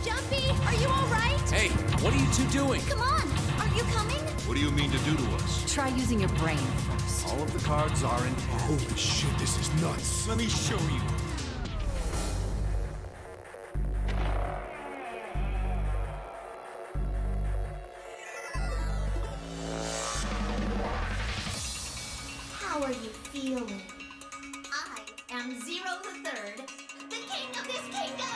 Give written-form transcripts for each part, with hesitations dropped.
Jumpy, are you all right? Hey, what are you two doing? Come on, are you coming? What do you mean to do to us? Try using your brain first. All of the cards are in hand. Holy shit, this is nuts. Let me show you. How are you feeling? I am Zero the Third, the king of this kingdom!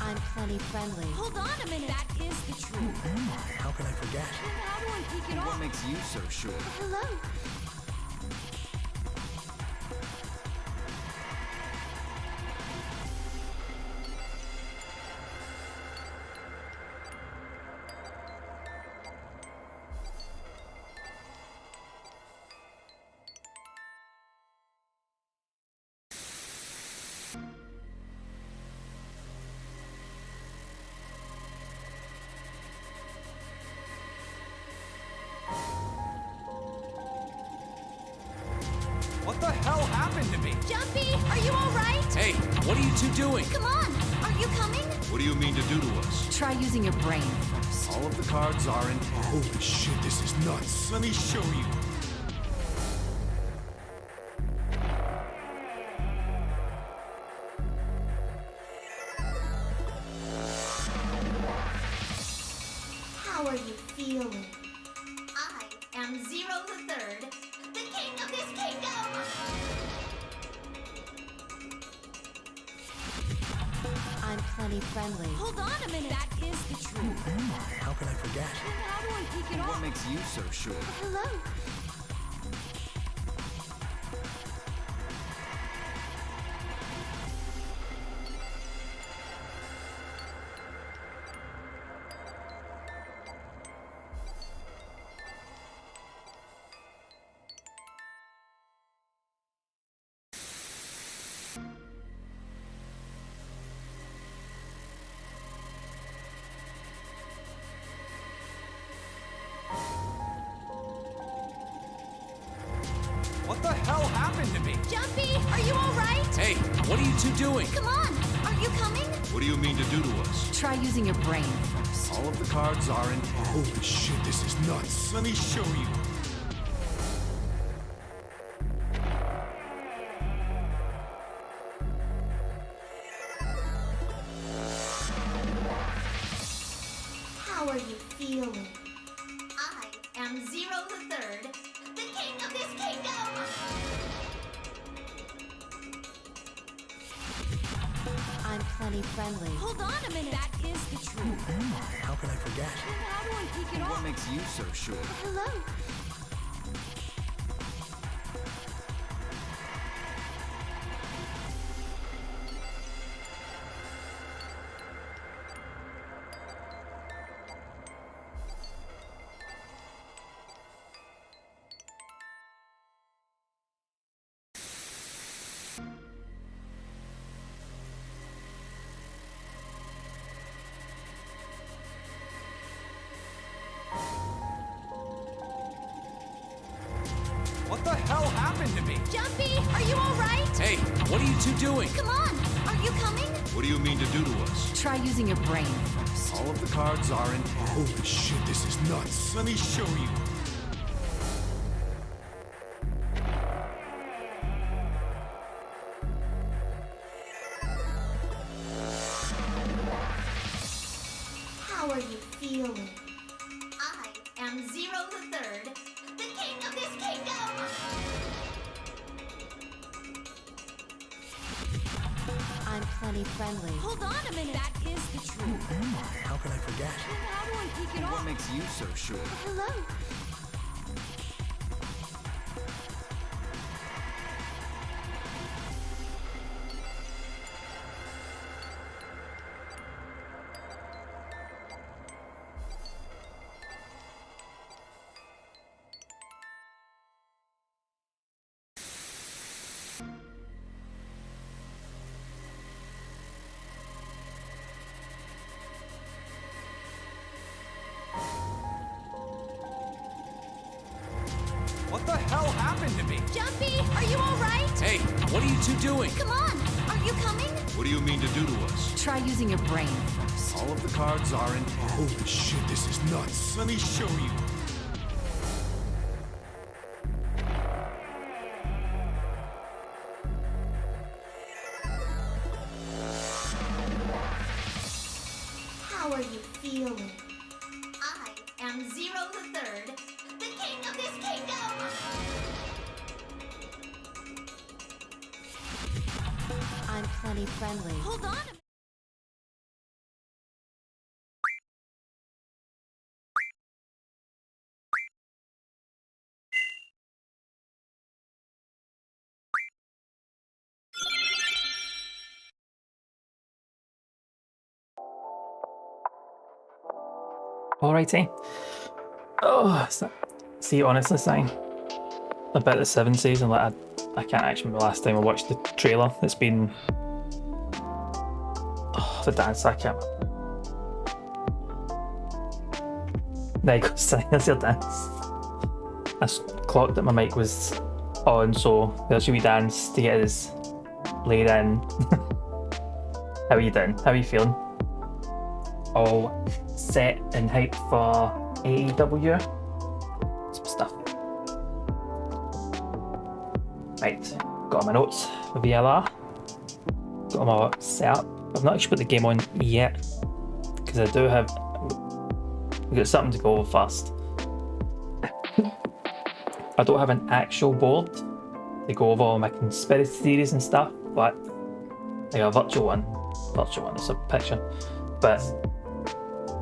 I'm plenty friendly. Hold on a minute. That is the truth. Who am I? How can I forget? How do I pick it What off? makes you so sure? Hello. What the hell happened to me? Jumpy, are you all right? Hey, what are you two doing? Come on, are you coming? What do you mean to do to us? Try using your brain first. All of the cards are in hand. Holy shit, this is nuts. Let me show you. How are you feeling? I am Zero the Third, the king of this kingdom! I'm plenty friendly. Hold on a minute. That is the truth. Who am I? How can I forget? How do I pick it What off? makes you so sure? Hello. What the hell happened to me? Jumpy, are you all right? Hey, what are you two doing? Come on, are you coming? What do you mean to do to us? Try using your brain first. All of the cards are in hand. Holy shit, this is nuts. Let me show you. How are you feeling? I am Zero the Third, the king of this kingdom! I'm plenty friendly. Hold on a minute. That is the truth. Who am I? How can I forget? How do I pick it What off? makes you so sure? Hello. What the hell happened to me? Jumpy, are you all right? Hey, what are you two doing? Come on, are you coming? What do you mean to do to us? Try using your brain first. All of the cards are in hand. Holy shit, this is nuts. Let me show you. How are you feeling? I am Zero the Third, the king of this kingdom! I'm plenty friendly. Hold on a minute. That is the truth. Who am I? How can I forget? How do I pick it What off? makes you so sure? Hello. What the hell happened to me? Jumpy, are you all right? Hey, what are you two doing? Come on, are you coming? What do you mean to do to us? Try using your brain first. All of the cards are in hand. Holy shit, this is nuts. Let me show you. How are you feeling? I am Zero the Third, the king of this kingdom! I'm plenty friendly. Hold on a Alrighty. Oh, see, honestly, saying about the 7 season, like I can't actually remember the last time I watched the trailer. It's been the dance. I can't. There you go, Sonny. There's your dance. I clocked that my mic was on, so there's your wee dance to get us laid in. How are you doing? How are you feeling? All set and hyped for AEW? Some stuff. Right, got my notes for VLR. Got them all set up. I've not actually put the game on yet because I do have. We've got something to go over first. I don't have an actual board to go over all my conspiracy theories and stuff, but I got a virtual one. It's a picture,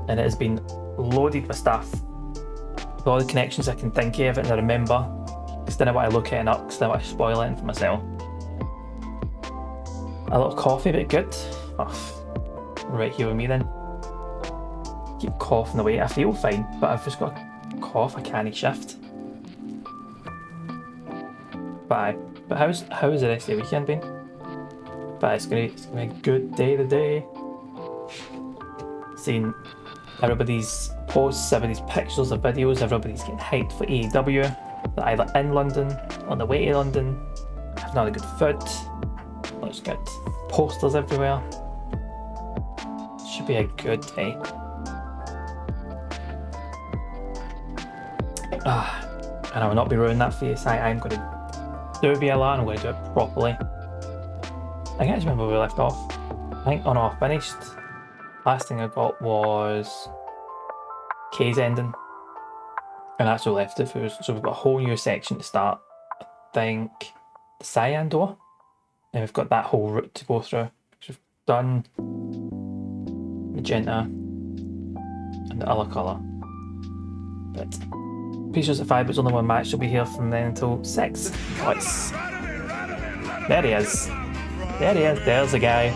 and it has been loaded with stuff, with all the connections I can think of and I remember, because then I want to look it up, because then I want to spoil it for myself. A little coffee, but good. Oh, right here with me then. Keep coughing away. I feel fine, but I've just got a cough. I can't shift. But how's the rest of the weekend been? But it's gonna be a good day today. Seeing everybody's posts, everybody's pictures or videos, everybody's getting hyped for AEW. They're either in London, on the way to London, having all the good food. Looks good. Posters everywhere. Should be a good day. And I will not be ruining that for you. I'm going to do a VLR and I'm going to do it properly. I can't remember where we left off. I think, oh no, I finished. Last thing I got was Kay's ending. And that's all left it for. So we've got a whole new section to start. I think the cyan door. And we've got that whole route to go through. So we've done magenta and the other colour. But Pieces at 5, but it's only one match. She'll be here from then until 6. Nice. There he is. There he is. There's the guy.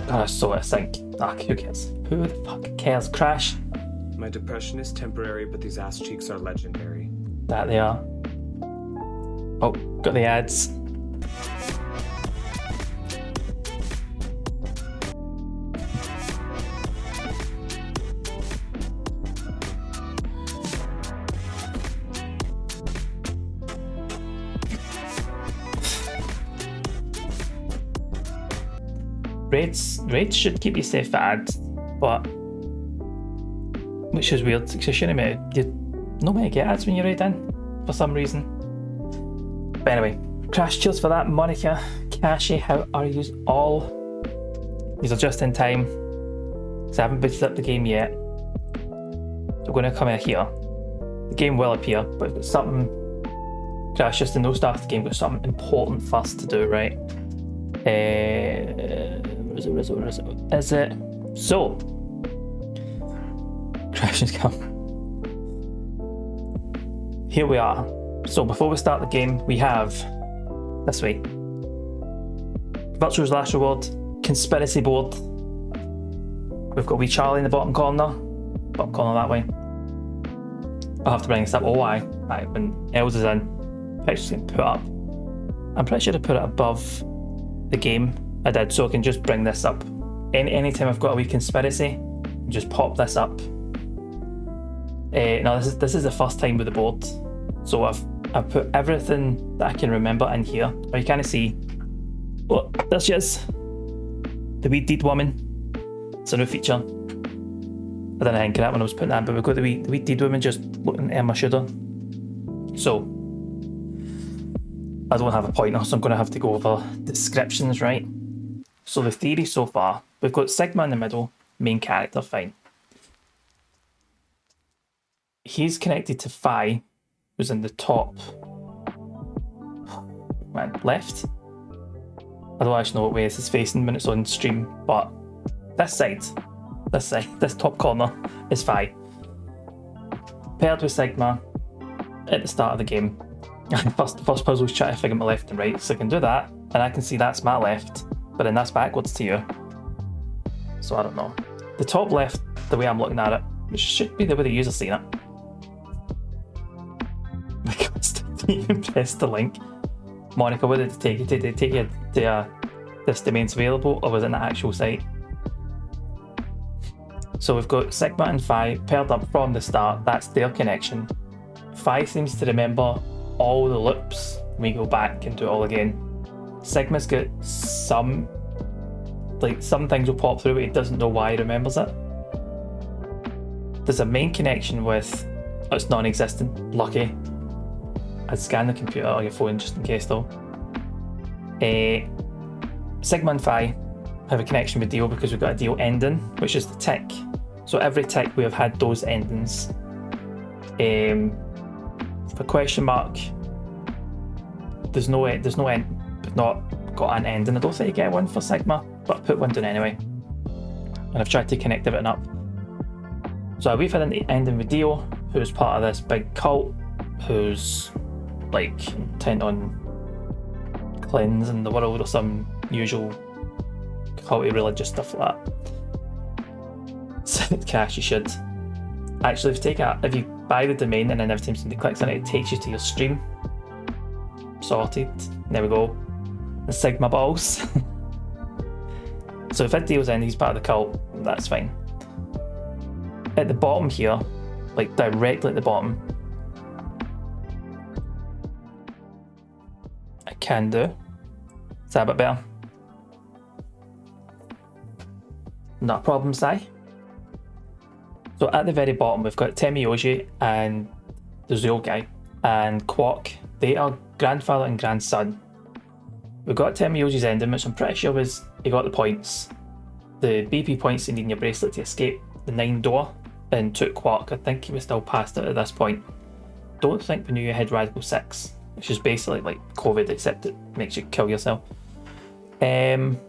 God, I saw it sink. Who cares? Who the fuck cares? Crash. My depression is temporary, but these ass cheeks are legendary. That they are. Oh, got the ads. Raids should keep you safe for ads, but which is weird because you shouldn't get ads when you're raiding for some reason. But anyway, Crash, cheers for that. Monica, Kashi, how are you all? These are just in time because I haven't booted up the game yet. So we're going to come in here. The game will appear, but we've got something. Crash, just to no start the game, we've got something important first to do, right? Where is it? So, Crash has come. Here we are. So before we start the game, we have this way. Virtual's last reward, conspiracy board. We've got wee Charlie in the bottom corner that way. I'll have to bring this up. Oh, right, when Els is in, picture's getting put up. I'm pretty sure I put it above the game. I did, so I can just bring this up. Anytime I've got a wee conspiracy, just pop this up. Now this is the first time with the board, so I've I've put everything that I can remember in here. Or you kind of see, oh, there she is. The wee deed woman. It's a new feature. I didn't think of that when I was putting that, but we've got the wee deed woman just looking at my shoulder. So, I don't have a pointer, so I'm going to have to go over descriptions, right? So the theory so far, we've got Sigma in the middle, main character, fine. He's connected to Phi, who's in the top left. I don't actually know what way this is facing when it's on stream, but this side, this top corner is Phi. Paired with Sigma at the start of the game. First puzzle is trying to figure my left and right, so I can do that, and I can see that's my left, but then that's backwards to you. So I don't know. The top left, the way I'm looking at it, which should be the way the user's seeing it. Because didn't even press the link. Monica, what did it take you to? Did it take you to this domain's available, or was it an actual site? So we've got Sigma and Phi paired up from the start. That's their connection. Phi seems to remember all the loops. We go back and do it all again. Sigma's got some things will pop through, but he doesn't know why he remembers it. There's a main connection with, it's non-existent, lucky. I'd scan the computer or your phone just in case though. Sigma and Phi have a connection with Dio because we've got a Dio ending, which is the tick. So every tick we have had those endings. For question mark, there's no end, but not got an ending. I don't think you get one for Sigma, but I put one down anyway. And I've tried to connect everything up. So we've had an ending with Dio, who's part of this big cult, who's like intent on cleansing the world or some usual culty religious stuff like that. Send cash, you should. Actually, if you buy the domain and then every time somebody clicks on it, it takes you to your stream. Sorted. There we go. The Sigma balls. So if it deals in, he's part of the cult, that's fine. At the bottom here, like directly at the bottom, I can do. Is that a bit better? Not a problem, Si. So at the very bottom, we've got Temiyoshi and the Zool guy and Quark. They are grandfather and grandson. We've got Temiyoshi's ending, which I'm pretty sure was he got the points. The BP points you need in your bracelet to escape the 9 door and took Quark. I think he was still past it at this point. Don't think we knew you had Radical 6, which is basically like COVID, except it makes you kill yourself. And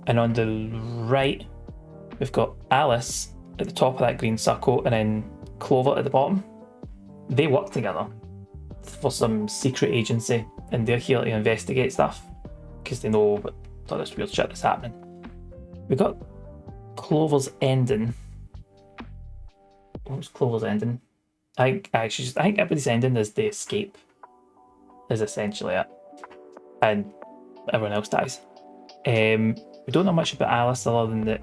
on the right, we've got Alice at the top of that green circle and then Clover at the bottom. They work together for some secret agency and they're here to investigate stuff because they know about all this weird shit that's happening. We got Clover's ending. What was Clover's ending? I think everybody's ending is the escape is essentially it, and everyone else dies. We don't know much about Alice other than that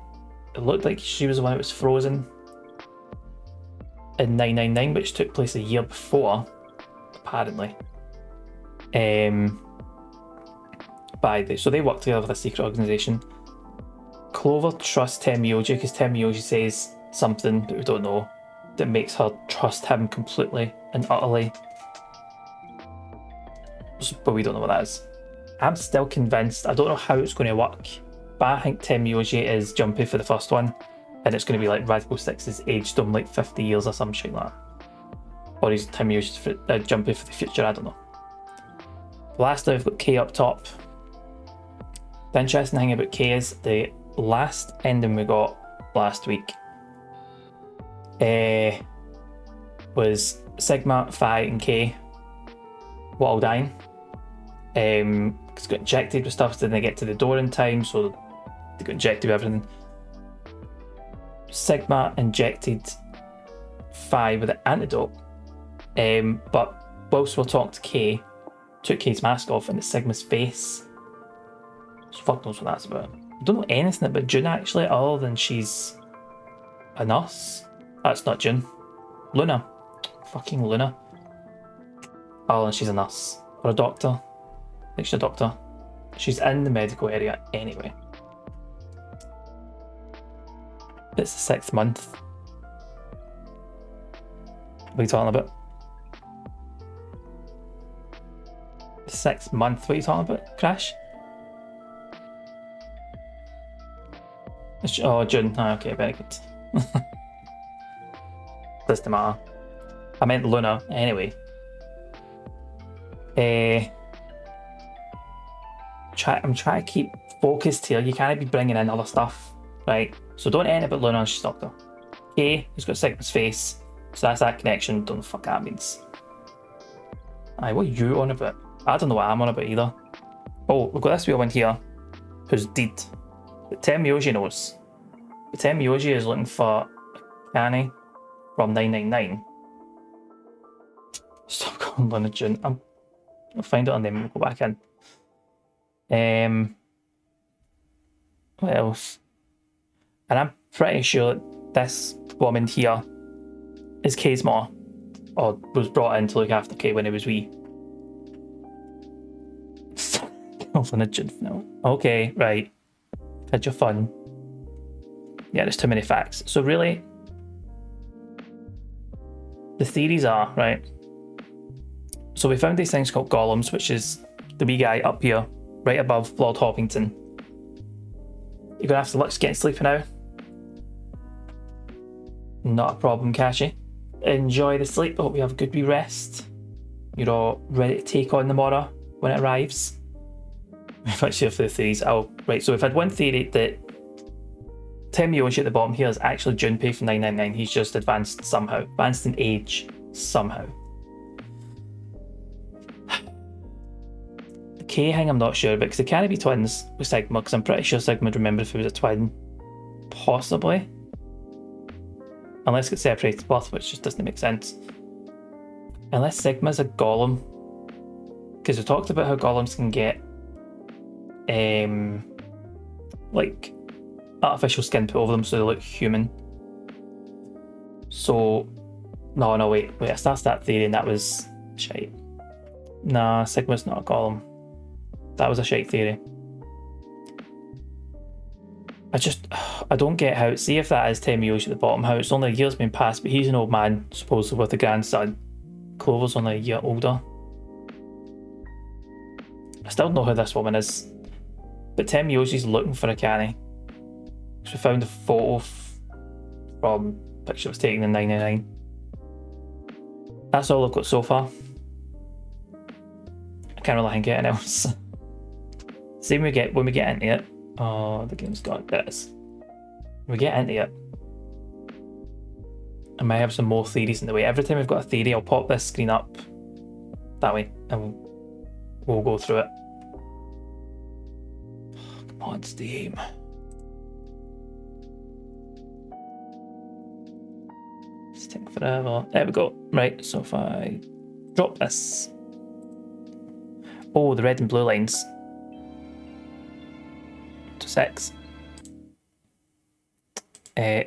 it looked like she was the one that was frozen in 999, which took place a year before, apparently. So they work together with a secret organisation. Clover trusts Temiyoshi because Temiyoshi says something that we don't know that makes her trust him completely and utterly. But we don't know what that is. I'm still convinced, I don't know how it's going to work, but I think Temiyoshi is Jumpy for the first one, and it's going to be like Radical 6's aged him like 50 years or some shit like that. Or he's Temiyoshi's Jumpy for the future, I don't know. Lastly, we've got K up top. The interesting thing about K is the last ending we got last week was Sigma, Phi and K were all dying. Because got injected with stuff, so didn't get to the door in time, so they got injected with everything. Sigma injected Phi with the antidote, but whilst we're talking to K, took K's mask off and it's Sigma's face. So fuck knows what that's about. I don't know anything about June actually, other than she's a nurse. That's not June. Luna. Fucking Luna. Oh, and she's a nurse. Or a doctor. I think she's a doctor. She's in the medical area anyway. It's the 6th month. What are you talking about? The 6th month? What are you talking about, Crash? Oh, June. Oh, okay, very good. Doesn't matter. I meant Luna, anyway. I'm trying to keep focused here. You can't be bringing in other stuff, right? So don't end up at Luna and she's Doctor. Kay has got Sigma's face, so that's that connection. Don't know what the fuck that means. Aye, what are you on about? I don't know what I'm on about either. Oh, we've got this wheel in here who's deed. But Tenmyoji knows. But Tenmyoji is looking for Canny from 999. Stop calling Luna June. I'll find it and then we'll go back in. What else? And I'm pretty sure that this woman here is Kay's ma, or was brought in to look after Kay when he was wee. Luna June now. Okay, right. Had your fun. Yeah, there's too many facts. So really, the theories are, right? So we found these things called golems, which is the wee guy up here, right above Lord Hoppington. You're gonna have to look getting sleepy now. Not a problem, Kashi. Enjoy the sleep. I hope you have a good wee rest. You're all ready to take on tomorrow when it arrives. I'm not sure for the theories. Oh, right. So we've had one theory that Tenmyoji at the bottom here is actually Junpei from 999. He's just advanced somehow. Advanced in age somehow. The K hang I'm not sure about because they can't be twins with Sigma because I'm pretty sure Sigma would remember if he was a twin. Possibly. Unless it gets separated birth, which just doesn't make sense. Unless Sigma's a golem. Because we talked about how golems can get like artificial skin put over them so they look human. So no wait, I started that theory and that was shite. Nah, Sigma's not a golem. That was a shite theory. I don't get how, see if that is Tenmyoji at the bottom, how it's only a year's been passed, but he's an old man, supposedly with a grandson. Clover's only a year older. I still don't know who this woman is. But Tenmyoji's looking for a Canny. So we found a photo from a picture that was taken in 999. That's all I've got so far. I can't really think of anything else. See when we get into it. Oh, the game's got this. When we get into it, I might have some more theories in the way. Every time we've got a theory, I'll pop this screen up that way and we'll go through it. Come on, Steam. It's taking forever. There we go. Right, so if I drop this. Oh, the red and blue lines. To 6. The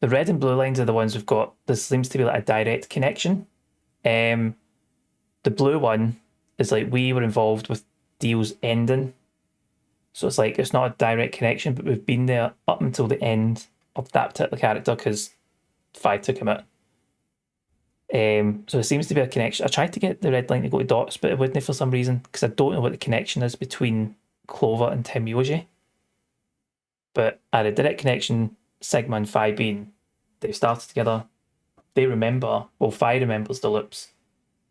red and blue lines are the ones we've got. This seems to be like a direct connection. The blue one is like we were involved with deals ending. So it's like it's not a direct connection, but we've been there up until the end of that particular character because 5 took him out. So it seems to be a connection. I tried to get the red line to go to dots, but it wouldn't for some reason because I don't know what the connection is between Clover and Tenmyoji. But I had a direct connection, Sigma and Phi being, they've started together. They remember, well, Phi remembers the loops.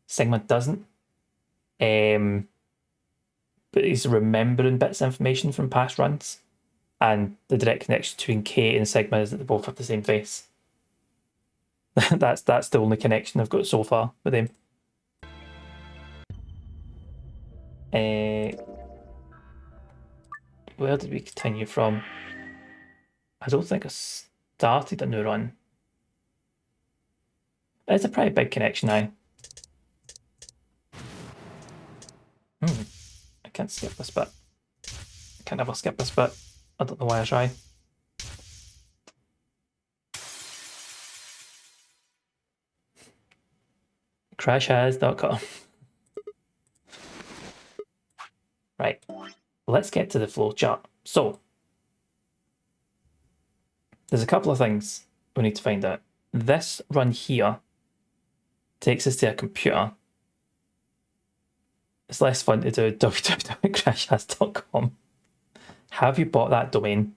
Sigma doesn't. But he's remembering bits of information from past runs. And the direct connection between K and Sigma is that they both have the same face. that's the only connection I've got so far with them. Where did we continue from? I don't think I started a new run. It's a pretty big connection now. I can't skip this bit. I can never skip this bit. I don't know why I try. Crashhas.com. let's get to the flow chart. So, there's a couple of things we need to find out. This run here takes us to a computer. It's less fun to do www.crashhas.com. Have you bought that domain?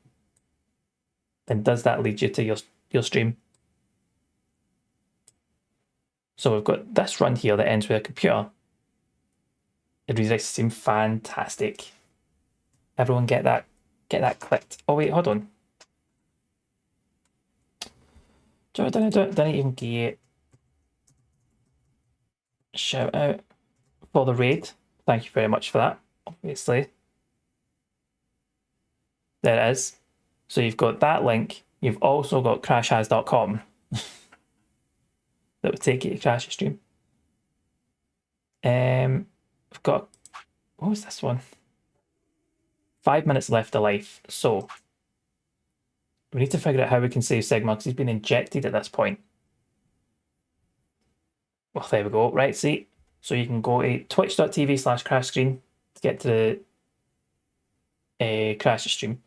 Then does that lead you to your stream? So we've got this run here that ends with a computer. It really does seem fantastic. Everyone get that clicked. Oh wait, hold on. Didn't even get shout out for the raid. Thank you very much for that, obviously. There it is. So you've got that link. You've also got crashhas.com that would take you to Crash's stream. We've got, what was this one? 5 minutes left of life. So we need to figure out how we can save Sigma because he's been injected at this point. Well, there we go. Right, see? So you can go to twitch.tv/crashscreen to get to the Crash stream.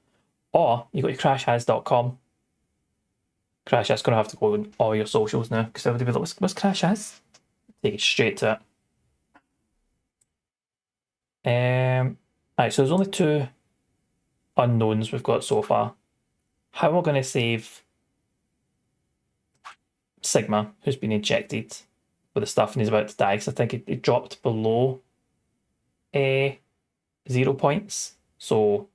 Or you go to crashhas.com. Crashhas going to have to go on all your socials now because everybody will be like, what's Crashhas? Take it straight to it. Alright, so there's only 2 unknowns we've got so far. How we're going to save Sigma, who's been injected with the stuff and he's about to die, because I think it dropped below 0 points, so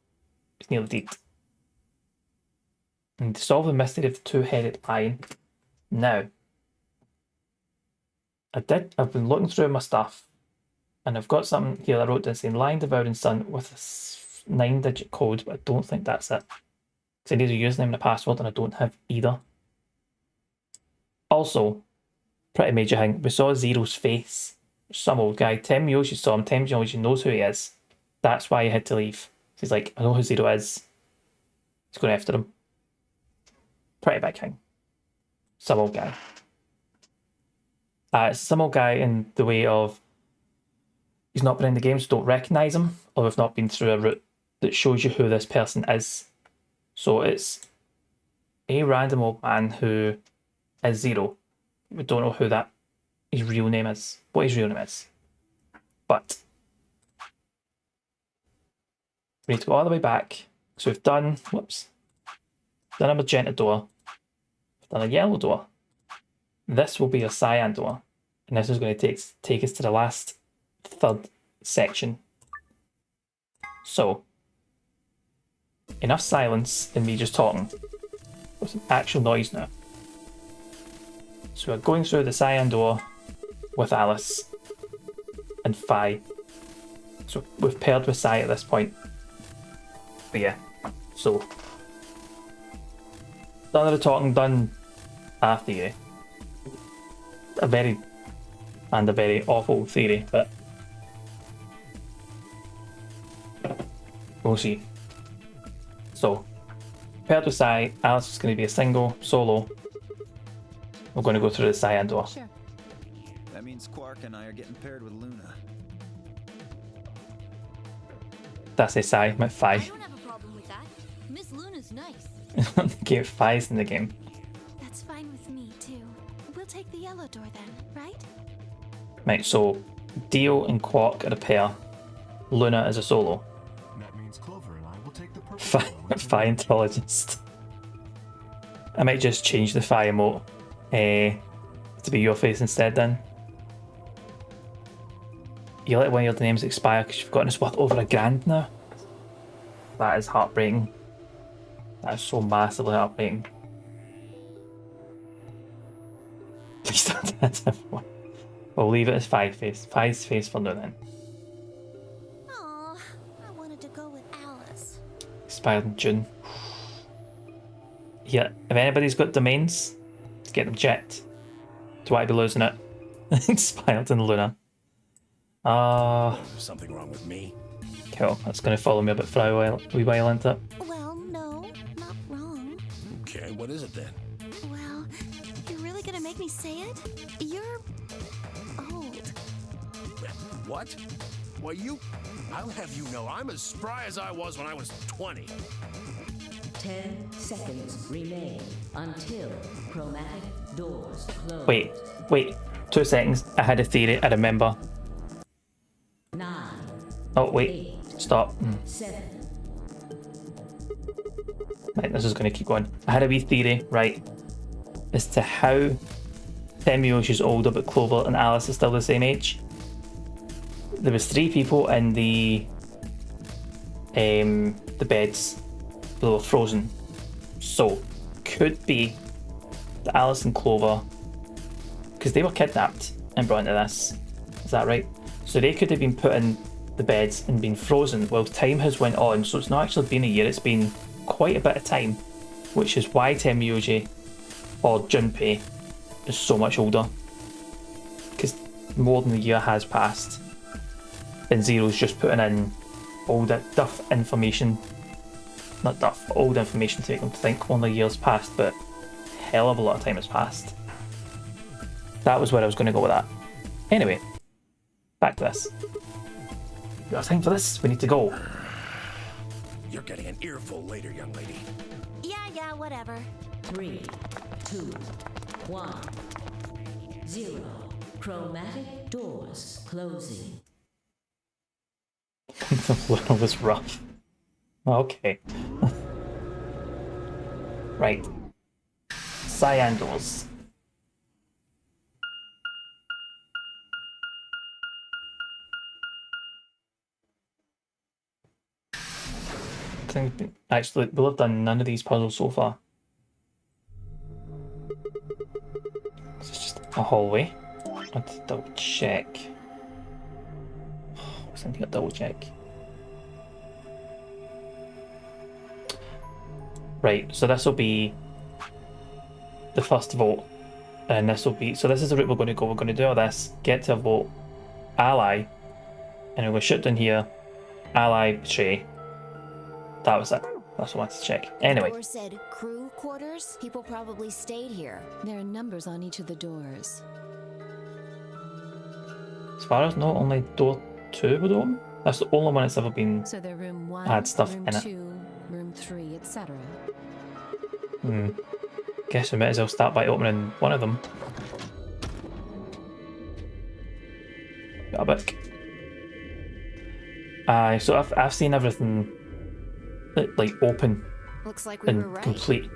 it's nearly dead. And to solve the mystery of the 2-headed lion. Now, I've been looking through my stuff, and I've got something here I wrote down saying Lion Devouring Sun with a 9-digit code, but I don't think that's it. Because I need a username and a password, and I don't have either. Also, pretty major thing, we saw Zero's face. Some old guy. Tim Yoshi saw him. Tim Yoshi knows who he is. That's why he had to leave. He's like, I know who Zero is. He's going after him. Pretty big thing. Some old guy. It's some old guy in the way of he's not been in the game, so don't recognise him, or we've not been through a route that shows you who this person is. So it's a random old man who is Zero. We don't know who that his real name is, what his real name is. But we need to go all the way back. So we've done, done a magenta door, we've done a yellow door. This will be a cyan door, and this is going to take us to the last 3rd section. So, enough silence and me just talking. There's some actual noise now. So we're going through the cyan door with Alice and Fi. So we've paired with Sai at this point. But yeah, so none of the talking done after you. A very awful theory, but we'll see. So, paired with Sai, Alice is going to be a single, solo. We're going to go through the cyan door. Sure. That means Quark and I are getting paired with Luna. That's a Sai, not Fi. I don't have a problem with that. Miss Luna's nice. The game, Fi's in the game. That's fine with me, too. We'll take the yellow door then, right? Right, so Dio and Quark are a pair. Luna is a solo. That means Clover and I will take the purple Fi Intelligist. I might just change the Fi emote to be your face instead then. You let one of your names expire because you've gotten it's worth over $1,000 now. That is heartbreaking. That is so massively heartbreaking. Please don't do that, everyone. We'll leave it as Fi's face for now then. Aw, I wanted to go with Alice. Expired in June. Yeah, if anybody's got domains, to get them checked. Do I be losing it? Expired in Luna. There's something wrong with me. Cool, that's going to follow me a bit for a wee while, isn't it? Well, no, not wrong. Okay, what is it then? Well, you're really gonna make me say it? You're old. What? Well, I'll have you know I'm as spry as I was when I was 20. 10 seconds remain until chromatic doors close. Wait. 2 seconds. I had a theory. I remember. 9. Oh, wait. Stop. 7. Right, this is going to keep going. I had a wee theory, right, as to how Temyoshi older, but Clover and Alice is still the same age. There was 3 people in the beds. They were frozen. So, could be that Alice and Clover, because they were kidnapped and brought into this. Is that right? So they could have been put in the beds and been frozen while time has went on. So it's not actually been a year, it's been quite a bit of time, which is why Temyoshi or Junpei is so much older, because more than a year has passed and Zero's just putting in all that old information to make them think only years passed, but hell of a lot of time has passed. That was where I was going to go with that. Anyway, back to this. We got time for this? We need to go. You're getting an earful later, young lady. Yeah, whatever. 3, 2, 1, 0. Chromatic doors closing. The floor was rough. Okay. Right. Cyan doors. Actually, we'll have done none of these puzzles so far. This is just a hallway. Let's double check. What's something to double check? Right, so this will be the first vote, and this will be, so this is the route we're going to go. We're going to do all this, get to a vote, ally, and we're going to shoot down here, ally, betray. That was it. That's what I wanted to check. Anyway. Door said crew quarters. People probably stayed here. There are numbers on each of the doors. As far as no, only door 2 would open. That's the only one that's ever been So they're room 1, had stuff room in it. 2, room 3, etc. Guess we might as well start by opening one of them. Got a book. So I've seen everything like open Looks like we were and right. complete,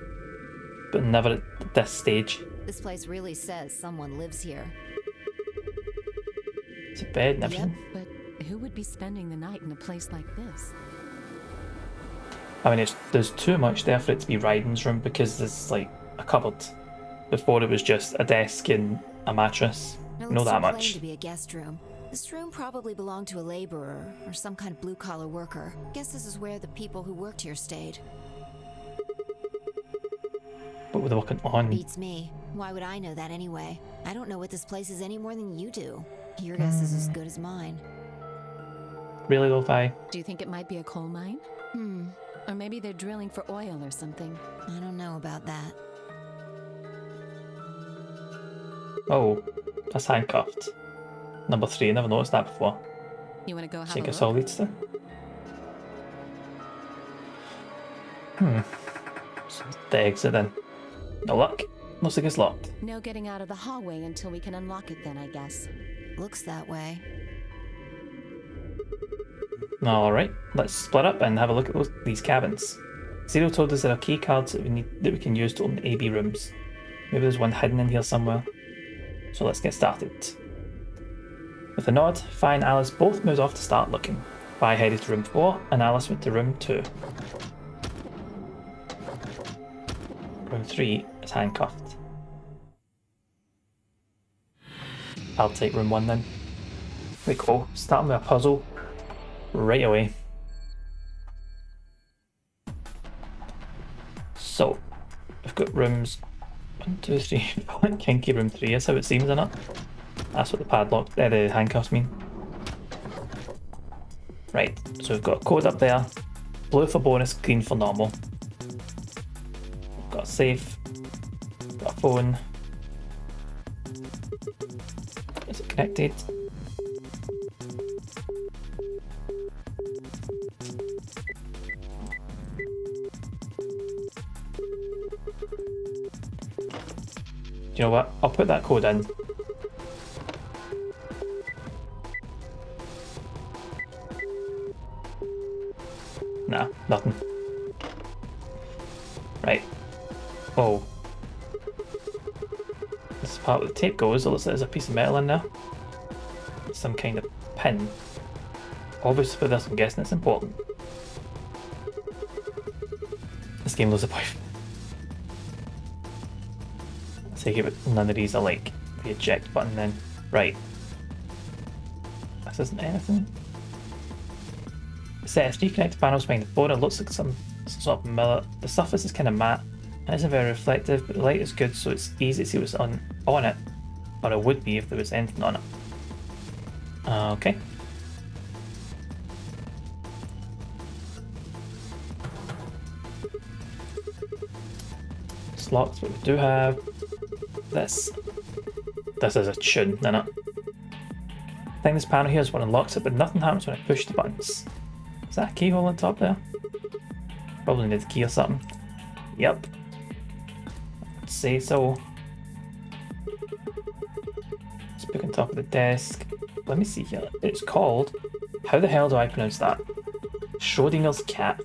but never at this stage. This place really says someone lives here. It's a bed and everything. But who would be spending the night in a place like this? I mean, there's too much there for it to be Raiden's room, because there's like a cupboard. Before it was just a desk and a mattress. It Know looks that too plain much. to be a guest room. This room probably belonged to a laborer or some kind of blue-collar worker. Guess this is where the people who worked here stayed. But with working on. Beats me. Why would I know that anyway? I don't know what this place is any more than you do. Your guess is as good as mine. Really, Lo-Fi? Do you think it might be a coal mine? Or maybe they're drilling for oil or something. I don't know about that. Oh, that's handcuffed. Number 3, I never noticed that before. You want to go have Take a us all look? leads to. So the exit then. No luck. Looks like it's locked. No getting out of the hallway until we can unlock it then, I guess. Looks that way. Alright, let's split up and have a look at these cabins. Zero told us there are key cards that we can use to open the AB rooms. Maybe there's one hidden in here somewhere. So let's get started. With a nod, Fi and Alice both moved off to start looking. Fi headed to room 4 and Alice went to room 2. Room 3 is handcuffed. I'll take room 1 then. There we go, starting with a puzzle right away. So, we've got rooms 1, 2, 3. Kinky room 3 is how it seems, isn't it? That's what the padlock, the handcuffs mean. Right, so we've got a code up there. Blue for bonus, green for normal. We've got a safe. Got a phone. Is it connected? You know what? I'll put that code in. Nah, nothing. Right. Oh. This is part where the tape goes. It looks like there's a piece of metal in there. Some kind of pin. Obviously for this, I'm guessing it's important. This game loads of point. Take it, but none of these are like the eject button then. Right. This isn't anything. Set SD connected panels behind the phone. It looks like some sort of mirror. The surface is kind of matte and isn't very reflective, but the light is good, so it's easy to see what's on it, or it would be if there was anything on it. Okay. It's locked, but we do have this. This is a tune, isn't it? I think this panel here is what unlocks it, but nothing happens when I push the buttons. Is that a keyhole on top there? Probably need a key or something. Yep. Let's say so. Let's book on top of the desk. Let me see here. It's called... How the hell do I pronounce that? Schrodinger's cat.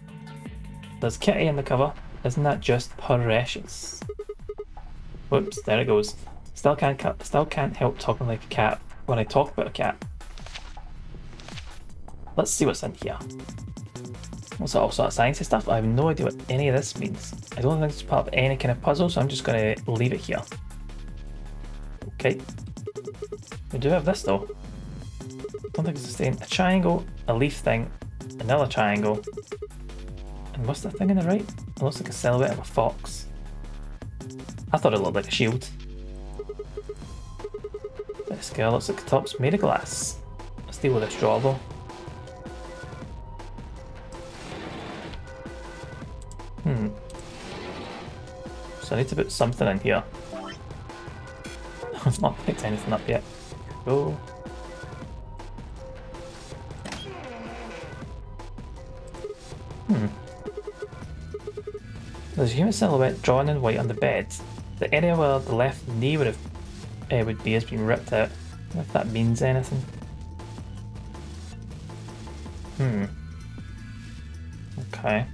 There's Kitty in the cover. Isn't that just precious? Whoops, there it goes. Still can't help talking like a cat when I talk about a cat. Let's see what's in here. What's all sort of sciencey stuff? I have no idea what any of this means. I don't think it's part of any kind of puzzle, so I'm just going to leave it here. Okay. We do have this though. Don't think it's the same. A triangle, a leaf thing, another triangle. And what's the thing on the right? It looks like a silhouette of a fox. I thought it looked like a shield. This girl looks like the top's made of glass. Let's deal with this drawer though. So I need to put something in here. I've not picked anything up yet. Go. There's a human silhouette drawn in white on the bed. The area where the left knee would be has been ripped out. I don't know if that means anything. Okay.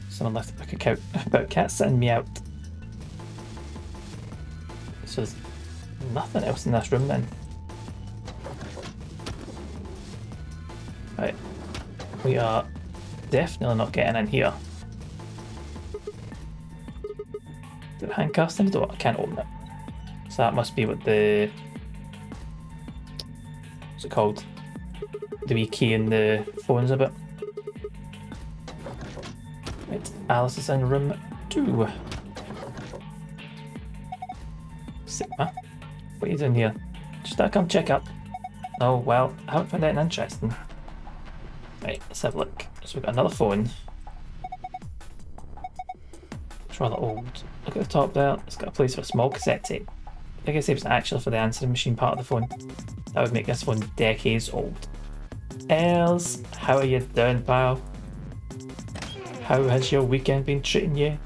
Someone left a book about cats sitting me out. So there's nothing else in this room then. Right. We are definitely not getting in here. The handcuffs in the door? I can't open it. So that must be what the... What's it called? The wee key in the phone's a bit. Right, Alice is in room 2. Sigma, what are you doing here? Just thought I'd come check up. Oh well, I haven't found anything interesting. Right, let's have a look. So we've got another phone. It's rather old. Look at the top there, it's got a place for a small cassette tape. I guess it's actually for the answering machine part of the phone. That would make this phone decades old. Els, how are you doing, pal? How has your weekend been treating you?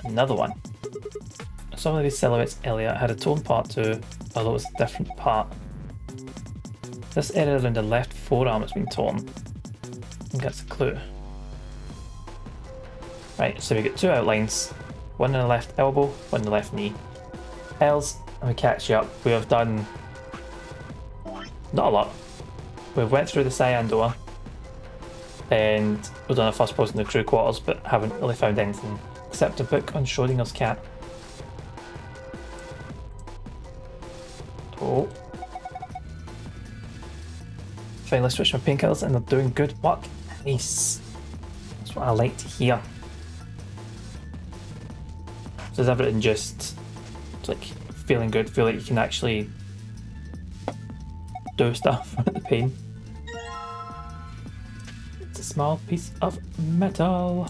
Another one. Some of these silhouettes earlier had a tone part too, although it was a different part. This area around the left forearm has been torn. I think that's a clue. Right, so we get 2 outlines. One in the left elbow, one in the left knee. Els, let me catch you up. We have done... not a lot. We've went through the cyan door. And we've done our first post in the crew quarters, but haven't really found anything except a book on Schrodinger's cat. Oh. Finally switched my painkillers and they're doing good work. Nice. That's what I like to hear. So is everything just like feeling good, feel like you can actually do stuff with the pain? It's a small piece of metal.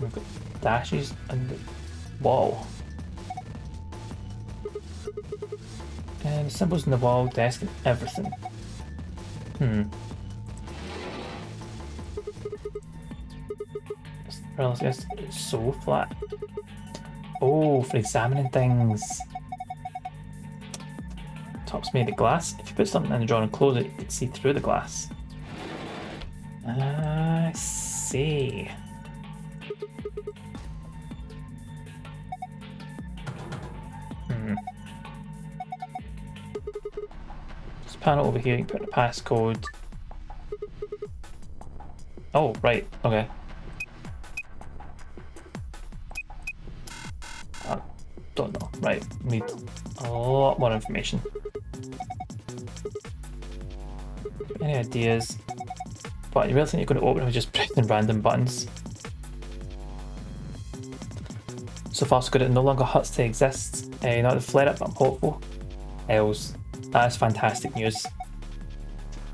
We've got dashes and the wall. And the symbols in the wall, desk and everything. Yes, it's so flat. Oh, for examining things. Top's made of glass. If you put something in the drawer and close it, you can see through the glass. I see. This panel over here, you can put in a passcode. Oh, right, okay. I don't know. Right, need a lot more information. Any ideas? But you really think you're going to open it with just pressing random buttons? So far so good, it no longer hurts to exist. Not the flare up, but I'm hopeful. Els, that is fantastic news.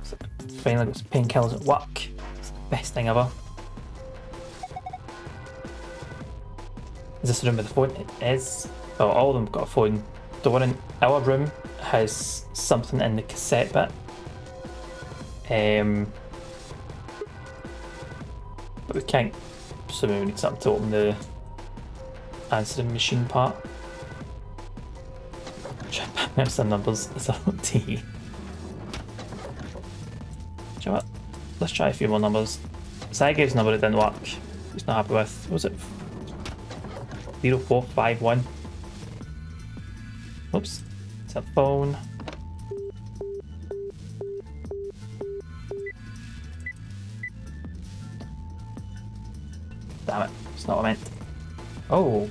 So finally got some painkillers at work. It's the best thing ever. Is this the room with the phone? It is. Oh, all of them got a phone. The one in our room has something in the cassette bit. But we can't, so we need something to open the answering machine part. Try and pack out some numbers as a T. Do you know what? Let's try a few more numbers. Zygate's number it didn't work. He's not happy with. What was it? 0451. Oops. It's a phone. Damn it. It's not what I meant. Oh.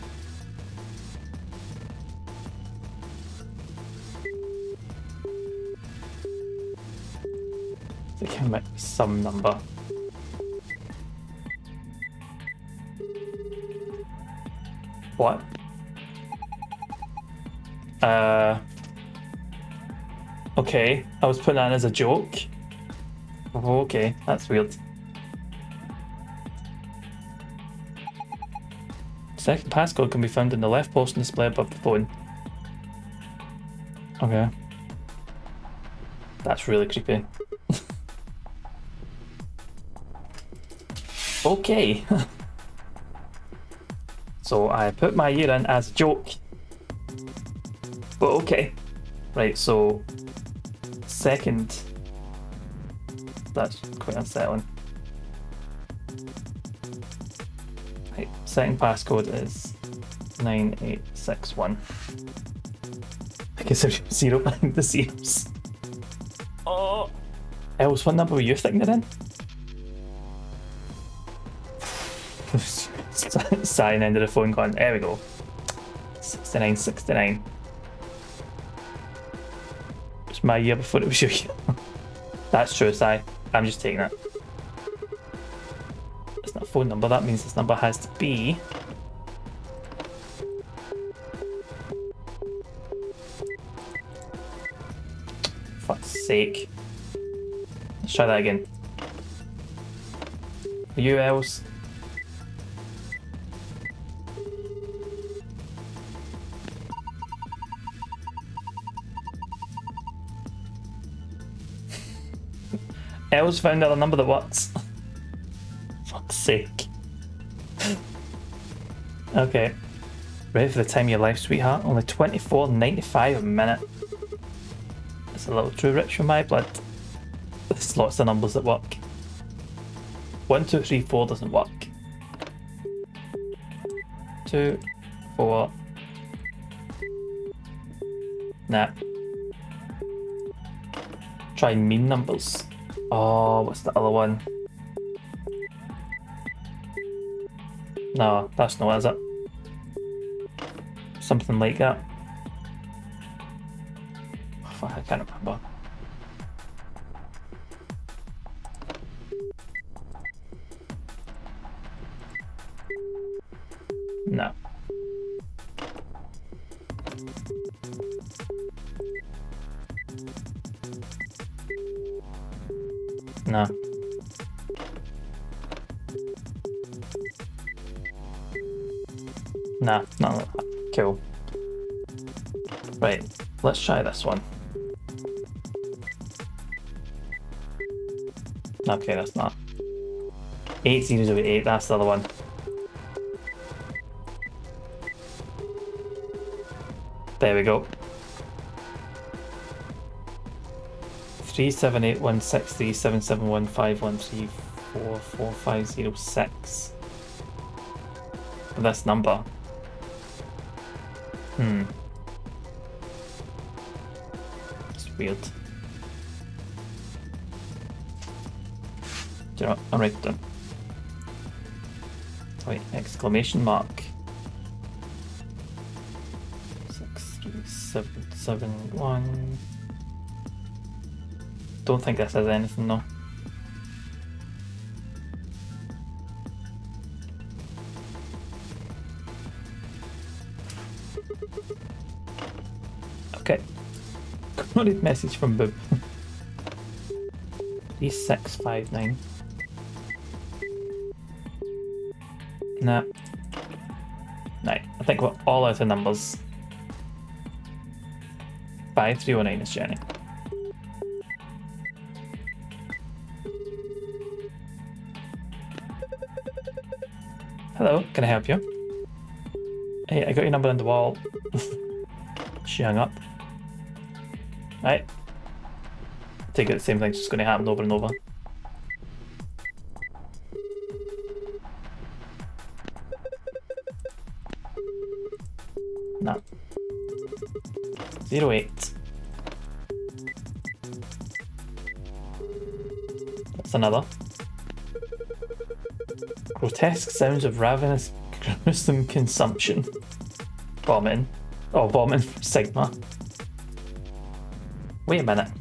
It can make some number. What? Okay, I was putting that in as a joke. Oh, okay, that's weird. Second passcode can be found in the left portion display above the phone. Okay. That's really creepy. Okay. So I put my year in as a joke. But okay. Right, so second. That's quite unsettling. Right, second passcode is 9861. I guess there's 0 behind the zeros. Oh. Els, what number were you thinking it in? Sign end of the phone going, there we go. 6969. It's my year before it was your year. That's true, Si. I'm just taking it. It's not a phone number, that means this number has to be... Fuck's sake. Let's try that again. For you, Els. Els found another number that works. Fuck's sake. Okay. Ready for the time of your life, sweetheart? Only $24.95 a minute. It's a little too rich for my blood. There's lots of numbers that work. 1, 2, 3, 4 doesn't work. 2, 4. Nah. Try mean numbers. Oh, what's the other one? No, that's not, is it? Something like that. Oh, fuck, I can't remember. No. No. Nah, not like that. Cool. Right, let's try this one. Okay, that's not. 8008, that's the other one. There we go. 37816377151344506. This number. It's weird. Do you know what? I'll write it down. Wait, exclamation mark. 63771. Don't think this has anything though. Okay. Coded message from Boob. 3659. Nah. Right, I think we're all out of numbers. 5309 is Jenny. Hello, can I help you? Hey, I got your number on the wall. She hung up. Right. Take it the same thing's just going to happen over and over. No. 08. That's another. Grotesque sounds of ravenous, gruesome consumption. Vomiting. Oh, vomiting from Sigma. Wait a minute.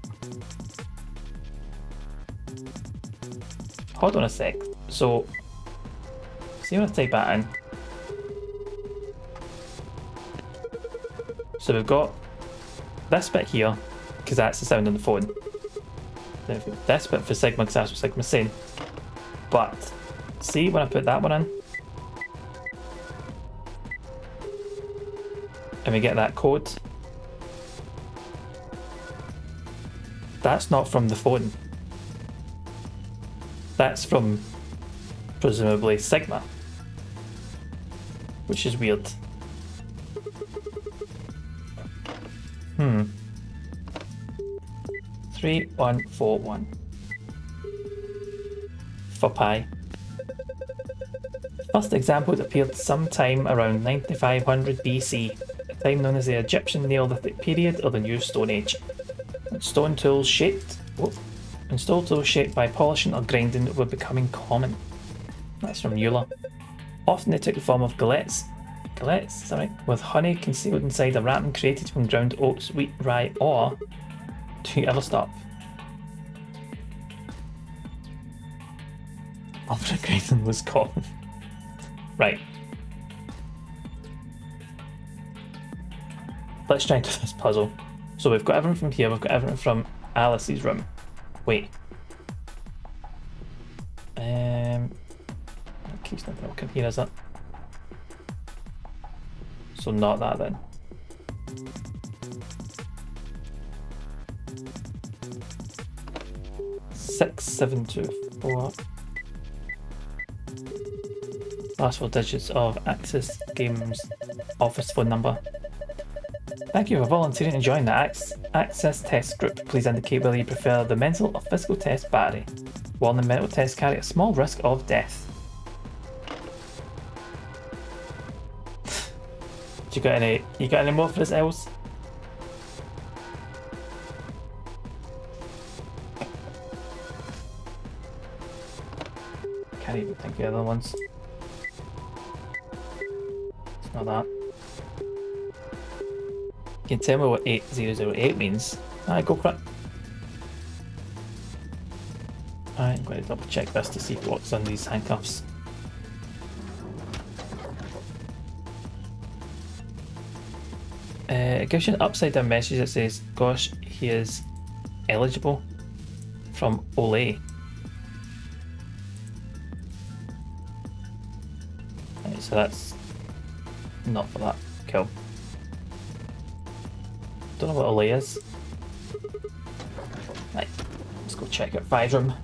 Hold on a sec. So, see when I type that in. So we've got this bit here, because that's the sound on the phone. Then we've got this bit for Sigma, because that's what Sigma's saying. But, see when I put that one in? And we get that code. That's not from the phone. That's from, presumably, Sigma. Which is weird. 3141. For pi. First examples appeared sometime around 9500 BC, a time known as the Egyptian Neolithic period or the New Stone Age. And stone tools shaped by polishing or grinding were becoming common. That's from Euler. Often they took the form of galettes, with honey concealed inside a wrapping created from ground oats, wheat, rye, or... Do you ever stop? Ultra grinding was common. Right. Let's try and do this puzzle. So we've got everything from here, we've got everything from Alice's room. Wait. It keeps thinking, okay, here is it. So not that then. Six, 7, 2, 4. Last 4 digits of Access Games office phone number. Thank you for volunteering to join the Access Test Group. Please indicate whether you prefer the mental or physical test battery. Warning, mental tests carry a small risk of death. You got any more for this, Els? Can't even think of the other ones. It's not that. You can tell me what 8008 means. Alright, go for it. Alright, I'm going to double check this to see what's on these handcuffs. It gives you an upside down message that says, gosh, he is eligible from Olay. Right, so that's not for that. Cool. Don't know what Olay is. Right, let's go check out Fi's room.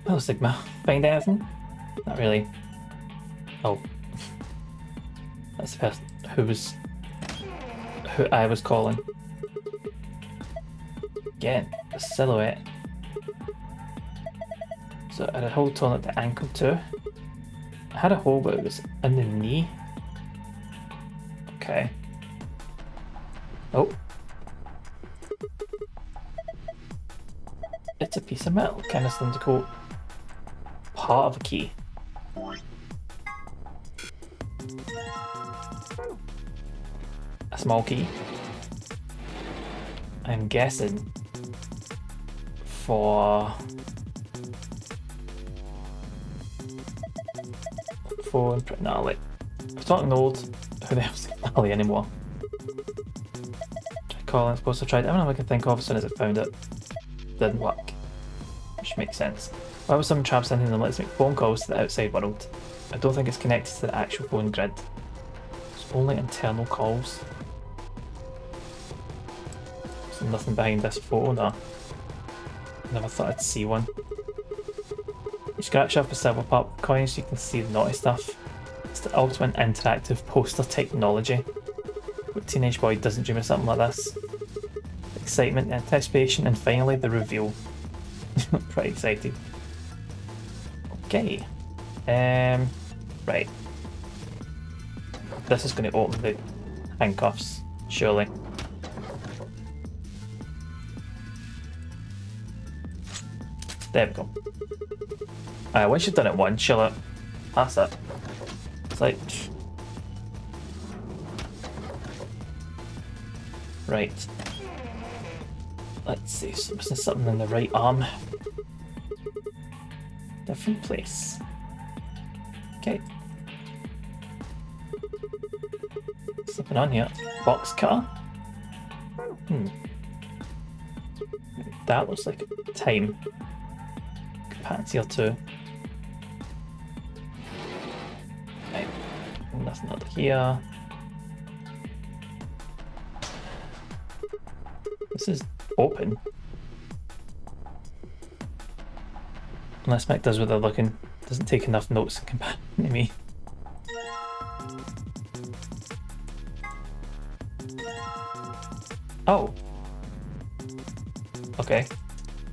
Oh, Sigma. Find anything? Not really. Oh. That's the person who I was calling. Again, the silhouette. So I had a hole torn at the ankle too. I had a hole, but it was in the knee. Okay. Oh. It's a piece of metal, kind of cylindrical part of a key. A small key. I'm guessing for phone. No, like I was talking old. Who the hell's Ali anymore? Try calling. Supposed to try. I don't know if I can think of as soon as I found it. Didn't work, which makes sense. Why was someone trapped something that lets me make phone calls to the outside world? I don't think it's connected to the actual phone grid. It's only internal calls. There's nothing behind this photo, no. Never thought I'd see one. You scratch up a silver pop coin so you can see the naughty stuff. It's the ultimate interactive poster technology. What teenage boy doesn't dream of something like this? Excitement, anticipation, and finally the reveal. Pretty excited. Okay. Right. This is going to open the handcuffs, surely. There we go. Once you've done it once, chill it. That's it. It's like... Right. Let's see, so there's something in the right arm. Different place. Okay. Something on here. Box cutter. That looks like time. Capacity or two. Right. Nothing under here. This is open. Unless Mick does what they're looking. Doesn't take enough notes in comparison to me. Oh. Okay.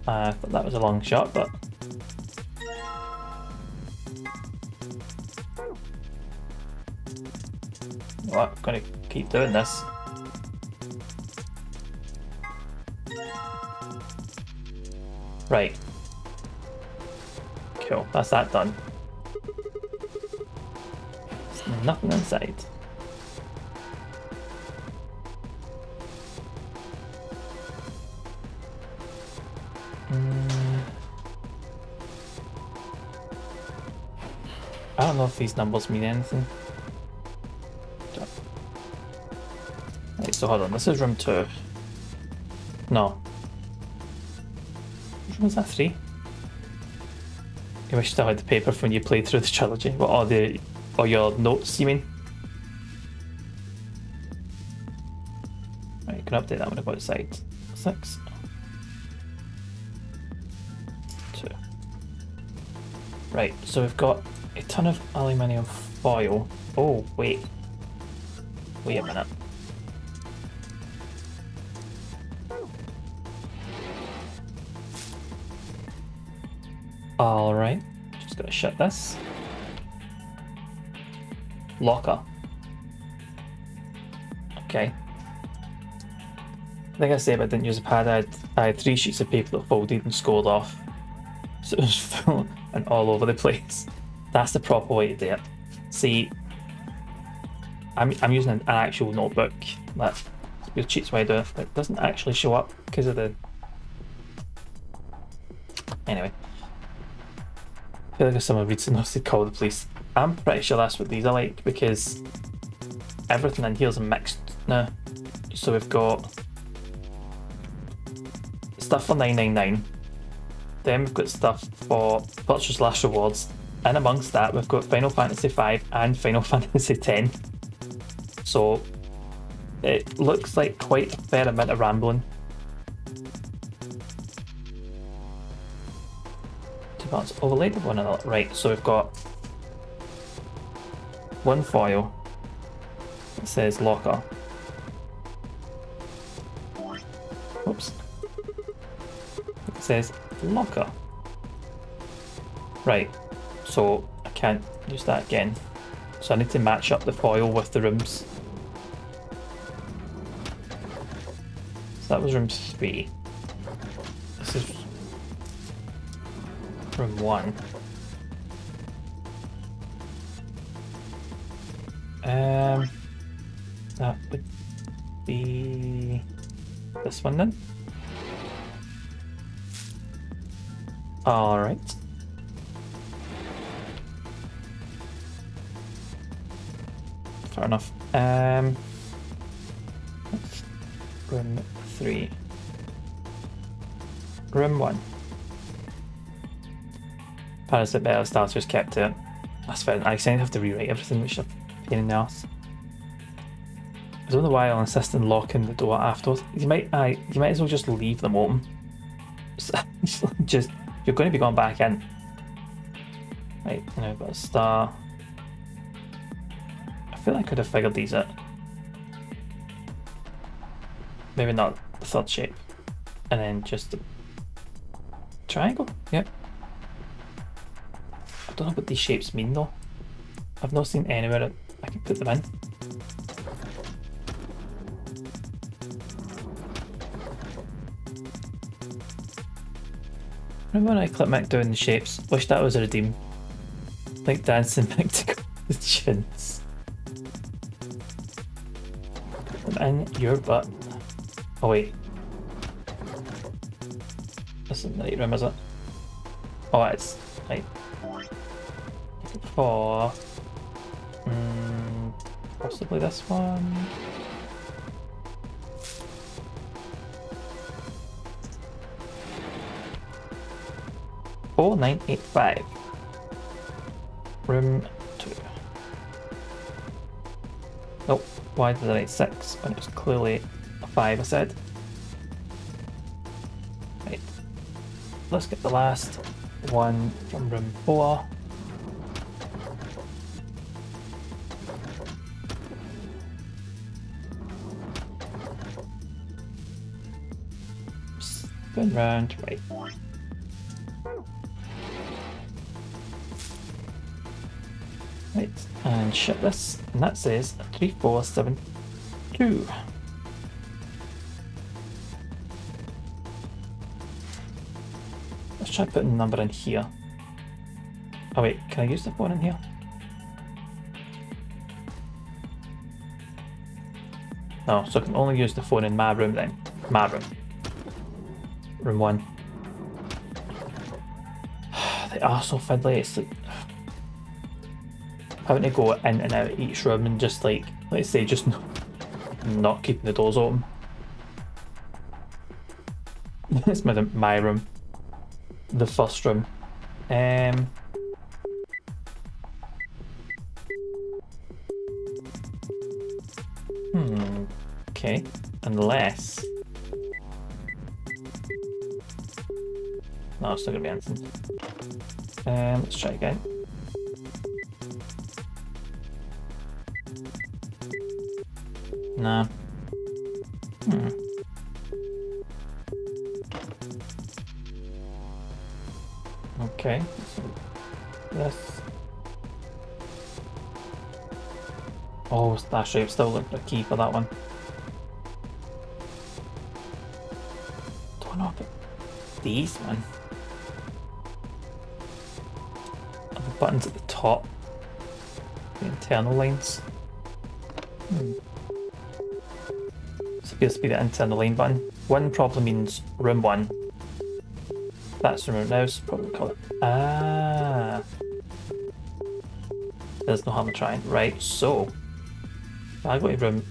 I thought that was a long shot, but... Well, I'm gonna keep doing this. Right. Cool, that's that done. There's nothing inside. I don't know if these numbers mean anything. Right, so hold on, this is room 2. No. Which room is that, 3? You wish you still had the paper from when you played through the trilogy. What are your notes, you mean? Right, you can update that when I go outside. 6. 2. Right, so we've got a ton of aluminium foil. Oh, wait. Wait a minute. Alright, just gotta shut this. Locker. Okay. Like I said, I didn't use a pad. I had 3 sheets of paper that folded and scored off. So it was full and all over the place. That's the proper way to do it. See, I'm using an actual notebook. That's the cheats way I do it. It doesn't actually show up because of the... Anyway. I feel like if someone reads the notes, they'd call the police. I'm pretty sure that's what these are like, because everything in here is mixed now. So we've got stuff for 999, then we've got stuff for purchase / rewards, and amongst that we've got Final Fantasy V and Final Fantasy X. So it looks like quite a fair amount of rambling. Parts overlaid with one another. Right, so we've got 1 foil, It says locker. Oops. It says locker. Right, so I can't use that again. So I need to match up the foil with the rooms. So that was room 3. This is room 1. That would be this one then. All right. Fair enough. Room 3. Room 1. Parasite Better Starters kept it. That's fair. I have to rewrite everything, which is a pain in the ass. I don't know why I'll insist on locking the door afterwards. You might as well just leave them open. Just you're going to be going back in. Right, now I've got a star. I feel like I could have figured these out. Maybe not the third shape. And then just a triangle? Yep. I don't know what these shapes mean though. I've not seen anywhere I can put them in. Remember when I clipped Mick doing the shapes? Wish that was a redeem. Like dancing Mick to go with the chins. In your butt. Oh wait. This isn't the right room, is it? Oh, it's right. For possibly this one. Oh, 985. Room 2. Nope. Why did I write 6 when it was clearly a 5 I said? Right. Let's get the last one from room 4. Spin round, right. Right, and shut this, and that says 3472. Let's try putting the number in here. Oh wait, can I use the phone in here? No, so I can only use the phone in my room then. My room. Room 1. They are so fiddly, it's like having to go in and out of each room and just like, let's say, just not keeping the doors open. It's my room. The first room. Okay. Unless... No, it's not gonna be anything. Let's try again. Nah. Okay. Yes. Oh, that shape still looked like a key for that one. Don't know about these, man. And the buttons at the top. The internal lines. This appears to be the internal line button. One probably means room 1. That's the room now, so probably call it. Ah. There's no harm in trying. Right, so I go to room.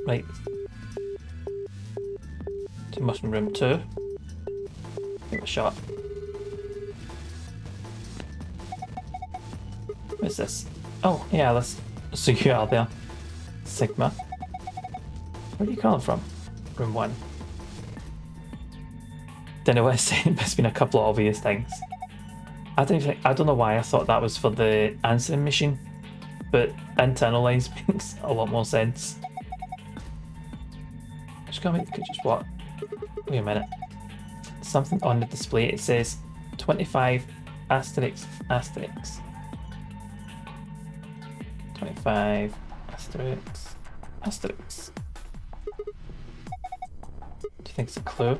Right. To mushroom room 2. Give it a shot. What's this? Oh, yeah, let's. So you are there. Sigma. Where do you call it from? Room 1. Don't know what I said, but it's been a couple of obvious things. I don't know why I thought that was for the answering machine, but internalize makes a lot more sense. Just gonna make just what? Wait a minute. Something on the display. It says 25 asterisk asterisk. 25 asterisk asterisk. Do you think it's a clue?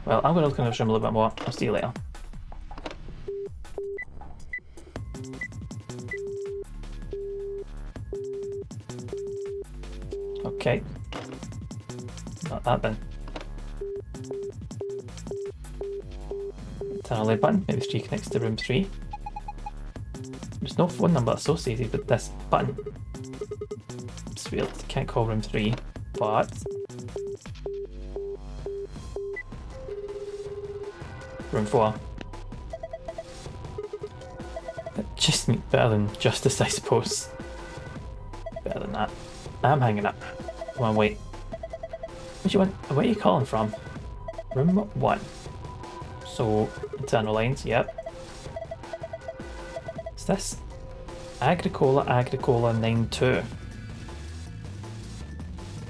Well, I'm going to look in this room a little bit more. I'll see you later. Okay. Not that then. Turn on the button. Maybe this reconnects to room 3. There's no phone number associated with this button. It's weird. Can't call room 3, but room 4. Just better than Justice, I suppose. Better than that. I'm hanging up. Come on, wait. Where are you calling from? Room 1. So, internal lines, yep. Is this Agricola 92?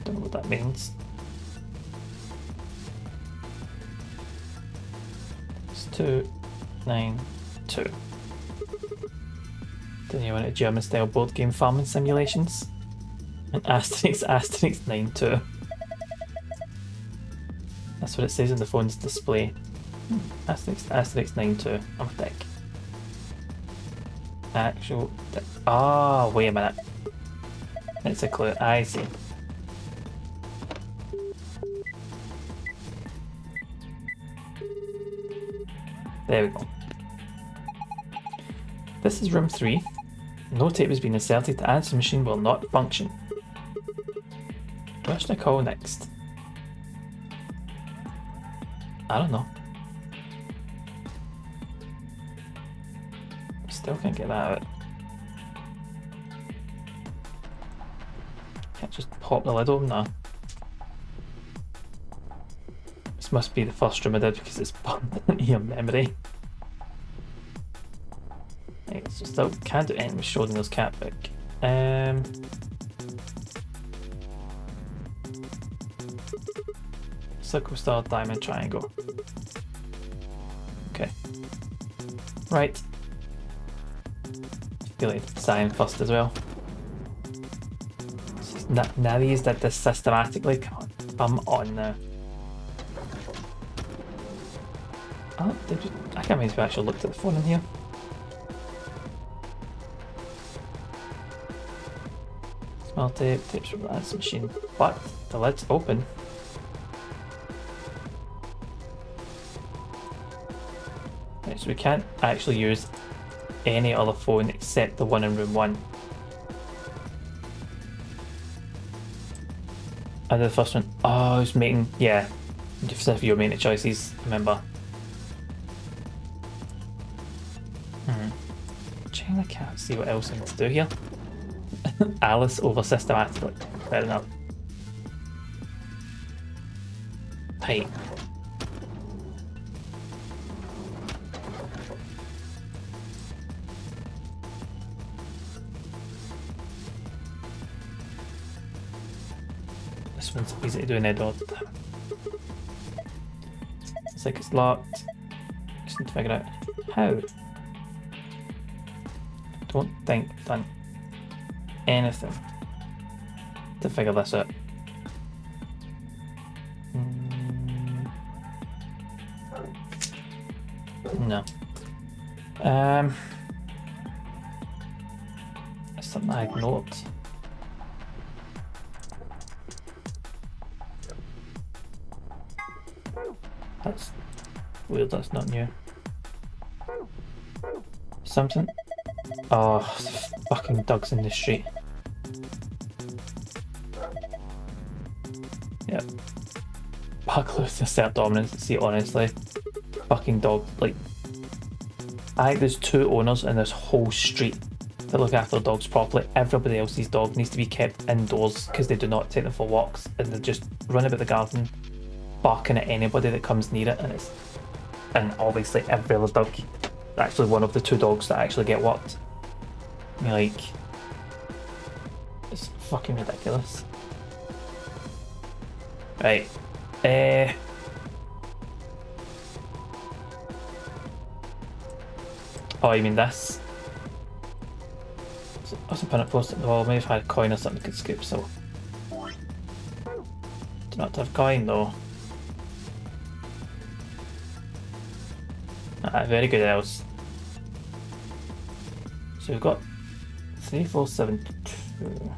Don't know what that means. It's 292. Don't you want a German style board game farming simulations? And asterisk 92. That's what it says on the phone's display. Asterisk 92. I'm thick. Actual. Ah, wait a minute. It's a clue. I see. There we go. This is room 3. No tape has been inserted. The answer machine will not function. Where should I call next? I don't know. Still can't get that out. Can't just pop the lid open now. This must be the first room I did because it's burned into your memory. Right, so still can't do anything with Schrodinger's cat book. Circle, star, diamond, triangle. Okay. Right. I feel like design first as well. Now these did this systematically. Come on, I'm on now. Oh, I can't remember if I actually looked at the phone in here. Small tape, tapes from the answer machine, but the lid's open. Right, so we can't actually use any other phone except the one in room 1. And the first one, oh, I was making, yeah, just if you were making the choices, remember. Checking the cat, see what else I need to do here. Alice over systematically, fair enough. Hey. This one's easy to do in Edward. It's like it's locked. Just need to figure out how. Don't think I've done anything to figure this out. No. That's something I ignored. That's weird, that's not new. Something. Oh, fucking dogs in the street. Yep. Bucklers assert dominance. See, honestly, fucking dog. Like, I think there's 2 owners in this whole street that look after dogs properly. Everybody else's dog needs to be kept indoors because they do not take them for walks and they just run about the garden, barking at anybody that comes near it. And obviously every other dog actually one of the two dogs that actually get worked. I mean, like, it's fucking ridiculous. Right. Oh, you mean this? So, I was pin it post at the wall. Maybe if I had a coin or something I could scoop, so. Do not have coin though. Very good else. So we've got 3, 4, 7, 2.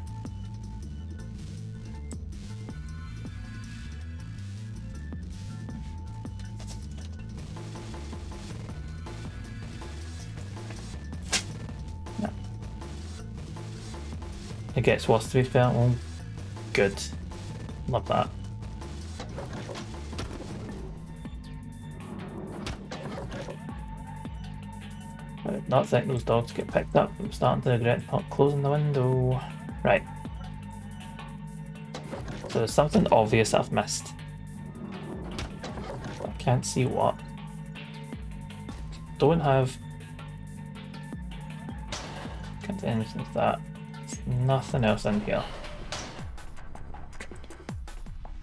Yeah. It gets worse to be fair. Oh, good. Love that. I did not think those dogs get picked up. I'm starting to regret not closing the window. Right. So there's something obvious I've missed. I can't see what. Don't have... Can't do anything with that. There's nothing else in here.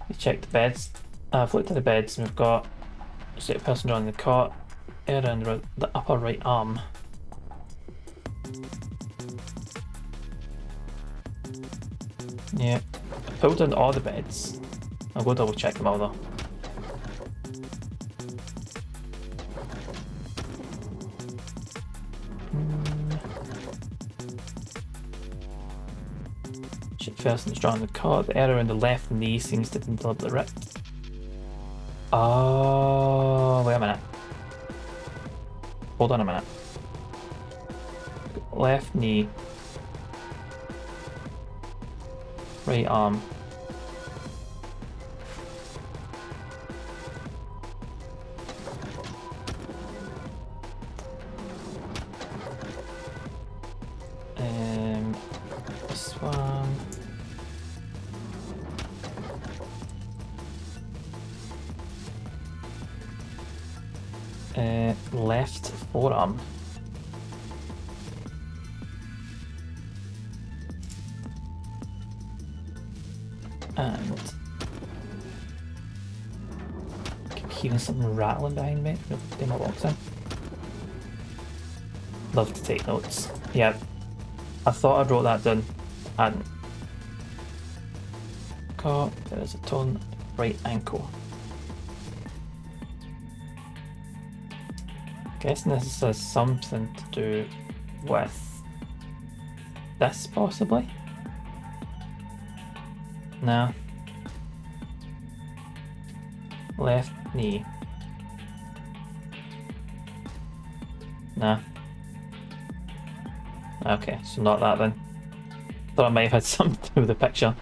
We checked the beds. I've looked at the beds and we've got a person drawing the cot. Around the upper right arm. Yeah, I pulled down all the beds. I'll go double check them all though. Check person's drawing the cot. The area around the left knee seems to have been deliberately ripped. Oh, wait a minute. Hold on a minute. Left knee. Right arm. This one. Left forearm. And I keep hearing something rattling behind me. Demo walks in. Love to take notes. Yeah, I thought I wrote that down. I hadn't. Caught. There is a torn right ankle. Guessing this has something to do with this, possibly? No. Left knee. Nah. Okay, so not that then. Thought I might have had something to do with the picture.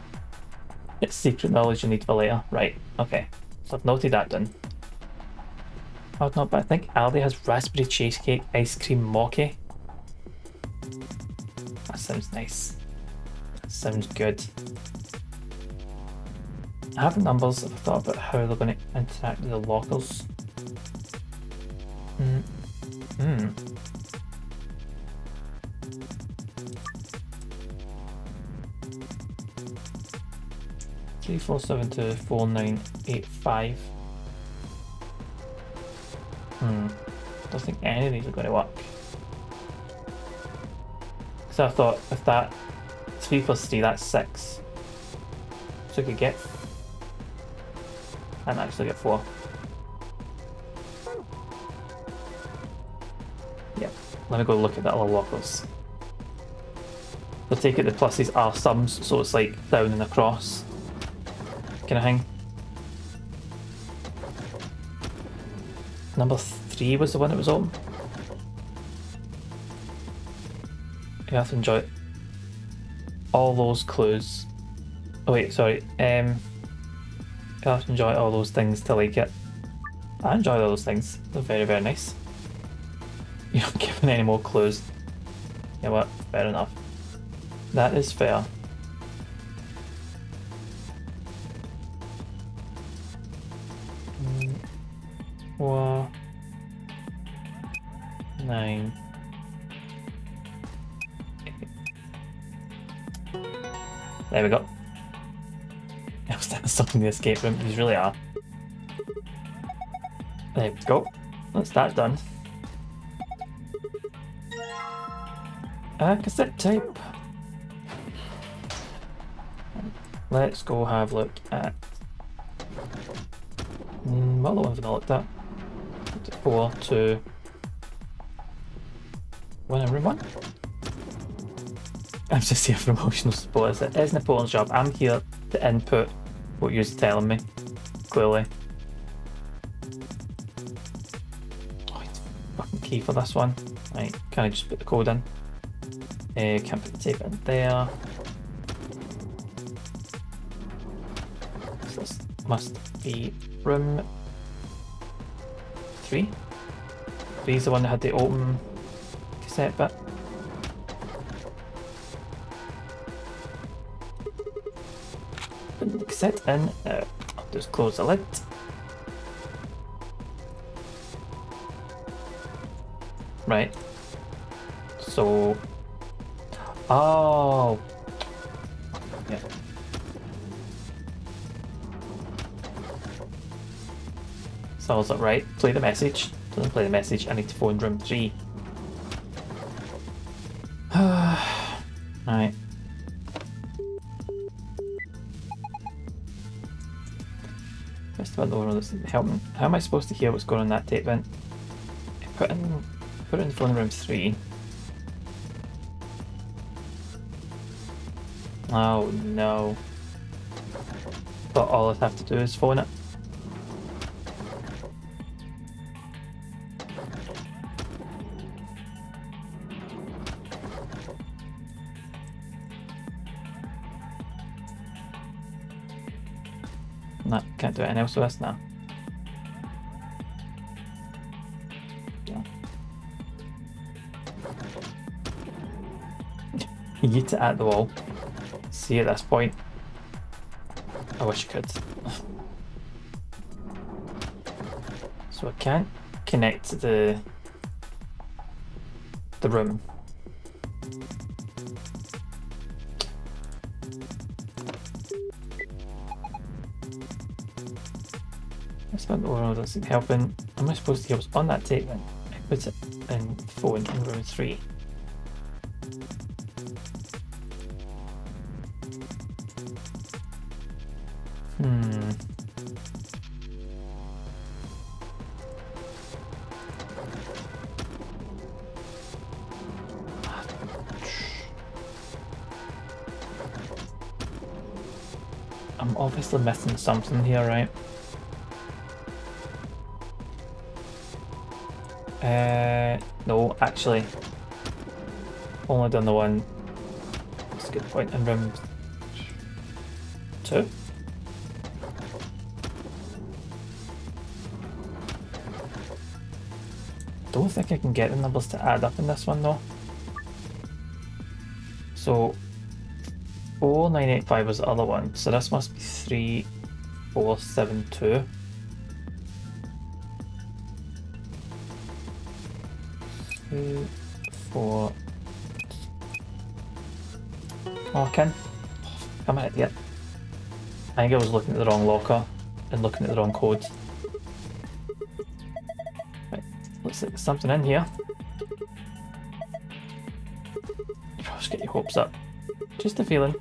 It's secret knowledge you need for later. Right, okay. So I've noted that down. Oh, not bad. I think Aldi has raspberry cheesecake ice cream mochi. That sounds nice. Sounds good. I have the numbers. I've thought about how they're going to interact with the lockers. 34724985. Don't think any of these are going to work. So I thought if that 3 plus 3, that's 6. So I could get and actually get 4. Yep. Let me go look at the other lockers. So take it the pluses are sums, so it's like down and across kind of thing. Number 3 was the one that was open. You have to enjoy all those clues. Oh wait, sorry. You have to enjoy all those things to like it. I enjoy all those things. They're very, very nice. You're not giving any more clues. You know what? Fair enough. That is fair. 9. There we go. I was stuck in the escape room. These really are. There we go. That's that done. Cassette tape. Let's go have a look at. What other ones have I looked at? 4, 2, 1 and room 1. I'm just here for emotional support. It is Napoleon's job. I'm here to input what you're telling me. Clearly. Oh, it's fucking key for this one. Right, can I just put the code in? Can't put the tape in there. So this must be room 3. 3 is the one that had the open cassette bit. Put the cassette in. I'll just close the lid. Right. So. Oh. Yeah. So I was like, right, play the message. Doesn't play the message. I need to phone room 3. Right. Just about the one that's helping. How am I supposed to hear what's going on in that tape vent? Put it in phone room 3. Oh no. But all I have to do is phone it. No, can't do anything else with this now. Yeah. Yeet it at the wall. See, at this point, I wish I could. So I can't connect to the room. I spent the world doesn't helping. Am I supposed to hear what's on that tape then? I put it in phone in room 3. I'm obviously missing something here, right? No, actually. Only done the one. That's a good point. In room 2. Don't think I can get the numbers to add up in this one though. So 4985 was the other one, so this must be 3472. Two, 4. Oh, Ken. I'm an idiot. I think I was looking at the wrong locker and looking at the wrong code. Right, looks like there's something in here. Just get your hopes up. Just a feeling.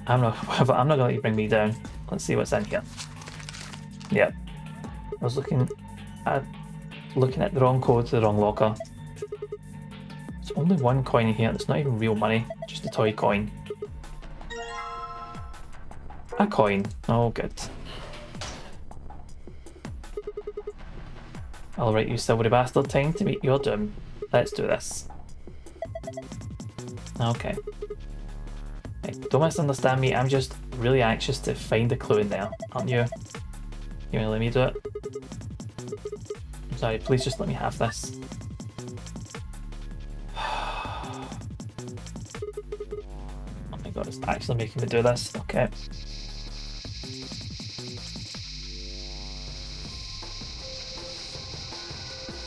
I'm not gonna let you bring me down. Let's see what's in here. Yep. I was looking at the wrong code to the wrong locker. There's only one coin in here. It's not even real money, just a toy coin. A coin. Oh, good. Alright, you silvery bastard. Time to meet your doom. Let's do this. Okay. Right, don't misunderstand me. I'm just really anxious to find a clue in there, aren't you? You wanna let me do it? I'm sorry, please just let me have this. Oh my god, it's actually making me do this. Okay.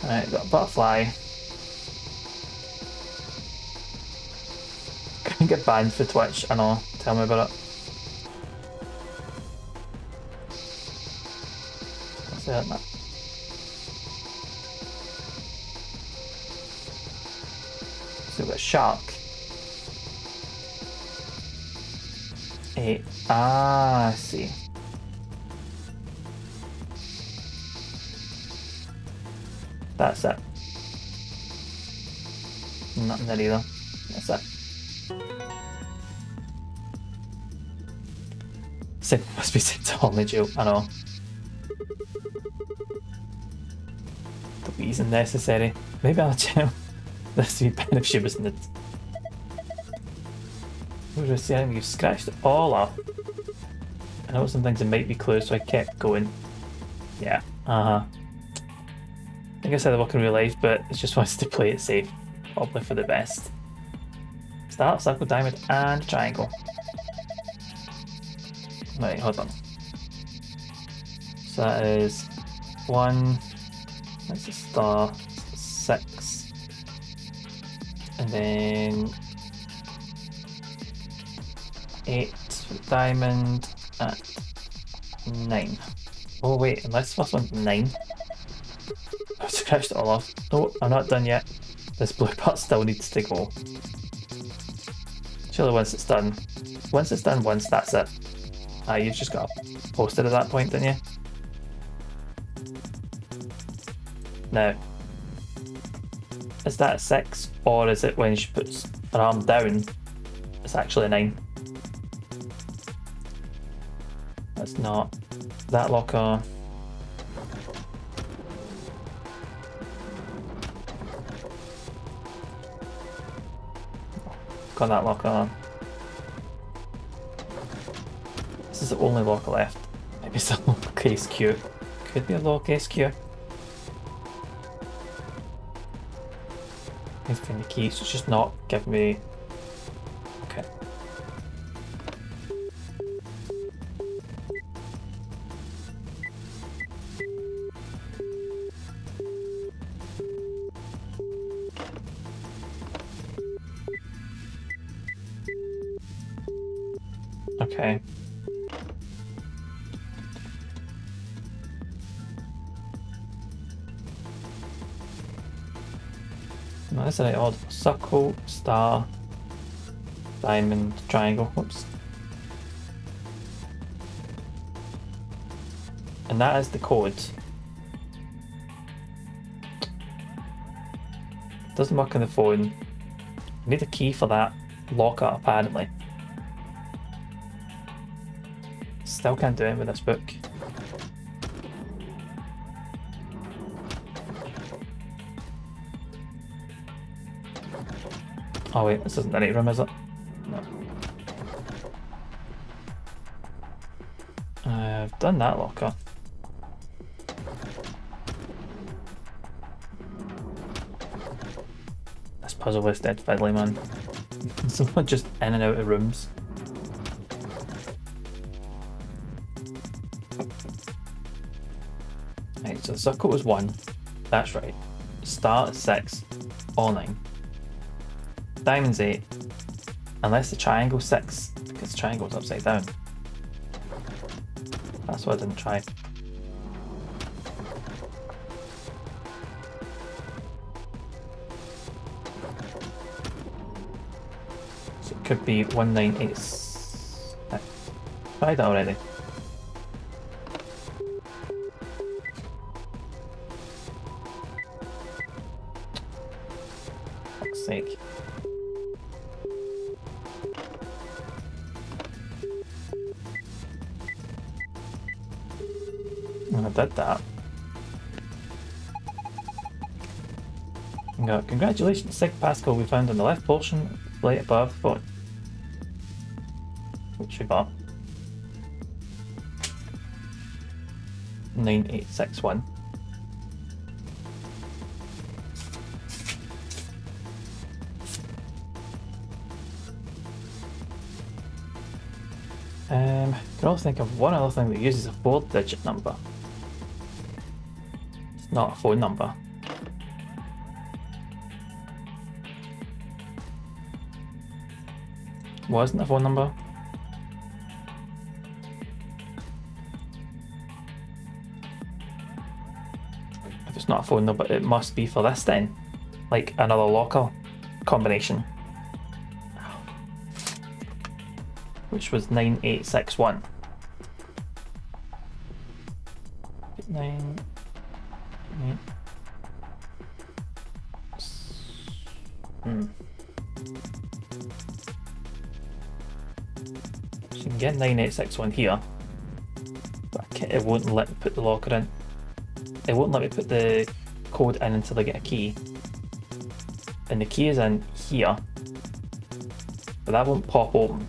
Alright, got a butterfly. Can get banned for Twitch, I know. Tell me about it. What's that, man? So we've got a shark. I see. That's it. Nothing there either. That's it. Sim must be sent to only jail. I know. The bees unnecessary. Maybe I'll jail. This would be better if she wasn't. What was I saying? You've scratched it all up. I know some things that might be clues, so I kept going. Yeah. I think I said I work in real life, but it just wants to play it safe. Probably for the best. Star, circle, diamond, and triangle. Right, hold on. So that is 1. That's a star. 6. And then 8 for diamond at 9. Oh wait, unless the first one's 9. I've scratched it all off. No, I'm not done yet. This blue part still needs to go. Surely once it's done, once, that's it. You've just got to post it at that point, didn't you? Now, is that a 6, or is it when she puts her arm down, it's actually a 9? That's not. That locker. Got that locker. This is the only locker left. Maybe it's a lowercase q. Could be a lowercase q. Let's find the key, so it's just not giving me. Okay. Okay. No, that's an odd. Circle, star, diamond, triangle. Whoops. And that is the code. Doesn't work on the phone. Need a key for that locker, apparently. Still can't do it with this book. Oh wait, this isn't the right room, is it? No. I've done that locker. This puzzle is dead fiddly, man. Someone just in and out of rooms. Right, so the circle was 1. That's right. Star is 6. All 9. Diamond's 8. Unless the triangle's 6, because the triangle's upside down. That's what I didn't try. So it could be 198. Tried that already. Fuck's sake. And I did that. Congratulations, Sig Pascal we found on the left portion, right above phone. Which we got. 9861. Can also think of one other thing that uses a 4-digit number. It's not a phone number. wasn't a phone number. If it's not a phone number, it must be for this then. Like another locker combination. Which was 9861. 9, 8. So you can get 9861 here, but it won't let me put the locker in. It won't let me put the code in until I get a key. And the key is in here, but that won't pop open.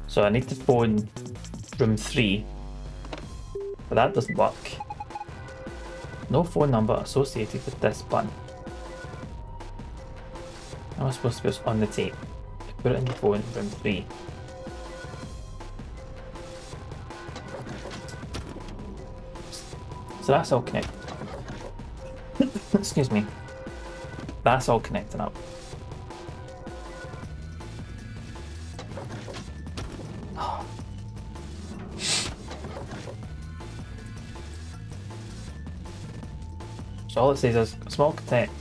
So I need to phone room 3, but that doesn't work. No phone number associated with this button. How am I supposed to put this on the tape? Put it in the phone, room 3. So that's all connected. Excuse me. That's all connecting up. So all it says is a small connect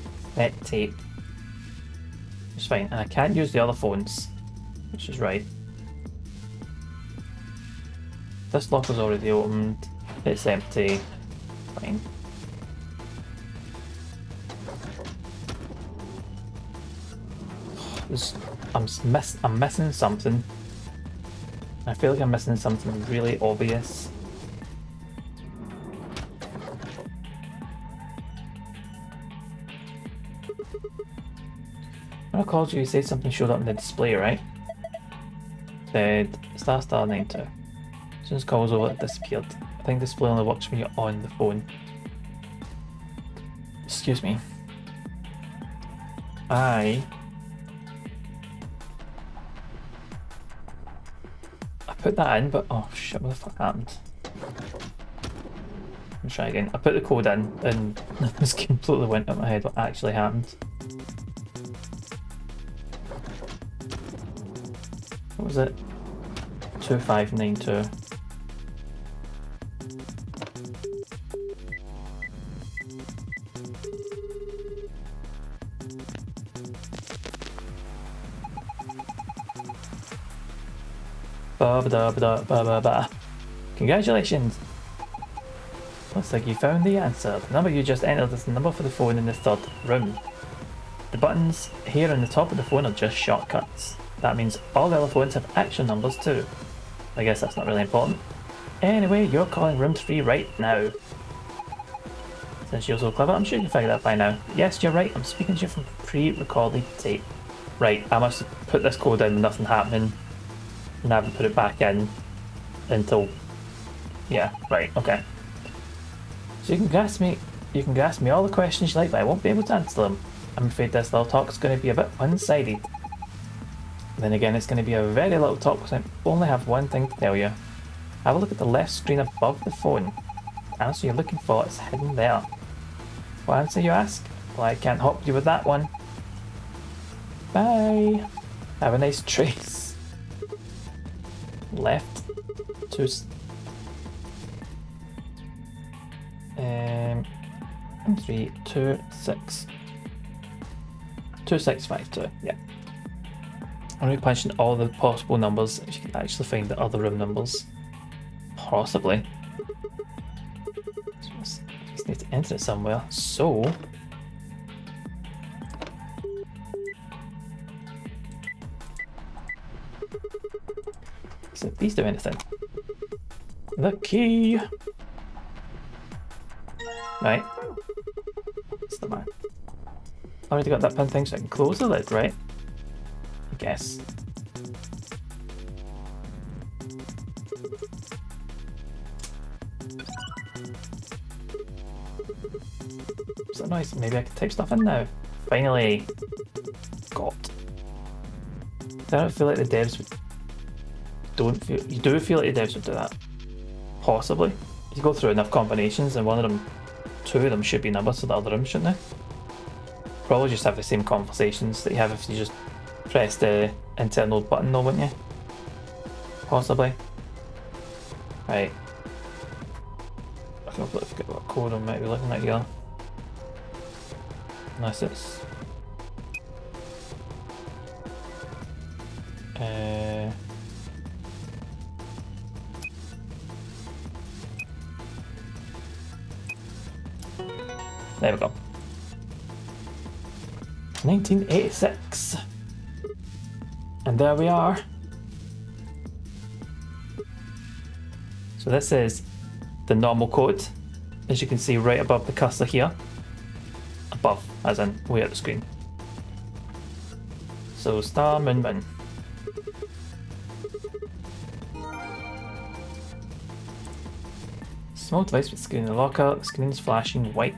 tape. It's fine, and I can't use the other phones, which is right. This locker's already opened. It's empty. Fine. I'm missing something. I feel like I'm missing something really obvious. When I called you, you said something showed up in the display, right? Said **92. As soon as the call was over, it disappeared. I think the display only works when you're on the phone. Excuse me. I put that in, but oh shit, what the fuck happened? Let me try again. I put the code in and this completely went out my head what actually happened. What was it? 2592. Ba-ba-da-ba-da-ba-ba-ba. Congratulations! Looks like you found the answer. The number you just entered is the number for the phone in the third room. The buttons here on the top of the phone are just shortcuts. That means all the other phones have actual numbers too. I guess that's not really important. Anyway, you're calling room 3 right now. Since you're so clever, I'm sure you can figure that by now. Yes, you're right, I'm speaking to you from pre-recorded tape. Right, I must have put this code in with nothing happening. And I haven't put it back in until... Yeah, right, okay. So you can ask me all the questions you like, but I won't be able to answer them. I'm afraid this little talk is going to be a bit one-sided. Then again, it's going to be a very little talk because I only have one thing to tell you. Have a look at the left screen above the phone. The answer you're looking for is hidden there. What answer, you ask? Well, I can't help you with that one. Bye! Have a nice trace. Left. 3, 2, 6. 2652, yeah. I'm going to punch in all the possible numbers if you can actually find the other room numbers. Possibly. Just need to enter it somewhere. So... So these do anything. The key! Right. That's the man. I already got that pin thing so I can close the lid, right? I guess. What's that noise? Maybe I can type stuff in now. Finally! God. I don't feel like the devs would... You do feel like the devs would do that. Possibly. You go through enough combinations and two of them should be numbers to the other room, shouldn't they? Probably just have the same conversations that you have if you just press the internal button though, wouldn't you? Possibly. Right. I can't forget what code I might be looking at here. Unless it's... There we go. 1986. And there we are. So this is the normal code, as you can see right above the cursor here. Above, as in way at the screen. So star min min. Small device with screen in the locker, the screen is flashing white.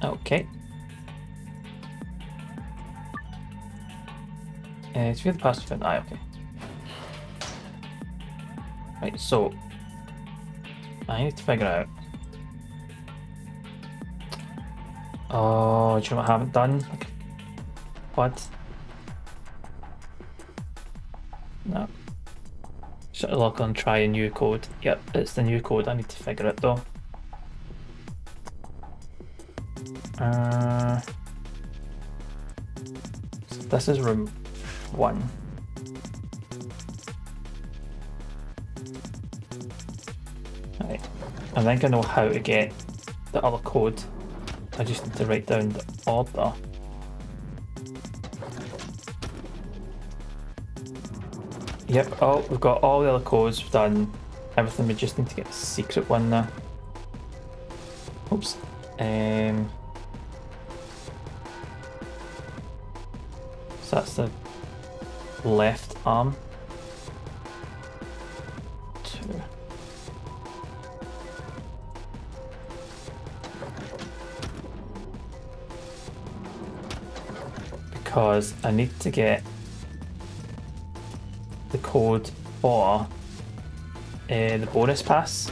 Okay. It's for the past event. Okay. Right, so I need to figure out. Oh, do you know what I haven't done? What? No. Shut the lock on, try a new code. Yep, it's the new code. I need to figure it though. So this is room 1. Right. I think I know how to get the other code. I just need to write down the order. Yep, oh, we've got all the other codes, we've done everything, we just need to get the secret one now. Oops. So that's the left arm. 2. Because I need to get the code for the bonus pass.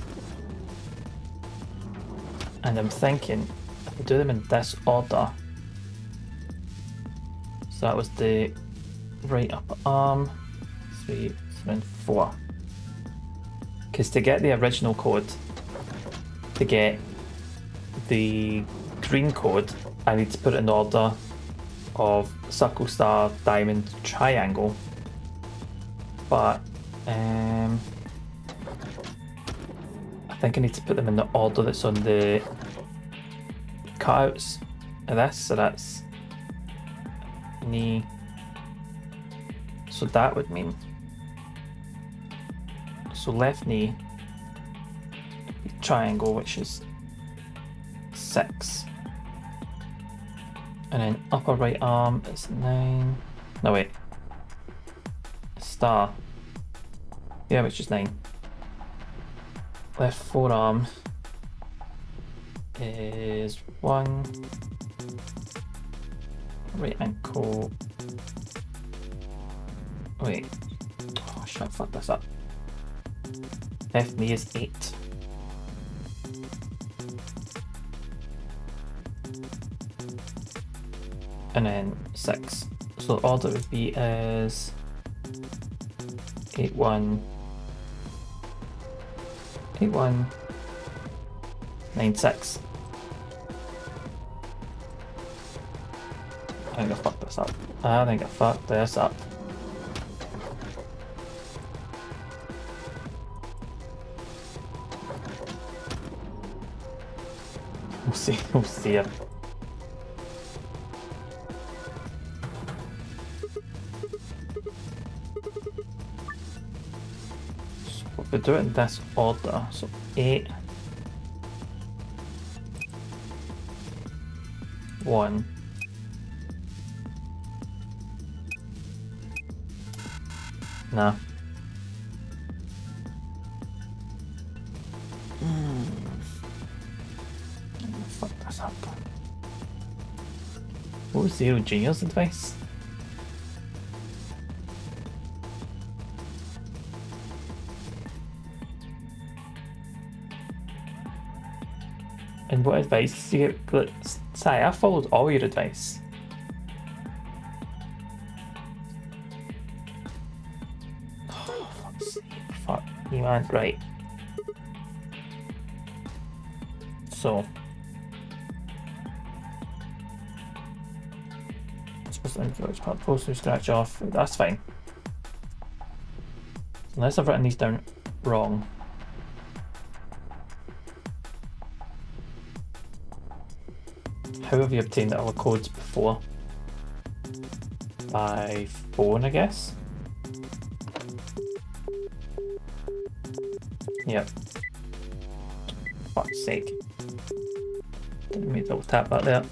And I'm thinking, if I do them in this order, so that was the right upper arm, 3, 7, 4. Because to get the original code, to get the green code, I need to put it in order of circle, star, diamond, triangle. But I think I need to put them in the order that's on the cutouts of this. So that's knee. So that would mean, so left knee, triangle, which is 6. And then upper right arm is 9. No wait. Star. Yeah, which is 9. Left forearm is 1. Right ankle. Wait. Oh shit, fuck this up. Left knee is 8. And then 6. So the order would be as 8, 1, 8, 1, 9, 6. I think I fucked this up. I think I fucked this up. We'll see it. We do it in this order, so 8, 1, nah. Fuck this up. What was Zero Junior's advice? And what advice did you get? Say, I followed all your advice. Fuck you, man. Right. So. Supposed to influence part post to scratch off. That's fine. Unless I've written these down wrong. How have you obtained all the codes before? By phone, I guess? Yep. Fuck's sake. Didn't mean to double tap that there.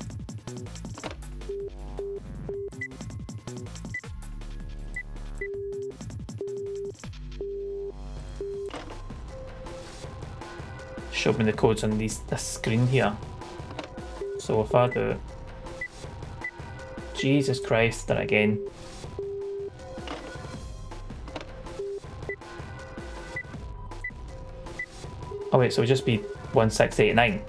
Showed me the codes on this screen here. So if I do... Jesus Christ, then again. Oh wait, so it would just be 1689.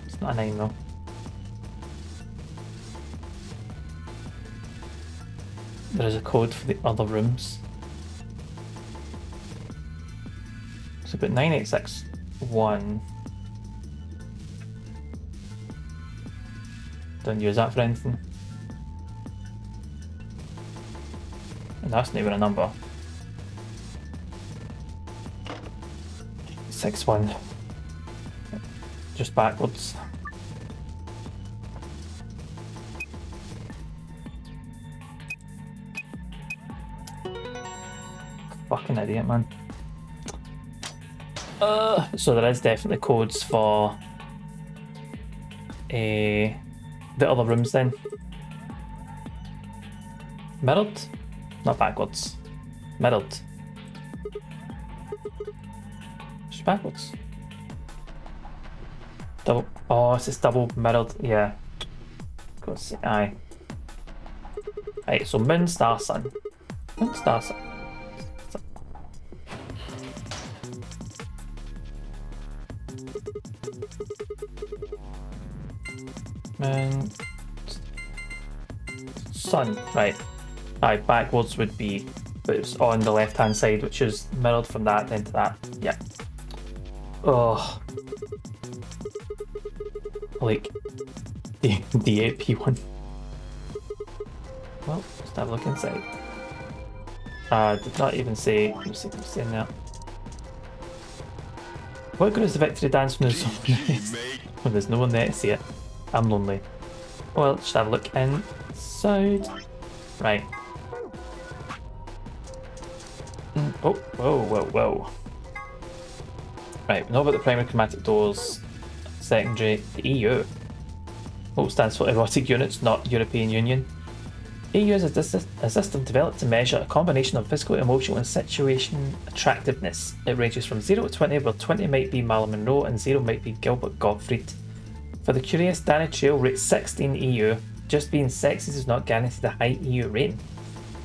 It's not a 9 though. There is a code for the other rooms. So but 9861. Don't use that for anything. And that's not even a number. 61. Just backwards. Fucking idiot, man. So there is definitely codes for the other rooms then. Mirrored? Not backwards. Mirrored. Just backwards. Double. Oh, it's just double mirrored. Yeah. Go see. Aye. Right, so moon, star, sun. Moon, star, sun. Moon. Sun. Right. Aye, backwards would be, but it's on the left hand side, which is mirrored from that then to that. Yeah. Oh. Like the AP one. Well, just have a look inside. Did not even say. Let me see what's in there. What good is the victory dance when there's when there's no one there to see it? I'm lonely. Well, just have a look inside. Right. Oh, whoa. Right, we know about the primary chromatic doors. Secondary, the EU. Oh, stands for Erotic Units, not European Union. EU is a system developed to measure a combination of physical, emotional and situation attractiveness. It ranges from 0 to 20, where 20 might be Marilyn Monroe and 0 might be Gilbert Gottfried. For the curious, Danny Trail rates 16 EU. Just being sexy does not guarantee a high EU rating.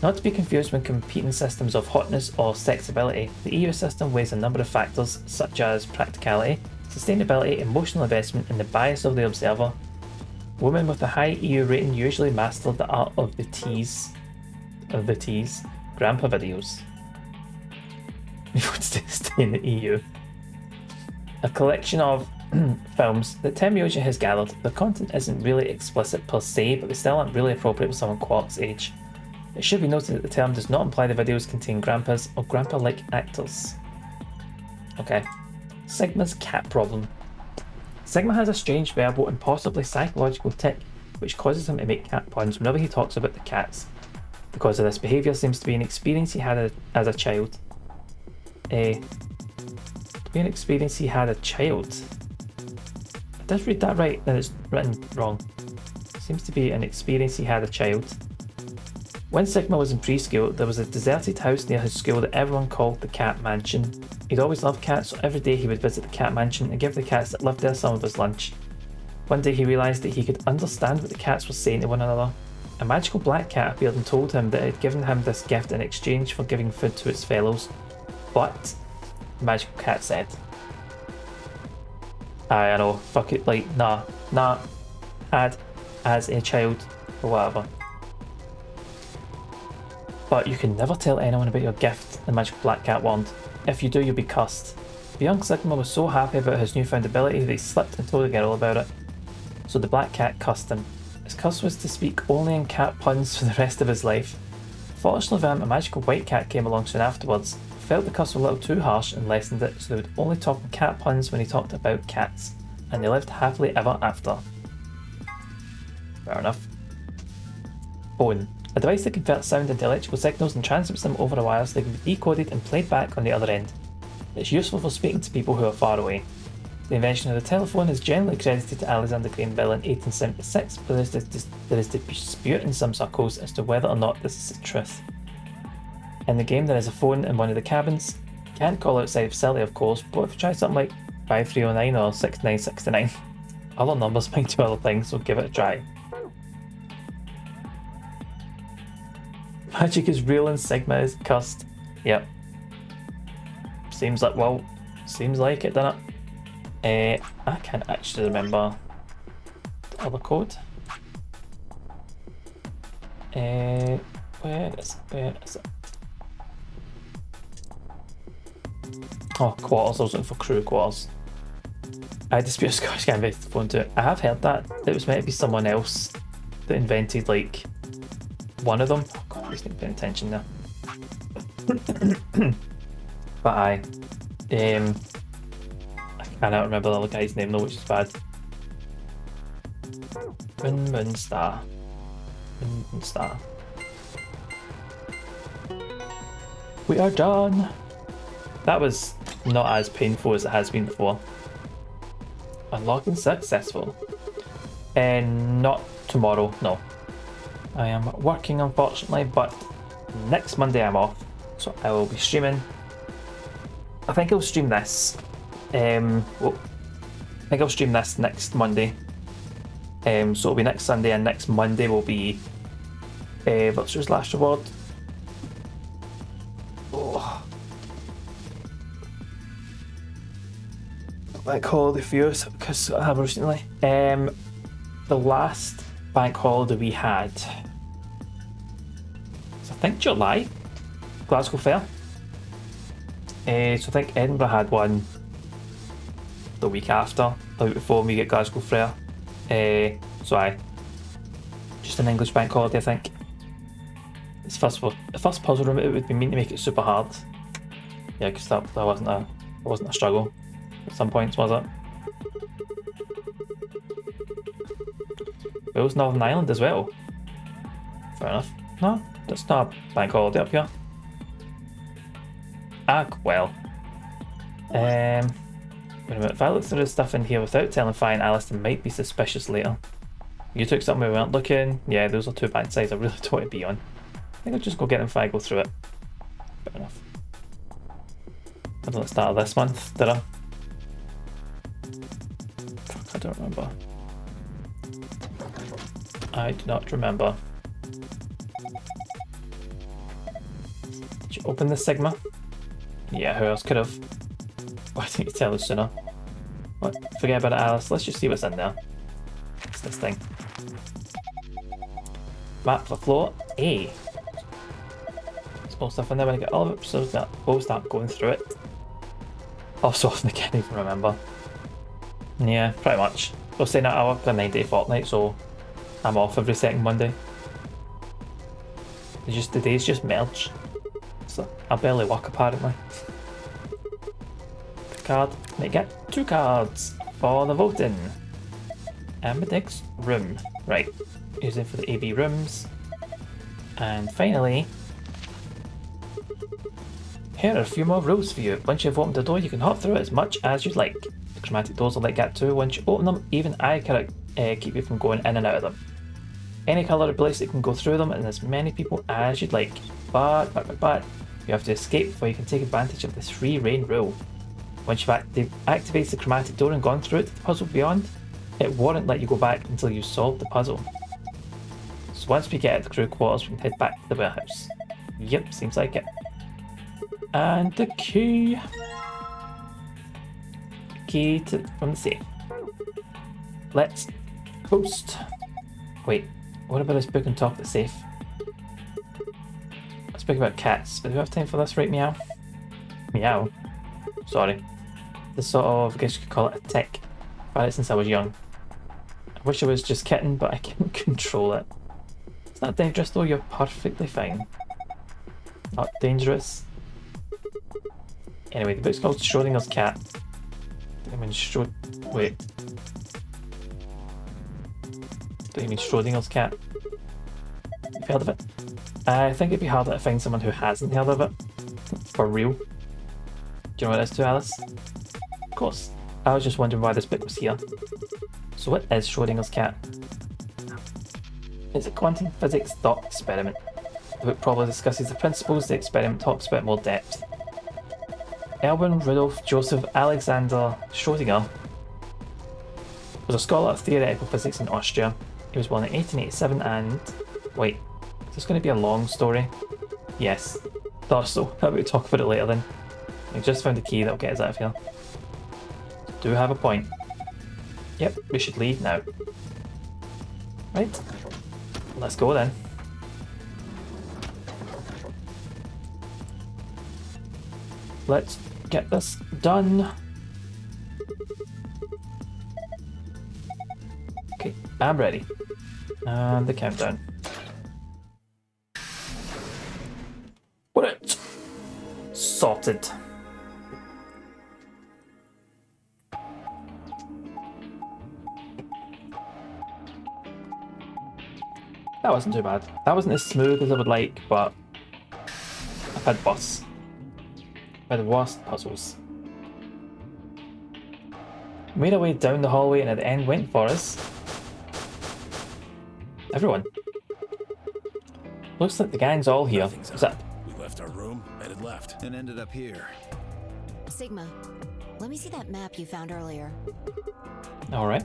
Not to be confused when competing systems of hotness or sexability, the EU system weighs a number of factors such as practicality, sustainability, emotional investment and the bias of the observer. Women with a high EU rating usually master the art of the tease. Grandpa videos. He wants to stay in the EU. A collection of films that Temyoja has gathered. The content isn't really explicit per se, but they still aren't really appropriate for someone Quark's age. It should be noted that the term does not imply the videos contain grandpas or grandpa-like actors. Okay. Sigma's cat problem. Sigma has a strange verbal and possibly psychological tic which causes him to make cat puns whenever he talks about the cats. Because of this behaviour seems to be an experience he had as a child. I did read that right, then it's written wrong. Seems to be an experience he had as a child. When Sigma was in preschool, there was a deserted house near his school that everyone called the Cat Mansion. He'd always loved cats, so every day he would visit the Cat Mansion and give the cats that lived there some of his lunch. One day he realised that he could understand what the cats were saying to one another. A magical black cat appeared and told him that it had given him this gift in exchange for giving food to its fellows. But the magical cat said, I know, fuck it, like, nah, as a child or whatever. But you can never tell anyone about your gift, the magical black cat warned. If you do, you'll be cursed. The young Sigma was so happy about his newfound ability that he slipped and told the girl about it. So the black cat cursed him. His curse was to speak only in cat puns for the rest of his life. Fortunately for him, a magical white cat came along soon afterwards. He felt the curse was a little too harsh and lessened it, so they would only talk in cat puns when he talked about cats, and they lived happily ever after. Fair enough. Phone. A device that converts sound into electrical signals and transmits them over a wire so they can be decoded and played back on the other end. It's useful for speaking to people who are far away. The invention of the telephone is generally credited to Alexander Graham Bell in 1876, but there is dispute in some circles as to whether or not this is the truth. In the game, there is a phone in one of the cabins. You can't call outside of Silly, of course, but if you try something like 5309 or 6969, other numbers might do other things, so give it a try. Magic is real and Sigma is cursed. Yep. Seems like it, doesn't it? I can't actually remember the other code. Where is it? Oh, quarters. I was looking for crew quarters. I dispute Scottish Guy invented the phone too. I have heard that. It was meant to be someone else that invented, like, one of them. Oh god, I just need to pay attention there. But I cannot remember the other guy's name though, which is bad. Moonstar. Moonstar. We are done! That was not as painful as it has been before. Unlocking successful. And not tomorrow, no. I am working unfortunately, but next Monday I'm off, so I will be streaming. I think I'll stream this. I think I'll stream this next Monday. So it'll be next Sunday, and next Monday will be Virtue's Last Reward. Oh. Bank holiday for you, because I have recently. The last bank holiday we had, so I think July, Glasgow Fair. So I think Edinburgh had one the week after, the week before we get Glasgow Fair. So just an English bank holiday, I think. It's the first puzzle room. It would be mean to make it super hard. Yeah, because that wasn't a struggle at some points, was it? It was Northern Ireland as well. Fair enough. No, that's not a bank holiday up here. Well. Wait a minute, if I look through the stuff in here without telling Fi and Alice, they might be suspicious later. You took something we weren't looking. Yeah, those are two bad sides I really don't want to be on. I think I'll just go get them if I go through it. Fair enough. I don't start this month, did I? Fuck, I don't remember. I do not remember. Did you open the Sigma? Yeah, who else could have? Why didn't you tell us sooner? What? Forget about it, Alice. Let's just see what's in there. What's this thing? Map for floor A. There's more stuff in there when I get all of it, so we'll start going through it. Also, I can't even remember. Yeah, pretty much. We'll say that I work a 9-day fortnight, so I'm off every second Monday. The days just merge. So I barely work apparently. Card. May get 2 cards for the voting. Ambidex's room. Right. Using for the AB rooms. And finally, here are a few more rules for you. Once you've opened the door, you can hop through it as much as you'd like. The chromatic doors are like that too. Once you open them, even I can keep you from going in and out of them. Any colour ability you can go through them and as many people as you'd like. But you have to escape before you can take advantage of this free reign rule. Once you've activated the chromatic door and gone through it to the puzzle beyond, it won't let you go back until you solve the puzzle. So once we get at the crew quarters, we can head back to the warehouse. Yep, seems like it. And the key. From the safe. Let's post. Wait, what about this book on top of the safe? Let's speak about cats, but do we have time for this, right, Meow? Meow? Sorry. This sort of, I guess you could call it a tick. I've had it since I was young. I wish I was just kitten, but I can't control it. It's not dangerous though, you're perfectly fine. Not dangerous. Anyway, the book's called Schrodinger's Cat. I mean, wait. Do you mean Schrodinger's Cat? You've heard of it? I think it'd be harder to find someone who hasn't heard of it. For real. Do you know what it is too, Alice? Of course. I was just wondering why this book was here. So what is Schrodinger's Cat? It's a quantum physics thought experiment. The book probably discusses the principles the experiment talks about in more depth. Erwin Rudolf Joseph Alexander Schrödinger was a scholar of theoretical physics in Austria. He was born in 1887 and... Wait, is this going to be a long story? Yes. Thought so. How about we talk about it later then? I just found a key that'll get us out of here. Do have a point. Yep, we should leave now. Right. Let's go then. Let's get this done. Okay, I'm ready. And the countdown. What it? Sorted. That wasn't too bad. That wasn't as smooth as I would like, but I've had worse. I've had worst puzzles. Made our way down the hallway and at the end went for us. Everyone. Looks like the gang's all here. Is that? We left our room, headed left. And ended up here. Sigma, let me see that map you found earlier. Alright.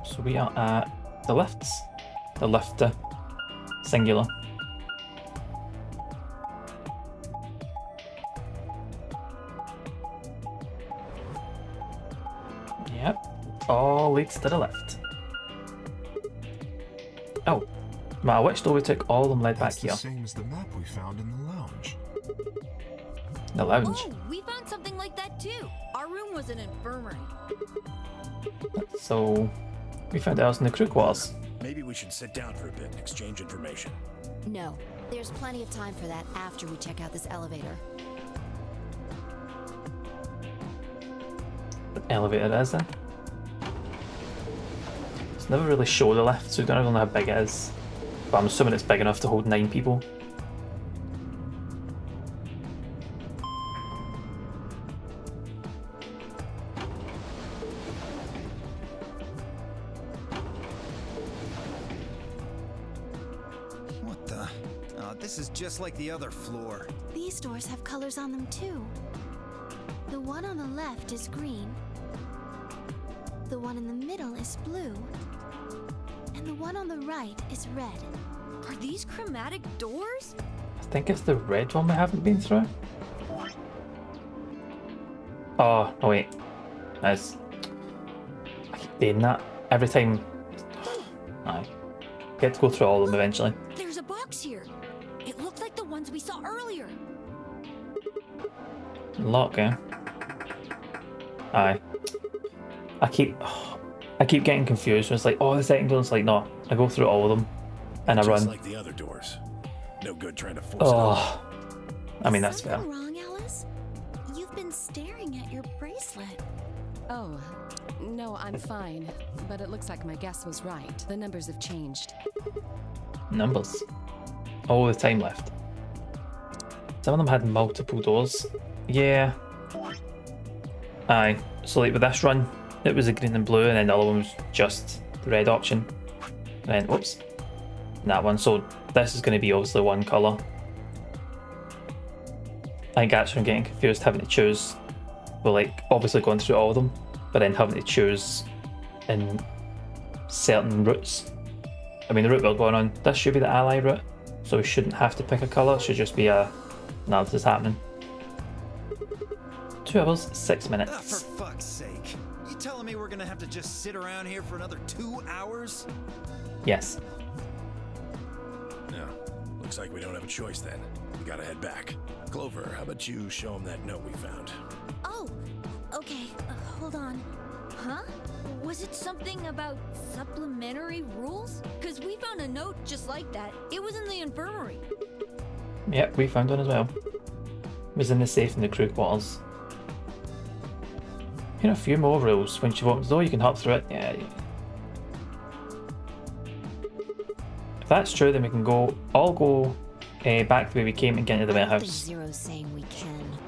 So we are at the lifts. The lifter. Singular. Yep. All leads to the left. Oh. My which door we took, all of them led back here. The same as the map we found in the lounge. The lounge. Oh, we found something like that too. Our room was an infirmary. So we found ours in the crew quarters. Maybe we should sit down for a bit and exchange information. No, there's plenty of time for that after we check out this elevator. Elevator it is then. It's never really show the lift, so we don't even know how big it is. But I'm assuming it's big enough to hold 9 people. What the? This is just like the other floor. These doors have colors on them too. The one on the left is green. The one in the middle is blue. And the one on the right is red. Are these chromatic doors? I think it's the red one we haven't been through. Oh, no wait. That's... I keep doing that every time. Aye. Get to go through all of them eventually. There's a box here. It looks like the ones we saw earlier. Lock, eh? Aye. I keep getting confused. It's like, oh, the second door. It's like, no. I go through all of them, and I run. Just like the other doors. No good trying to force it. Oh, I mean that's fair. Something wrong, Alice? You've been staring at your bracelet. Oh, no, I'm fine. But it looks like my guess was right. The numbers have changed. Numbers. All the time left. Some of them had multiple doors. Yeah. Aye. So like with this run, it was the green and blue, and then the other one was just the red option. And then, whoops. That one. So this is going to be obviously one colour. I think actually I'm getting confused having to choose. Well, like obviously going through all of them, but then having to choose in certain routes. I mean the route we're going on, this should be the ally route, so we shouldn't have to pick a colour, it should just be a, no, this is happening. 2 hours, 6 minutes. For fuck's sake. You telling me me we're gonna have to just sit around here for another 2 hours? Yes. No. Looks like we don't have a choice then. We gotta head back. Clover, how about you show him that note we found? Oh, okay. Hold on. Huh? Was it something about supplementary rules? Because we found a note just like that. It was in the infirmary. Yep, we found one as well. It was in the safe in the crew quarters. Here are a few more rules. Once you've opened the door, you can hop through it. Yeah. If that's true, then we can all go back the way we came and get into the I don't warehouse. think Zero's saying we can.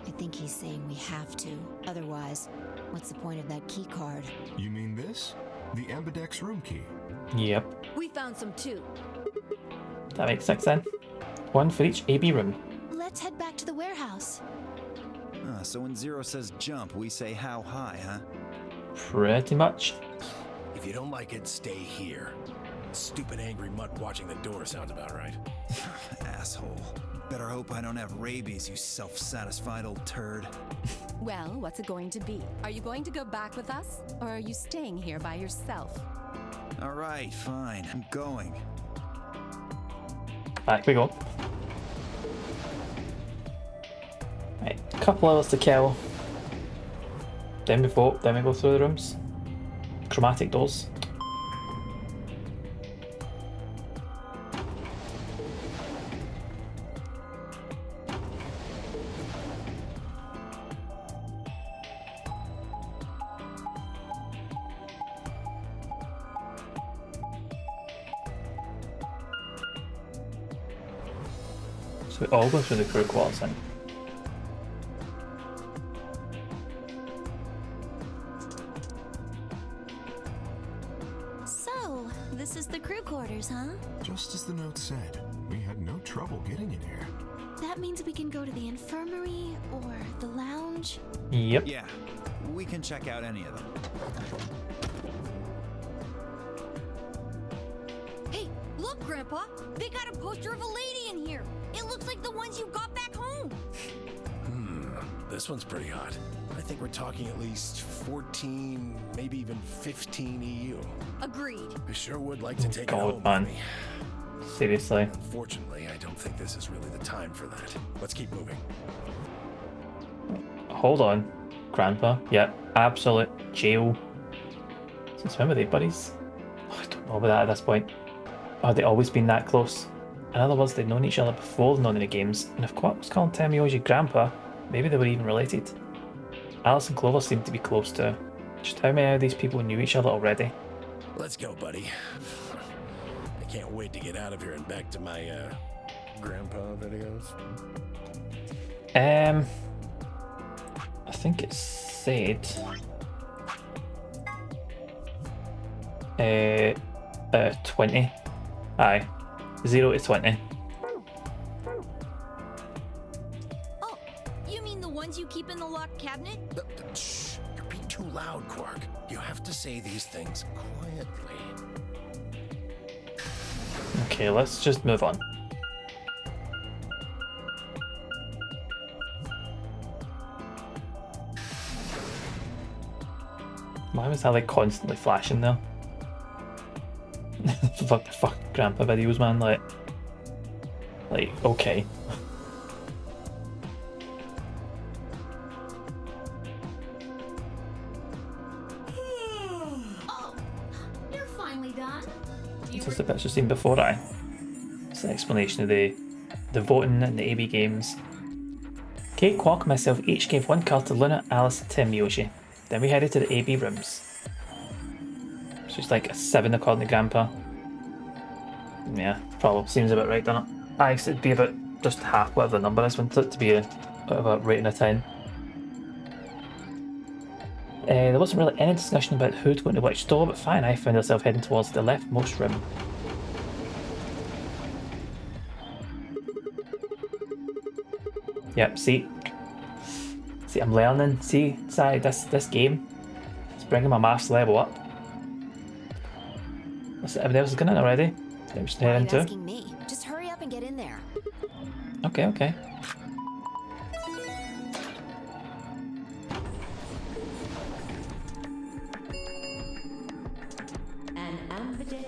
I think he's saying we have to. Otherwise, what's the point of that key card? You mean this? The Ambidex room key. Yep, We found some too. that makes 6 then. One for each AB room. Let's head back to the warehouse. So when Zero says jump, we say how high, huh? Pretty much. If you don't like it, stay here. Stupid angry mutt watching the door sounds about right. Asshole. Better hope I don't have rabies, you self-satisfied old turd. Well, what's it going to be? Are you going to go back with us? Or are you staying here by yourself? Alright, fine. I'm going. Back we go. Right, couple hours to kill. Then we go through the rooms. Chromatic doors. So we all go through the crew quarters then. So, this is the crew quarters, huh? Just as the note said, we had no trouble getting in here. That means we can go to the infirmary or the lounge. Yep. Yeah, we can check out any of them. Hey, look, Grandpa. They got a poster of a lady in here. It looks like the ones you got back home. This one's pretty hot. I think we're talking at least 14, maybe even 15 EU. Agreed. I sure would like to take it God, home man. with me. Seriously. Unfortunately, I don't think this is really the time for that. Let's keep moving. Hold on. Grandpa. Yep. Absolute jail. Since when were they buddies? Oh, I don't know about that at this point. Oh, had they always been that close? In other words, they'd known each other before the none of the games, and if Quark was calling Tamioji Grandpa, maybe they were even related. Alice and Clover seemed to be close too. Just how many of these people knew each other already? Let's go, buddy. I can't wait to get out of here and back to my, grandpa videos. I think it said 20. Aye. 0 to 20. Oh, you mean the ones you keep in the locked cabinet? Shh, you're being too loud, Quark. You have to say these things quietly. Okay, let's just move on. Why was that like constantly flashing there? fuck grandpa videos, man, like okay. Oh, you're finally done. This is the picture seen before, it's an explanation of the voting and the AB games. Kate, Quark and myself each gave one card to Luna, Alice and Tim Yoshi. Then we headed to the AB rooms. So it's like a 7 according to Grandpa. Yeah, probably seems about right, doesn't it? I guess it'd be about just half whatever the number is, wouldn't it, to be a rating of 10. There wasn't really any discussion about who'd go into which door, but Fi and I found ourselves heading towards the leftmost room. Yep, see, I'm learning. See, this game, it's bringing my maths level up. What's it, everybody else is going in already? So I'm just Why are heading you to. asking me? Just hurry up and get in there. Okay.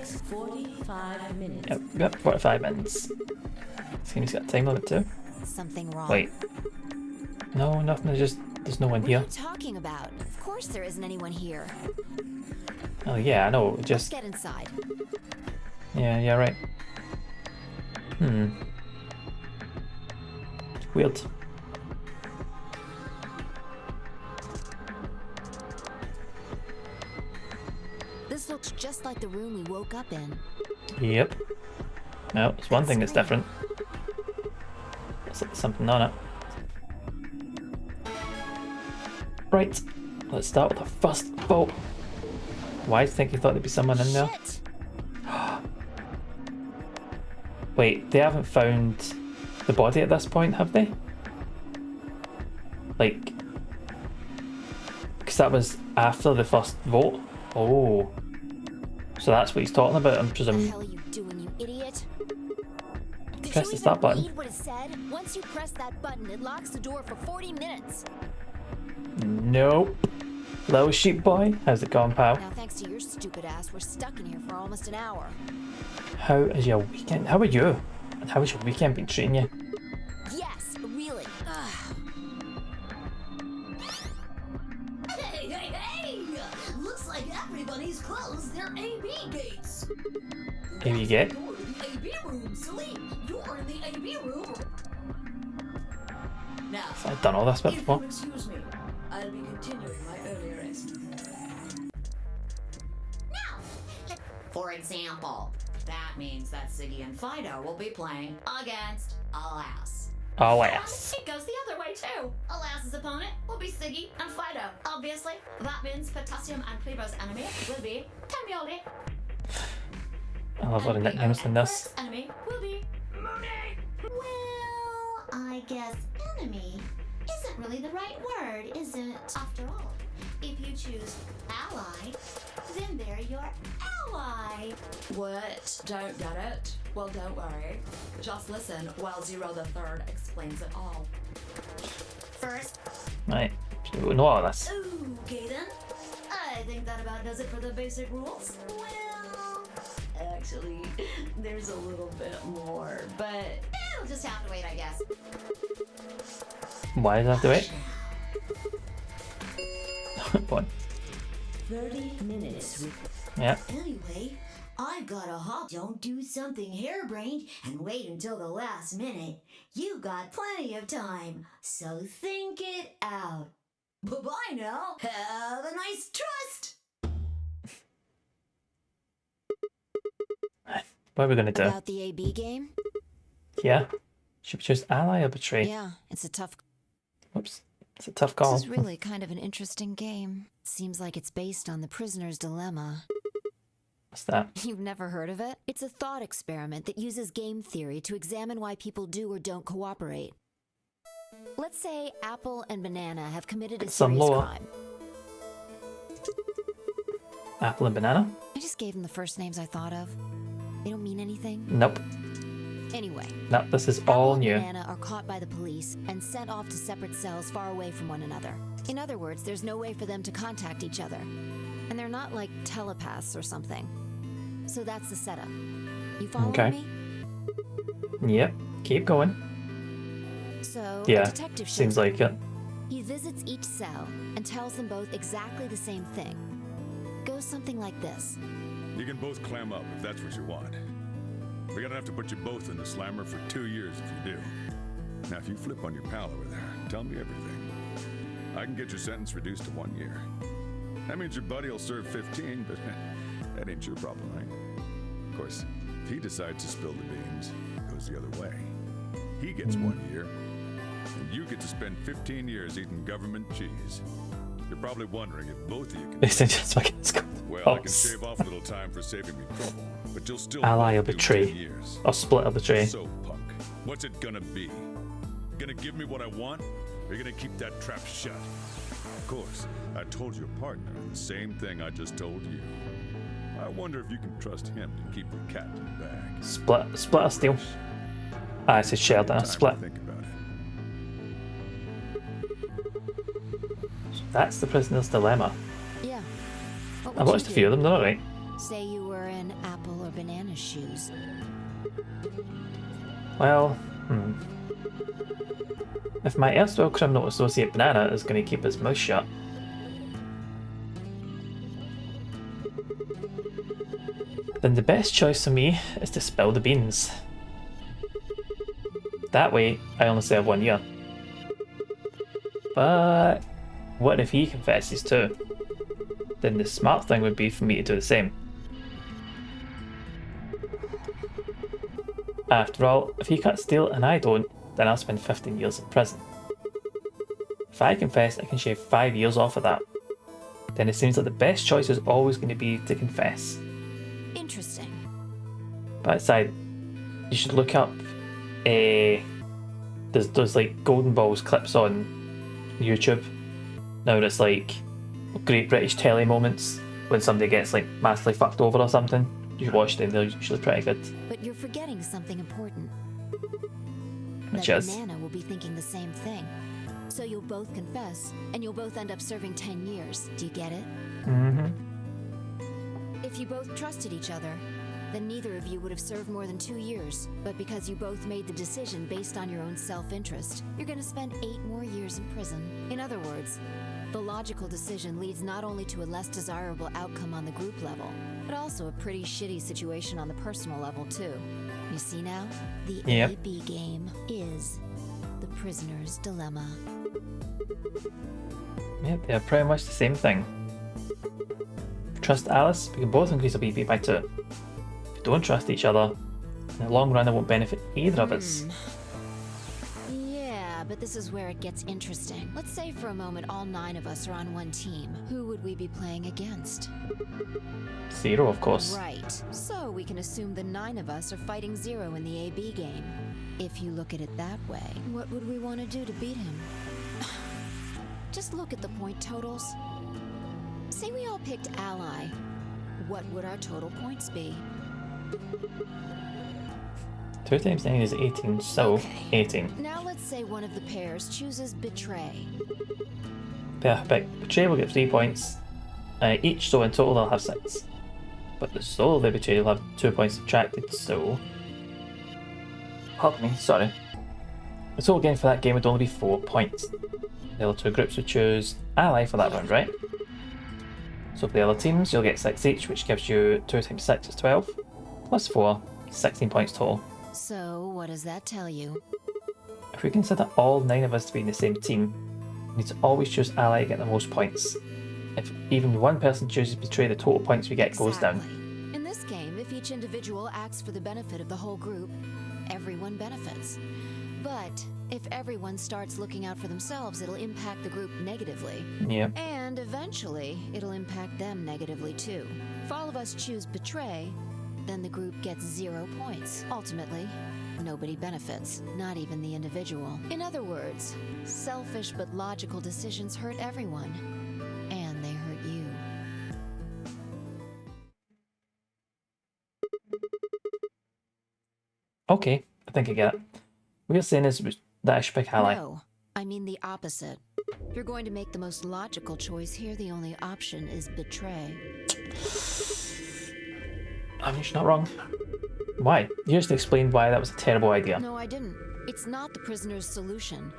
takes 45 minutes. Yep, 45 minutes. This game's got a time limit too. Something wrong. Wait. No, nothing. There's no one What here. are you talking about? Of course there isn't anyone here. Oh yeah, I know. Let's Just get inside. yeah, right. Weird. This looks just like the room we woke up in. Yep. No, it's one thing that's different. There's something on it. Right, let's start with the first vault. Why do you think you thought there'd be someone in there? Shit. Wait, they haven't found the body at this point, have they? Like, because that was after the first vote. Oh, so that's what he's talking about. I'm What the presuming. hell are you doing, you idiot? Did Press you the even start button. read what it said? Once you press that button, it locks the door for 40 minutes. Nope. Little sheep boy, how's it going, pal? Now, thanks to your stupid ass, we're stuck in here for almost an hour. How is your weekend? How are you? And how has your weekend been treating you? Yes, really. Hey! Looks like everybody's closed their AB gates. Maybe you get. You're in the AB room, silly. You're in the AB room. Now, I've done all this bit if before. you excuse me, I'll be continuing my earlier estimate. Now, for example, that means that Siggy and Fido will be playing against Alas. Alas. It goes the other way too. Alas's opponent will be Siggy and Fido. Obviously, that means Potassium and Clevo's enemy will be Tamioli. I love all the nicknames in this. Enemy will be Mooney. Well, I guess enemy isn't really the right word, is it? After all, if you choose ally, then they're your ally. What? Don't get it? Well, don't worry. Just listen while Zero the Third explains it all. First, Right, so we know all this. okay then. I think that about does it for the basic rules. Well, actually, there's a little bit more, but it'll just have to wait, I guess. Why does it have to wait? Boy. 30 minutes. Yeah. Anyway, I've got a hop. Don't do something harebrained and wait until the last minute. You got plenty of time, so think it out. Bye-bye now. Have a nice trust. What are we gonna do? About the AB game? Yeah. Should we choose ally or betray? Yeah, it's a tough. Whoops. It's a tough call. This is really kind of an interesting game. Seems like it's based on the prisoner's dilemma. What's that? You've never heard of it? It's a thought experiment that uses game theory to examine why people do or don't cooperate. Let's say Apple and Banana have committed a Some serious lore. crime. Apple and banana? I just gave them the first names I thought of. They don't mean anything. Nope. Anyway, No, this is all and new. Banana are caught by the police and sent off to separate cells far away from one another. In other words, there's no way for them to contact each other. And they're not like telepaths or something. So that's the setup. You following Okay. me? Yep. Keep going. So, Yeah. a detective Seems shows up. like it. He visits each cell and tells them both exactly the same thing. Goes something like this. You can both clam up if that's what you want. We're gonna have to put you both in the slammer for 2 years if you do. Now, if you flip on your pal over there, tell me everything. I can get your sentence reduced to 1 year. That means your buddy will serve 15, but that ain't your problem, right? Of course, if he decides to spill the beans, it goes the other way. He gets 1 year, and you get to spend 15 years eating government cheese. You're probably wondering if both of you can. This is just fucking Well, I can shave off a little time for saving me trouble, but you'll still Ally or do betray. 10 years. Or split or betray. So, punk, what's it gonna be? Gonna give me what I want, or you gonna keep that trap shut? Of course, I told your partner the same thing I just told you. I wonder if you can trust him to keep the cat in the bag. Split or steal? I said shared and a Time to split. think about it. That's the prisoner's dilemma. Yeah. What I would watched you a few of do? them, they're alright. Say you were in Apple or Banana's shoes. Well, if my erstwhile criminal associate Banana is going to keep his mouth shut, then the best choice for me is to spill the beans. That way, I only serve 1 year. But what if he confesses too? Then the smart thing would be for me to do the same. After all, if he can't steal and I don't, then I'll spend 15 years in prison. If I confess, I can shave 5 years off of that. Then it seems like the best choice is always going to be to confess. Interesting. But aside, you should look up there's like Golden Balls clips on YouTube. Now it's like Great British Telly moments when somebody gets like massively fucked over or something. You watch them, they're usually pretty good. But you're forgetting something important. Which that is? Banana will be thinking the same thing. So you'll both confess, and you'll both end up serving 10 years. Do you get it? Mm-hmm. If you both trusted each other, then neither of you would have served more than 2 years. But because you both made the decision based on your own self-interest, you're going to spend 8 more years in prison. In other words, the logical decision leads not only to a less desirable outcome on the group level, but also a pretty shitty situation on the personal level too. You see now? The AB game is the prisoner's dilemma. Yeah, they're pretty much the same thing. If you trust Alice, we can both increase our BP by 2. If we don't trust each other, in the long run it won't benefit either of us. Yeah, but this is where it gets interesting. Let's say for a moment all 9 of us are on one team. Who would we be playing against? 0, of course. Right. So we can assume the 9 of us are fighting 0 in the AB game. If you look at it that way, what would we want to do to beat him? Just look at the point totals. Say we all picked Ally. What would our total points be? 2 times 9 is 18, so 18. Now let's say one of the pairs chooses Betray. Perfect. Betray will get 3 points each, so in total they'll have 6. But the soul they betray will have 2 points subtracted, so... Pardon me, sorry. The total gain for that game would only be 4 points. The other 2 groups would choose Ally for that round, right? So for the other teams, you'll get 6 each, which gives you 2 times 6 is 12, plus 4, 16 points total. So what does that tell you? If we consider all 9 of us to be in the same team, we need to always choose Ally to get the most points. If even one person chooses Betray, the total points we get goes down. In this game, if each individual acts for the benefit of the whole group, everyone benefits. But if everyone starts looking out for themselves, it'll impact the group negatively. Yep. And eventually, it'll impact them negatively too. If all of us choose Betray, then the group gets 0 points. Ultimately, nobody benefits, not even the individual. In other words, selfish but logical decisions hurt everyone. And they hurt you. Okay, I think I get it. What you're saying is that I should pick Ally. No, I mean the opposite. If you're going to make the most logical choice here, the only option is Betray. I'm just not wrong. Why? You just explained why that was a terrible idea. No, I didn't. It's not the prisoner's solution.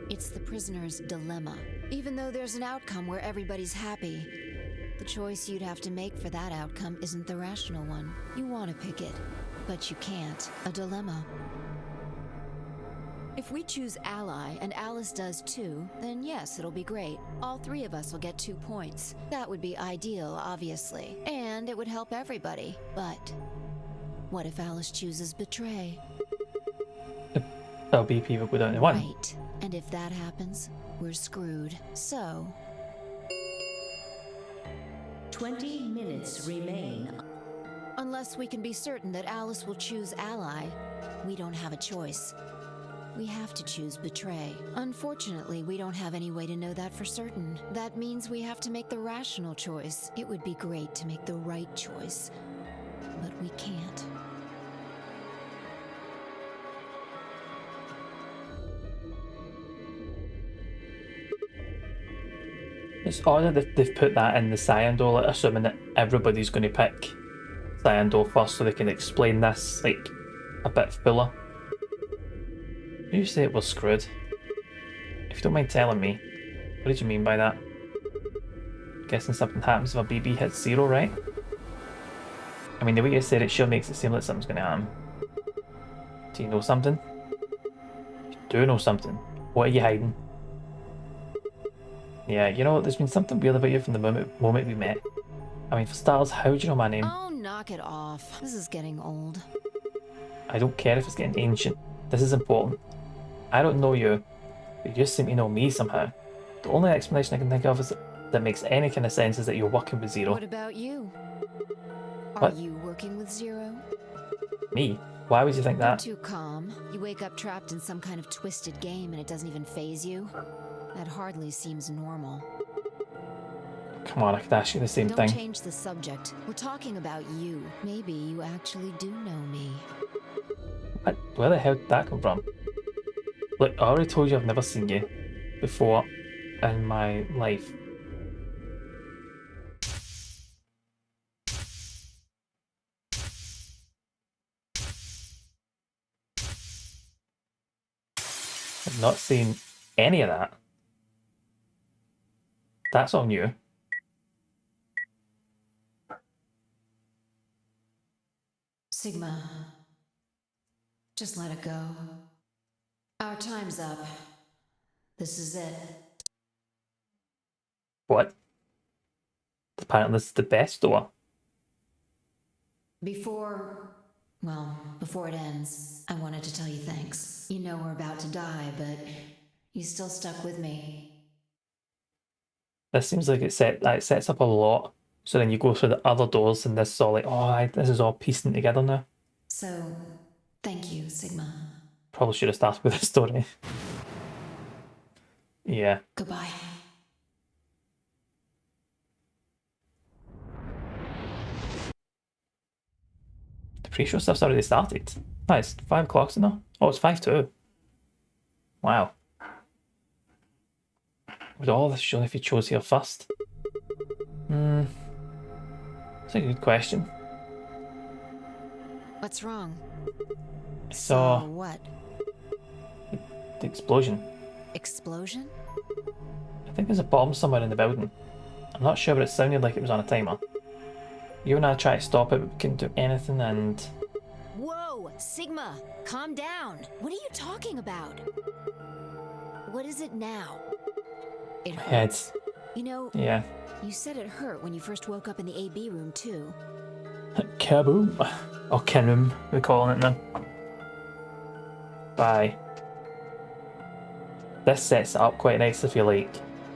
It's the prisoner's dilemma. Even though there's an outcome where everybody's happy, the choice you'd have to make for that outcome isn't the rational one. You want to pick it, but you can't. A dilemma. If we choose Ally and Alice does too, then yes, it'll be great. All 3 of us will get 2 points. That would be ideal, obviously. And it would help everybody. But what if Alice chooses Betray? That'll be people go down to 1. Right. And if that happens, we're screwed. So... 20 minutes remain. Unless we can be certain that Alice will choose Ally, we don't have a choice. We have to choose Betray. Unfortunately, we don't have any way to know that for certain. That means we have to make the rational choice. It would be great to make the right choice, but we can't. It's odd that they've put that in the Cyan Door, assuming that everybody's going to pick Cyan door first so they can explain this like a bit fuller. You say it was screwed. If you don't mind telling me, what did you mean by that? Guessing something happens if a BB hits 0, right? I mean, the way you said it sure makes it seem like something's gonna happen. Do you know something? You do know something. What are you hiding? Yeah, you know, there's been something weird about you from the moment we met. I mean, for starters, how do you know my name? Oh, knock it off. This is getting old. I don't care if it's getting ancient. This is important. I don't know you, but you just seem to know me somehow. The only explanation I can think of is that makes any kind of sense is that you're working with Zero. What about you? What? Are you working with Zero? Me? Why would you think that? You're too calm. You wake up trapped in some kind of twisted game and it doesn't even faze you. That hardly seems normal. Come on, I could ask you the same Don't thing. change the subject. We're talking about you. Maybe you actually do know me. What? Where the hell did that come from? Look, I already told you I've never seen you before in my life. I've not seen any of that. That's all new. Sigma. Just let it go. Our time's up. This is it. What? Apparently this is the best door. Before it ends, I wanted to tell you thanks. You know we're about to die, but you still stuck with me. This seems like it sets up a lot. So then you go through the other doors and this is all like, oh, this is all piecing together now. So, thank you, Sigma. Probably should have started with the story. Yeah. Goodbye. The pre-show stuff's already started. Oh, it's 5 o'clock now. Oh, it's 5:02. Wow. Would all this show if you chose here first? That's a good question. What's wrong? I saw what? the explosion. Explosion? I think there's a bomb somewhere in the building. I'm not sure, but it sounded like it was on a timer. You and I tried to stop it, but we couldn't do anything, and... Whoa! Sigma! Calm down! What are you talking about? What is it now? It hurts. Heads. You know, Yeah. you said it hurt when you first woke up in the AB room, too. Kaboom. Or Kenum, we're calling it now. Bye. This sets it up quite nice if you like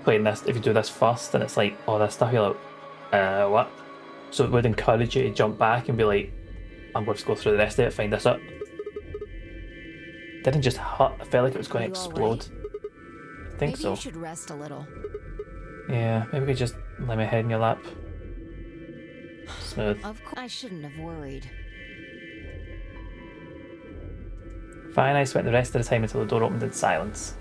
playing this, if you do this first and it's like, oh, this stuff, you're like, what? So it would encourage you to jump back and be like, I'm going to go through the rest of it, find this up. Didn't just hurt, I felt like it was going to explode. I think Maybe so. you should rest a little. Yeah, maybe we could just lay my head in your lap. Smooth. Of course, I shouldn't have worried. Fi and I spent the rest of the time until the door opened in silence.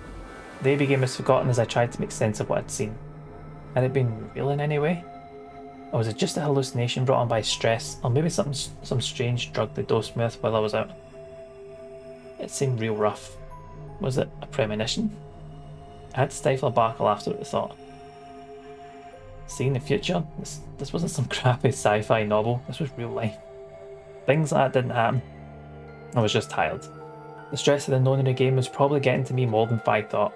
The AB game was forgotten as I tried to make sense of what I'd seen. Had it been real in any way? Or was it just a hallucination brought on by stress, or maybe some strange drug they dosed me with while I was out? It seemed real rough. Was it a premonition? I had to stifle a bark of laughter at the thought. Seeing the future? This wasn't some crappy sci-fi novel, this was real life. Things like that didn't happen. I was just tired. The stress of the known in the game was probably getting to me more than Fi thought.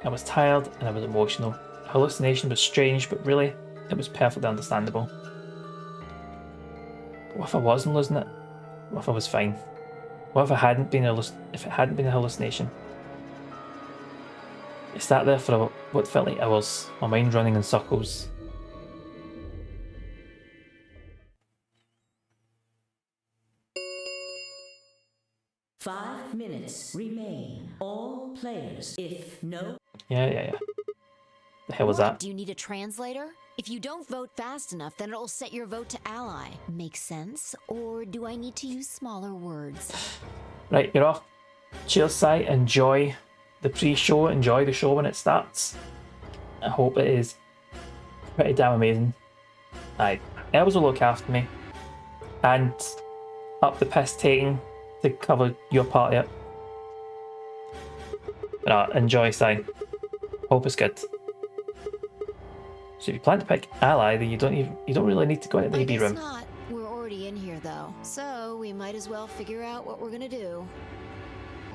I was tired and I was emotional. The hallucination was strange, but really, it was perfectly understandable. But what if I wasn't losing it? What if I was fine? What if it hadn't been a hallucination? I sat there for what felt like hours, my mind running in circles. Five minutes remain. All players, if no... Yeah. The hell was that? Do you need a translator? If you don't vote fast enough, then it'll set your vote to ally. Make sense? Or do I need to use smaller words? Right, you're off. Cheers, Sai. Enjoy the pre-show. Enjoy the show when it starts. I hope it is pretty damn amazing. Aye, Els will look after me. and up the piss taking to cover your part of it. But enjoy, sign. Hope it's good. So if you plan to pick ally, then you don't really need to go into the AB room. Not. We're already in here though, so we might as well figure out what we're gonna do.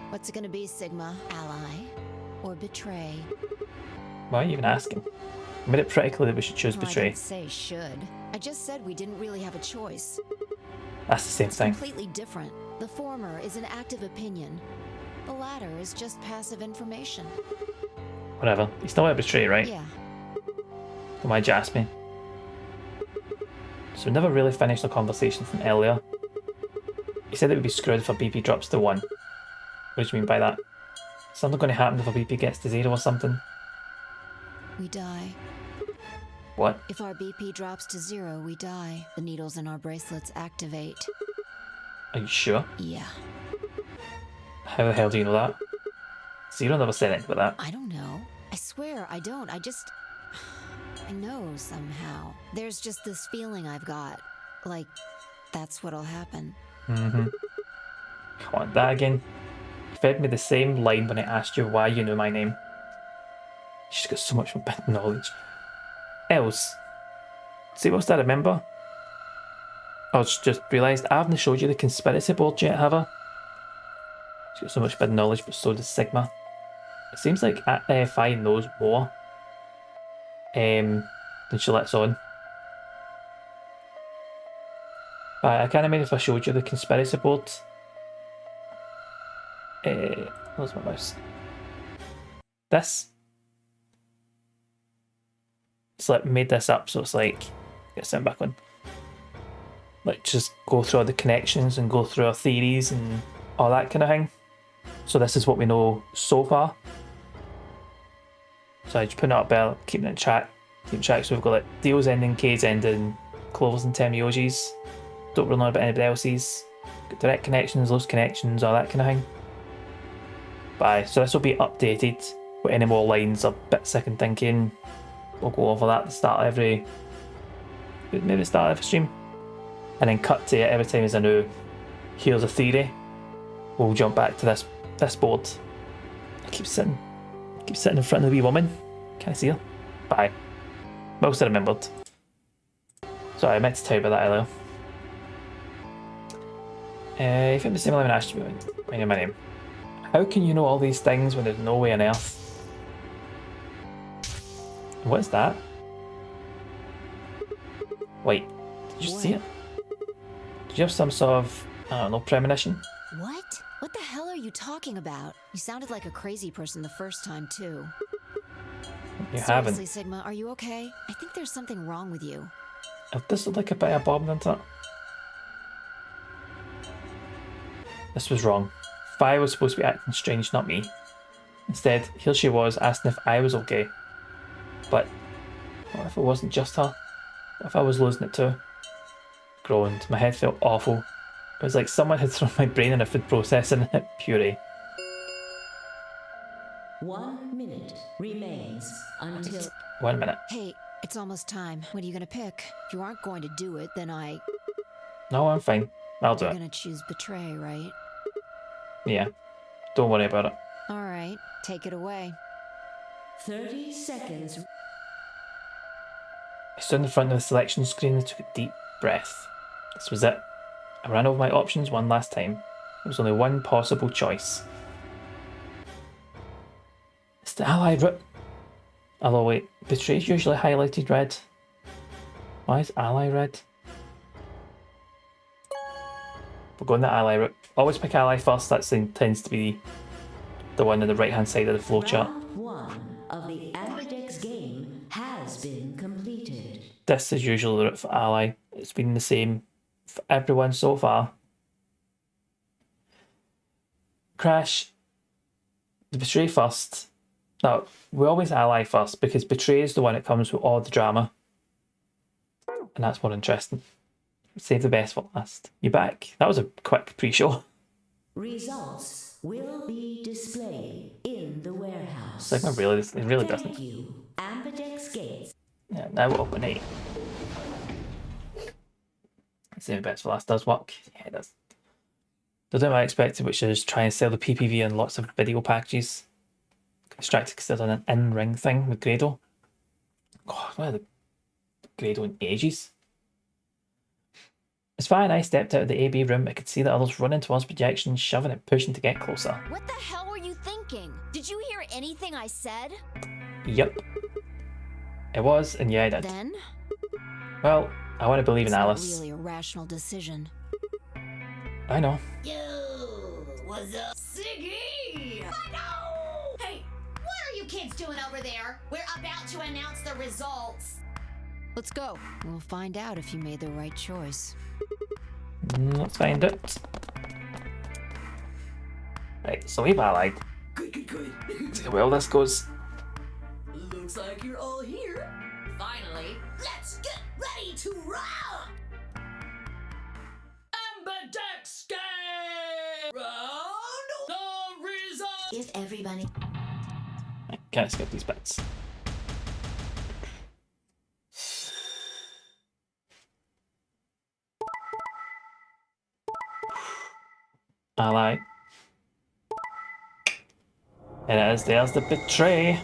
What's it gonna be, Sigma? Ally or betray? Why are you even asking? I made it pretty clear that we should choose Well, I betray. didn't say should. I just said we didn't really have a choice. That's the same thing. Completely different. The former is an active opinion. The latter is just passive information. Whatever. You still want to betray, right? Yeah. Don't mind you ask me. So we never really finished the conversation from earlier. You said it would be screwed if a BP drops to 1. What do you mean by that? Something going to happen if a BP gets to 0 or something? We die. What? If our BP drops to 0, we die. The needles in our bracelets activate. Are you sure? Yeah. How the hell do you know that? 0 never said anything about that. I don't know. I swear I don't. I know somehow. There's just this feeling I've got. Like, that's what'll happen. Mm-hmm. Come on, that again. You fed me the same line when I asked you why you knew my name. She's got so much forbidden knowledge. Else, see what's that I remember? I just realised I haven't showed you the conspiracy board yet, have I? She's got so much forbidden knowledge, but so does Sigma. It seems like AFI knows more than she lets on. But I can't imagine if I showed you the conspiracy board. Where's my mouse? This. It's like made this up, so it's like get sent back on. Like just go through all the connections and go through our theories and all that kind of thing. So this is what we know so far. So I just put it up there, keeping it in track. Keep track. So we've got like Dio's ending, K's ending, Clover's and Temioji's. Don't really know about anybody else's. Got direct connections, loose connections, all that kind of thing. But so this will be updated with any more lines or bit second thinking. We'll go over that at the start of every, maybe the start of every stream, and then cut to it every time there's a new here's a theory. We'll jump back to this board. I keep sitting in front of the wee woman. Can I see her? Bye. Most I remembered. Sorry, I meant to tell you about that earlier. If I'm the same line I asked you about my name. How can you know all these things when there's no way on Earth? What is that? Wait, did you see it? Did you have some sort of, I don't know, premonition? What? What the hell are you talking about? You sounded like a crazy person the first time, too. You Seriously, haven't. Sigma, are you okay? I think there's something wrong with you. This looked like a bit of bomb, doesn't it? This was wrong. Fi was supposed to be acting strange, not me. Instead, here she was asking if I was okay. But what if it wasn't just her? What if I was losing it too? Groaned. My head felt awful. It was like someone had thrown my brain in a food processing puree. 1 minute remains until... 1 minute. Hey, it's almost time. What are you gonna pick? If you aren't going to do it, then No, I'm fine. I'll do You're it. gonna choose betray, right? Yeah. Don't worry about it. Alright, take it away. 30 seconds. I stood in front of the selection screen and took a deep breath. This was it. I ran over my options one last time. There was only one possible choice. It's the ally route. Although wait, betray is usually highlighted red. Why is ally red? We're going the ally route. Always pick ally first, that tends to be the one on the right hand side of the flowchart. Round 1 of the Ambidex game has been completed. This is usually the route for ally. It's been the same for everyone so far. Crash, the betray first. No, we always ally first because betray is the one that comes with all the drama. And that's more interesting. Save the best for last. You back? That was a quick pre-show. Results will be displayed in the warehouse. Sigma really, it really doesn't. Thank you. Ambidex gates. Yeah, now we'll open 8. Saving bets for last does work. Yeah, it does. They're doing what I expected, which is try and sell the PPV and lots of video packages. Distracted because they're doing an in-ring thing with Grado. God, where are the Grado in ages? It's fine, I stepped out of the AB room. I could see the others running towards projection, shoving and pushing to get closer. What the hell were you thinking? Did you hear anything I said? Yep. It was, and yeah, I did. Then? Well, I want to believe in It's not Alice. really a rational decision. I know. Yo, what's up, Siggy? No! Hey, what are you kids doing over there? We're about to announce the results. Let's go. We'll find out if you made the right choice. Let's find it. Right, so we've allied. Good. See how well this goes. Looks like you're all here. Finally, let's get ready to rock! Amberdex game! Round the results! If everybody... Right, can't skip these bits. Ally. It is, there's the betray.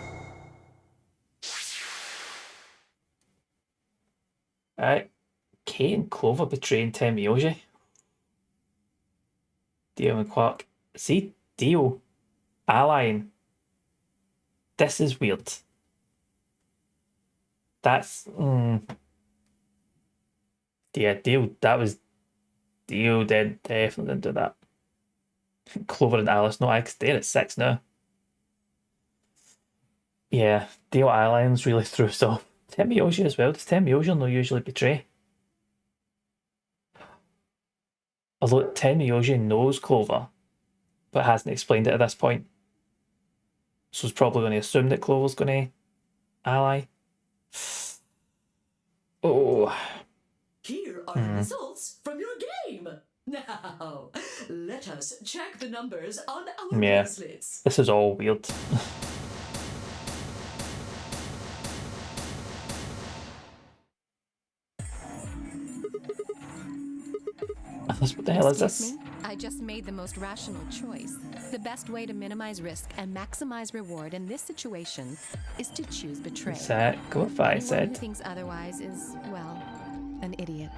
Right. Kate and Clover betraying Temioji. Dio and Quark. See, Dio allying. This is weird. That's yeah, Dio, that was Dio definitely didn't do that. Clover and Alice, no, they're at 6 now. Yeah, Dio allying's really through, so Temioji as well. Does Temioji not usually betray? Although Temioji knows Clover, but hasn't explained it at this point. So he's probably going to assume that Clover's going to ally. Oh. Here are the results from your game. Now, let us check the numbers on our Yeah, bracelets. this is all weird. What the hell is this? Excuse me? I just made the most rational choice. The best way to minimize risk and maximize reward in this situation is to choose betray. Exactly what I Anyone said. who thinks otherwise is, well, an idiot.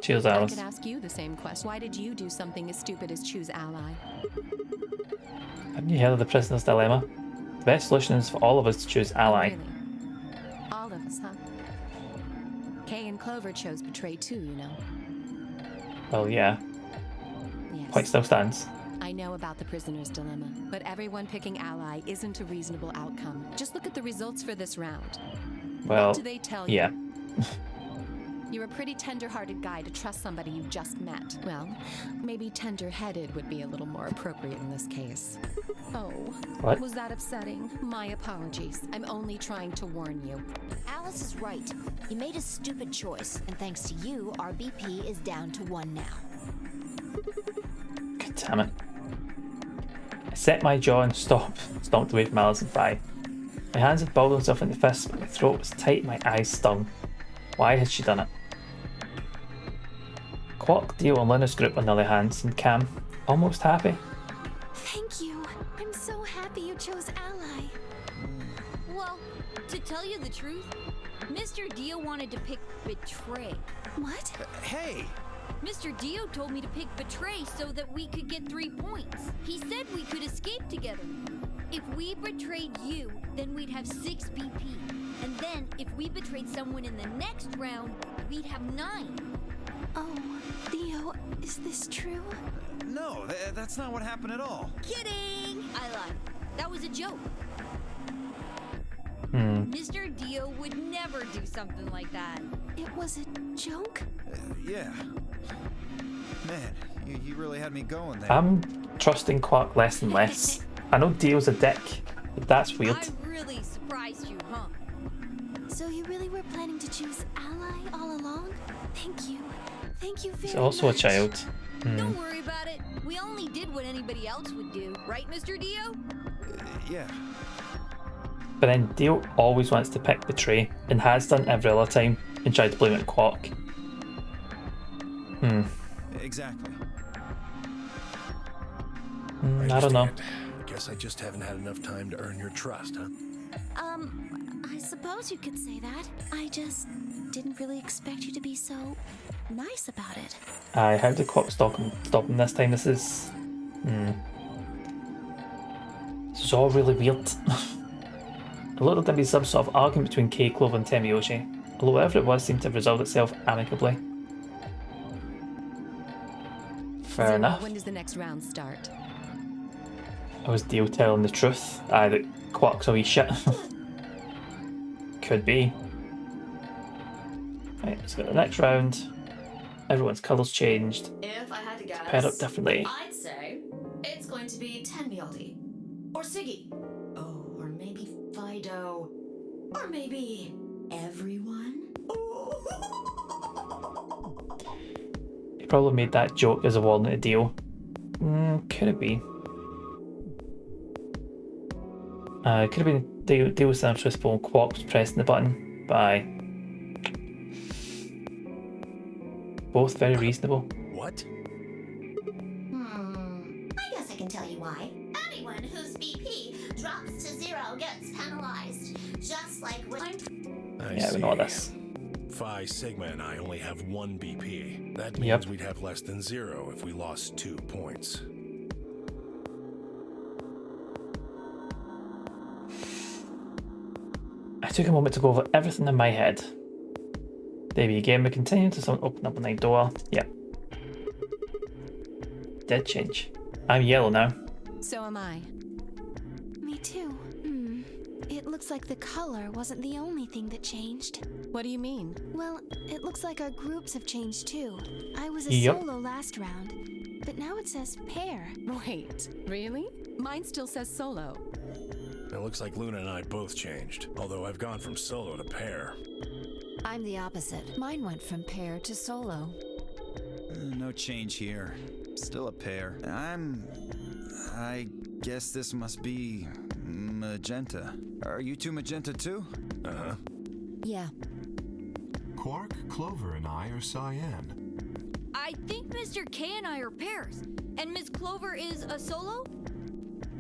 Cheers, I Alice. could ask you the same question. Why did you do something as stupid as choose ally? Haven't you heard of the prisoner's dilemma? The best solution is for all of us to choose ally. Really? All of us, huh? Kay and Clover chose betray too, you know. Well, yeah. Yes. Point still stands. I know about the prisoner's dilemma, but everyone picking ally isn't a reasonable outcome. Just look at the results for this round. Well, What do they tell you? yeah. You're a pretty tender-hearted guy to trust somebody you've just met. Well, maybe tender-headed would be a little more appropriate in this case. Oh, What? was that upsetting? My apologies. I'm only trying to warn you. Alice is right. You made a stupid choice, and thanks to you, our BP is down to 1 now. God damn it. I set my jaw and stomped away from Alice and Fi. My hands had balled themselves into fists, but my throat was tight and my eyes stung. Why had she done it? Quark, Dio and Linus group on the other hand seemed calm, almost happy. Thank you. I'm so happy you chose ally. Well, to tell you the truth, Mr. Dio wanted to pick betray. What? Hey! Mr. Dio told me to pick betray so that we could get 3 points. He said we could escape together. If we betrayed you, then we'd have 6 BP. And then, if we betrayed someone in the next round, we'd have 9. Oh, Dio, is this true? No, that's not what happened at all. Kidding! I lied. That was a joke. Mr. Dio would never do something like that. It was a joke? Yeah. Man, you really had me going there. I'm trusting Quark less and less. I know Dio's a dick, but that's weird. I really surprised you, huh? So you really were planning to choose ally all along? Thank you. Thank you very much. He's also a child. Don't worry about it. We only did what anybody else would do. Right, Mr. Dio? Yeah. But then Dio always wants to pick betray, and has done every other time, and tried to blame it on Quark. Exactly. I don't know. I guess I just haven't had enough time to earn your trust, huh? I suppose you could say that. I just didn't really expect you to be so nice about it. Aye, how did Quark stop him this time? This is... This is all really weird. It looked like there'd be some sort of argument between Kay, Clover and Temiyoshi, although whatever it was seemed to have resolved itself amicably. Fair Zero, enough. when does the next round start? I was Dio telling the truth. Aye, that Quark's a wee shit. Could be. Right, let's go to the next round. Everyone's colours changed. If I had to guess, Paired up differently. I'd say it's going to be Tenmialdi. Or Siggy. Oh, or maybe Fido. Or maybe everyone. He probably made that joke as a warning to Dio. Could it be? It could have been Dio was sounding truthful and Quark was pressing the button, but aye. Both very reasonable. What? I guess I can tell you why. Anyone whose BP drops to 0 gets penalized. Just like when Yeah, we know this. Phi Sigma and I only have 1 BP. That means we'd have less than 0 if we lost 2 points. I took a moment to go over everything in my head. There we again, we continue to someone open up a night door. Yep. Did change. I'm yellow now. So am I. Me too. It looks like the color wasn't the only thing that changed. What do you mean? Well, it looks like our groups have changed too. I was a Yep. solo last round, but now it says pair. Wait, really? Mine still says solo. It looks like Luna and I both changed, although I've gone from solo to pair. I'm the opposite. Mine went from pair to solo. No change here. Still a pair. I guess this must be magenta. Are you two magenta too? Uh-huh. Yeah. Quark, Clover, and I are cyan. I think Mr. K and I are pairs. And Miss Clover is a solo?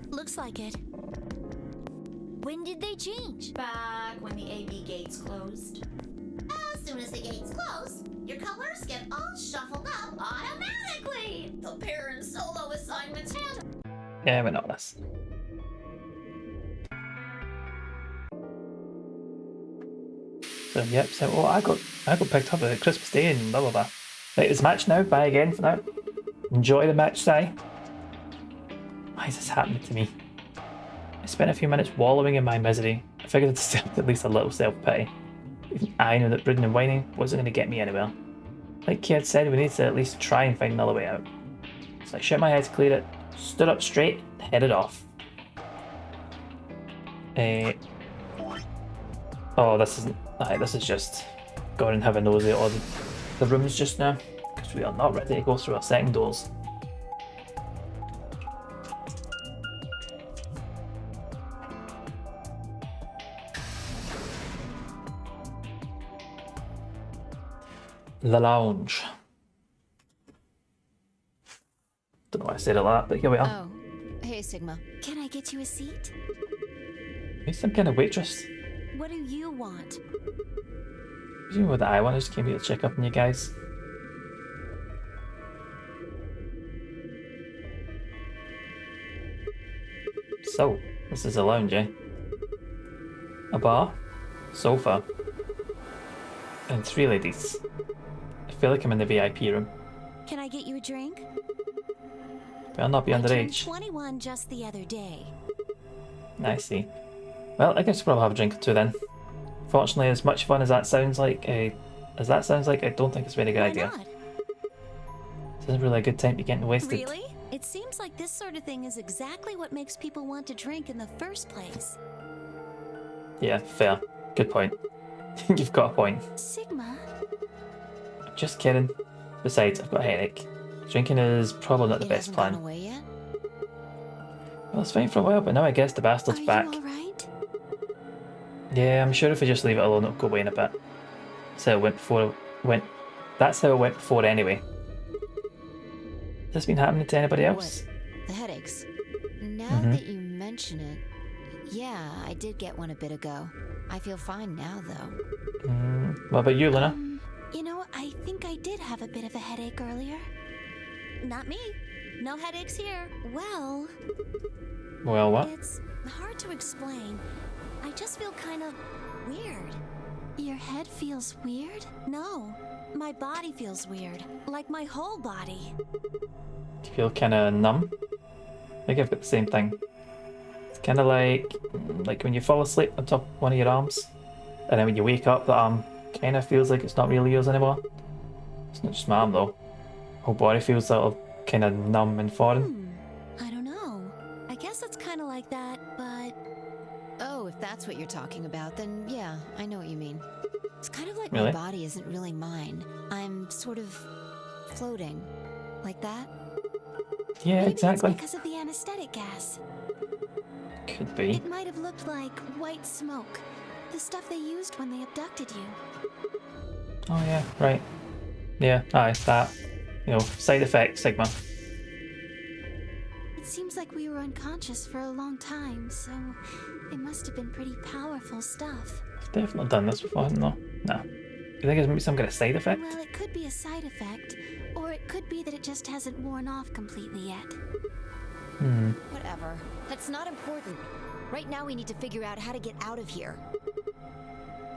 Looks like it. When did they change? Back when the AB gates closed. As soon as the gates close, your colors get all shuffled up automatically. The pair and solo assignments hand. Yeah, we know this. So yep, so I got picked up at Christmas Day and blah blah blah. Right, it's match now. Bye again for now. Enjoy the match, Si. Why is this happening to me? I spent a few minutes wallowing in my misery. I figured I'd deserve at least a little self-pity. Even I knew that brooding and whining wasn't going to get me anywhere. Like Kid said, we need to at least try and find another way out. So I shut my head to clear it, stood up straight, and headed off. Oh, this isn't... this is just going and have a nosy at all the rooms just now, because we are not ready to go through our second doors. The lounge. Don't know why I said it like that, but here we are. Oh, hey Sigma. Can I get you a seat? He's some kind of waitress. What do you want? Presumably what I want, I just came here to check up on you guys. So, this is a lounge, eh? A bar, sofa, and 3 ladies. I feel like I'm in the VIP room. Can I get you a drink? Better not be I turned underage. 21 just the other day. I see. Well, I guess we'll have a drink or two then. Fortunately, as much fun as that sounds like, I don't think it's a very good idea. Not? This isn't really a good time to be getting wasted. Really? It seems like this sort of thing is exactly what makes people want to drink in the first place. Yeah, fair. Good point. You've got a point. Sigma? Just kidding. Besides, I've got a headache. Drinking is probably not the best Hasn't plan. gone away yet? Well, it's fine for a while, but now I guess the bastard's back. You all right? Yeah, I'm sure if I just leave it alone, it'll go away in a bit. That's how it went before. That's how it went before anyway. this been happening to anybody else? What? The headaches. Now that you mention it, yeah, I did get one a bit ago. I feel fine now, though. What about you, Luna? You know, I think I did have a bit of a headache earlier. Not me. No headaches here. Well, What? it's hard to explain. I just feel kind of weird. Your head feels weird? No, my body feels weird. Like my whole body. Do you feel kind of numb? I think I've got the same thing. It's kind of like when you fall asleep on top of one of your arms, and then when you wake up, the arm kind of feels like it's not really yours anymore. It's not just my arm though. Whole body feels sort of kind of numb and foreign. I don't know. I guess it's kind of like that, but... Oh, if that's what you're talking about, then yeah, I know what you mean. It's kind of like Really? my body isn't really mine. I'm sort of floating. Like that? Yeah, Maybe exactly. It's because of the anesthetic gas. Could be. It might have looked like white smoke. The stuff they used when they abducted you. Oh yeah, right. Yeah, aye, that. You know, side effect, Sigma. It seems like we were unconscious for a long time, so it must have been pretty powerful stuff. I've definitely done this before, haven't I? No. You think it's maybe some kind of side effect? Well, it could be a side effect, or it could be that it just hasn't worn off completely yet. Whatever. That's not important. Right now we need to figure out how to get out of here.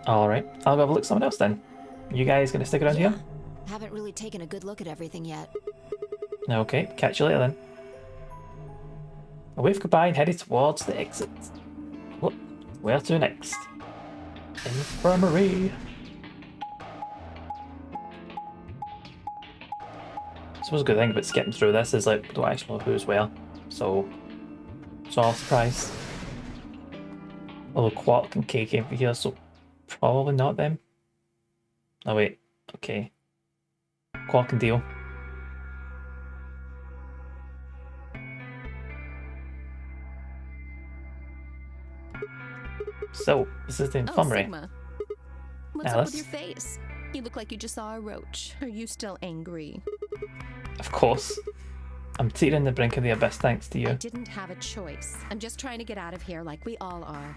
Alright, I'll go have a look at someone else then. You guys gonna stick around here? Haven't really taken a good look at everything yet. Okay, catch you later then. A wave goodbye and headed towards the exit. What? Where to next? Infirmary. I suppose a good thing about skipping through this is like we don't actually know who's where, so it's all a surprise. Although Quark and Kay came from here, so probably not them. Oh wait, okay. Quark and Dio. So, this is the infirmary. Oh, Sigma. What's Alice? up with your face? You look like you just saw a roach. Are you still angry? Of course. I'm teetering the brink of the abyss thanks to I you. didn't have a choice. I'm just trying to get out of here like we all are.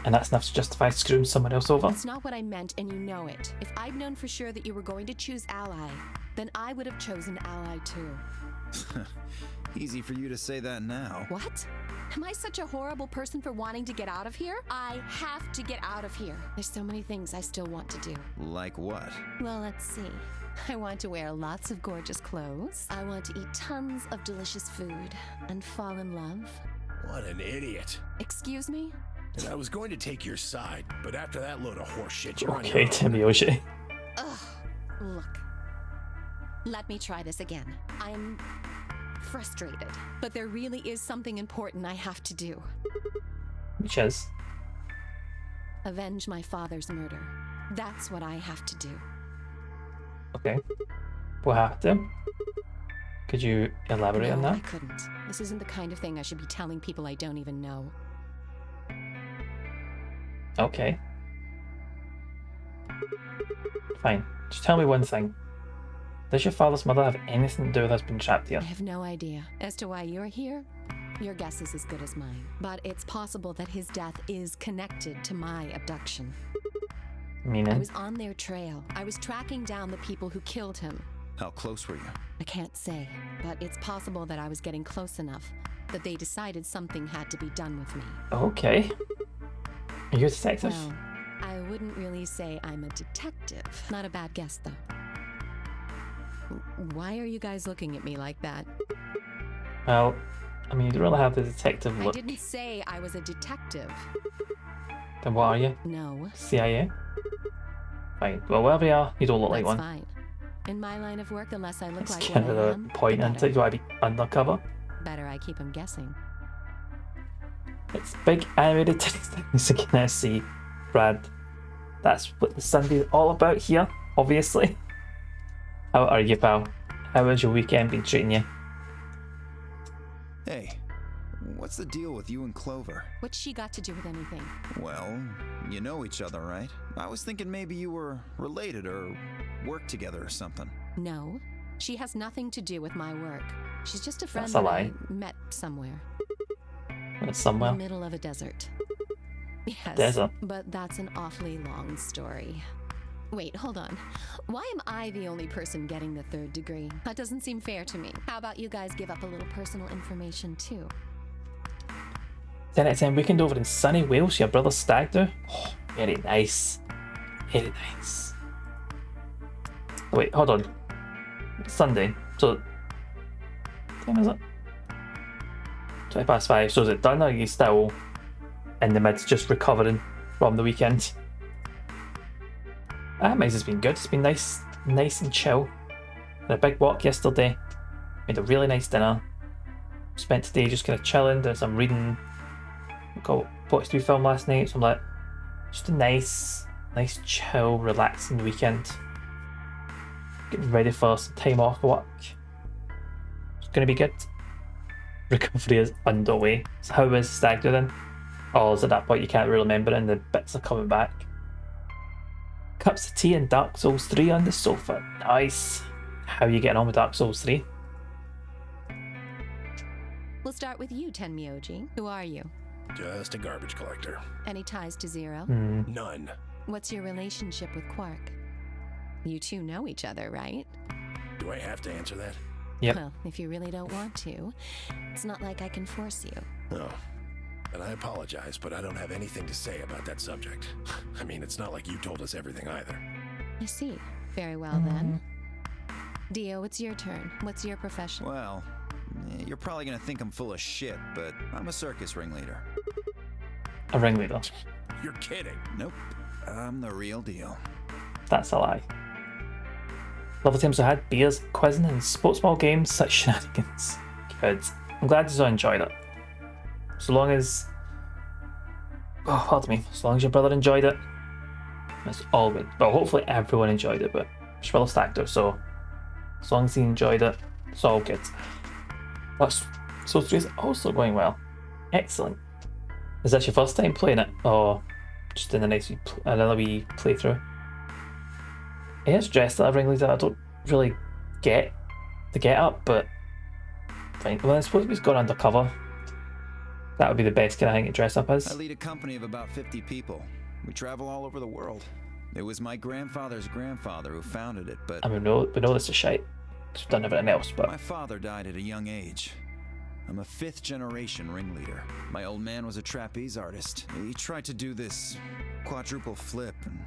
And that's enough to justify screwing someone else over? That's not what I meant, and you know it. If I'd known for sure that you were going to choose Ally, then I would have chosen Ally too. Easy for you to say that now. What? Am I such a horrible person for wanting to get out of here? I have to get out of here. There's so many things I still want to do. Like what? Well, let's see. I want to wear lots of gorgeous clothes. I want to eat tons of delicious food and fall in love. What an idiot. Excuse me? And I was going to take your side, but after that load of horse shit, you're on your Okay, own. Timiyoshi. Ugh. Look. Let me try this again. I'm frustrated, but there really is something important I have to do. Which is? Avenge my father's murder. That's what I have to do. Okay. We'll have to. Could you elaborate on No, I that? couldn't. This isn't the kind of thing I should be telling people I don't even know. Okay. Fine. Just tell me one thing. Does your father's mother have anything to do with us being trapped here? I have no idea. As to why you're here, your guess is as good as mine. But it's possible that his death is connected to my abduction. Meaning? I was on their trail. I was tracking down the people who killed him. How close were you? I can't say, but it's possible that I was getting close enough that they decided something had to be done with me. Okay. Are you a detective? Well, I wouldn't really say I'm a detective. Not a bad guess, though. Why are you guys looking at me like that? Well, I mean, you don't really have the detective I look. didn't say I was a detective. Then what are you? No. CIA? Fine. Well, wherever you are, you don't look like That's one. fine. In my line of work, the less I look It's like kind what of I the am, point, the isn't it? You want to be undercover? better I keep them guessing. It's big animated things you can see, Brad. That's what the Sunday's all about here, obviously. How are you, pal? How has your weekend been treating you? Hey, what's the deal with you and Clover? What's she got to do with anything? Well, you know each other, right? I was thinking maybe you were related or worked together or something. No. She has nothing to do with my work. She's just a friend That's a that lie. I met somewhere. Somewhere. In the middle of a desert. Yes, Desert. but that's an awfully long story. Wait, hold on. Why am I the only person getting the 3rd degree? That doesn't seem fair to me. How about you guys give up a little personal information too? 10 out of 10 weekend over in sunny Wales, your brother's stag do. Oh, very nice. Very nice. Wait, hold on. It's Sunday, so what time is it? 20 past 5, so is it done or are you still in the midst just recovering from the weekend? Mine's has been good. It's been nice and chill. Had a big walk yesterday. Made a really nice dinner. Spent today just kind of chilling, doing some reading. Watched 3 film last night, so I'm like, just a nice, chill, relaxing weekend. Getting ready for some time off work. It's gonna be good. Recovery is underway. So how is Stag do then? Or is at that point you can't really remember it and the bits are coming back? Cups of tea and Dark Souls 3 on the sofa. Nice. How are you getting on with Dark Souls 3? We'll start with you, Tenmyoji. Who are you? Just a garbage collector. Any ties to Zero? None. What's your relationship with Quark? You two know each other, right? Do I have to answer that? Yep. Well, if you really don't want to, it's not like I can force you. No. And I apologize, but I don't have anything to say about that subject. I mean, it's not like you told us everything either. I see. Very well then. Dio, it's your turn. What's your profession? Well, you're probably gonna think I'm full of shit, but I'm a circus ringleader. A ringleader? You're kidding. Nope. I'm the real deal. That's a lie. Lovely times I had, beers, quizzing and sports ball games, such shenanigans. Good. I'm glad you all enjoyed it. So long as... Oh, pardon me. As long as your brother enjoyed it, that's all good. Well, hopefully everyone enjoyed it, but your brother's actor, so as long as he enjoyed it, it's all good. That's so 3 is also going well. Excellent. Is that your first time playing it, or just in a nice another wee playthrough? He is dressed like a ringleader. I don't really get the get up, but fine. Well, I suppose he's gone undercover. That would be the best kind of thing to dress up as. I lead a company of about 50 people. We travel all over the world. It was my grandfather's grandfather who founded it, but... I mean, we know this is shite. We've done everything else, but... My father died at a young age. I'm a 5th generation ringleader. My old man was a trapeze artist. He tried to do this quadruple flip and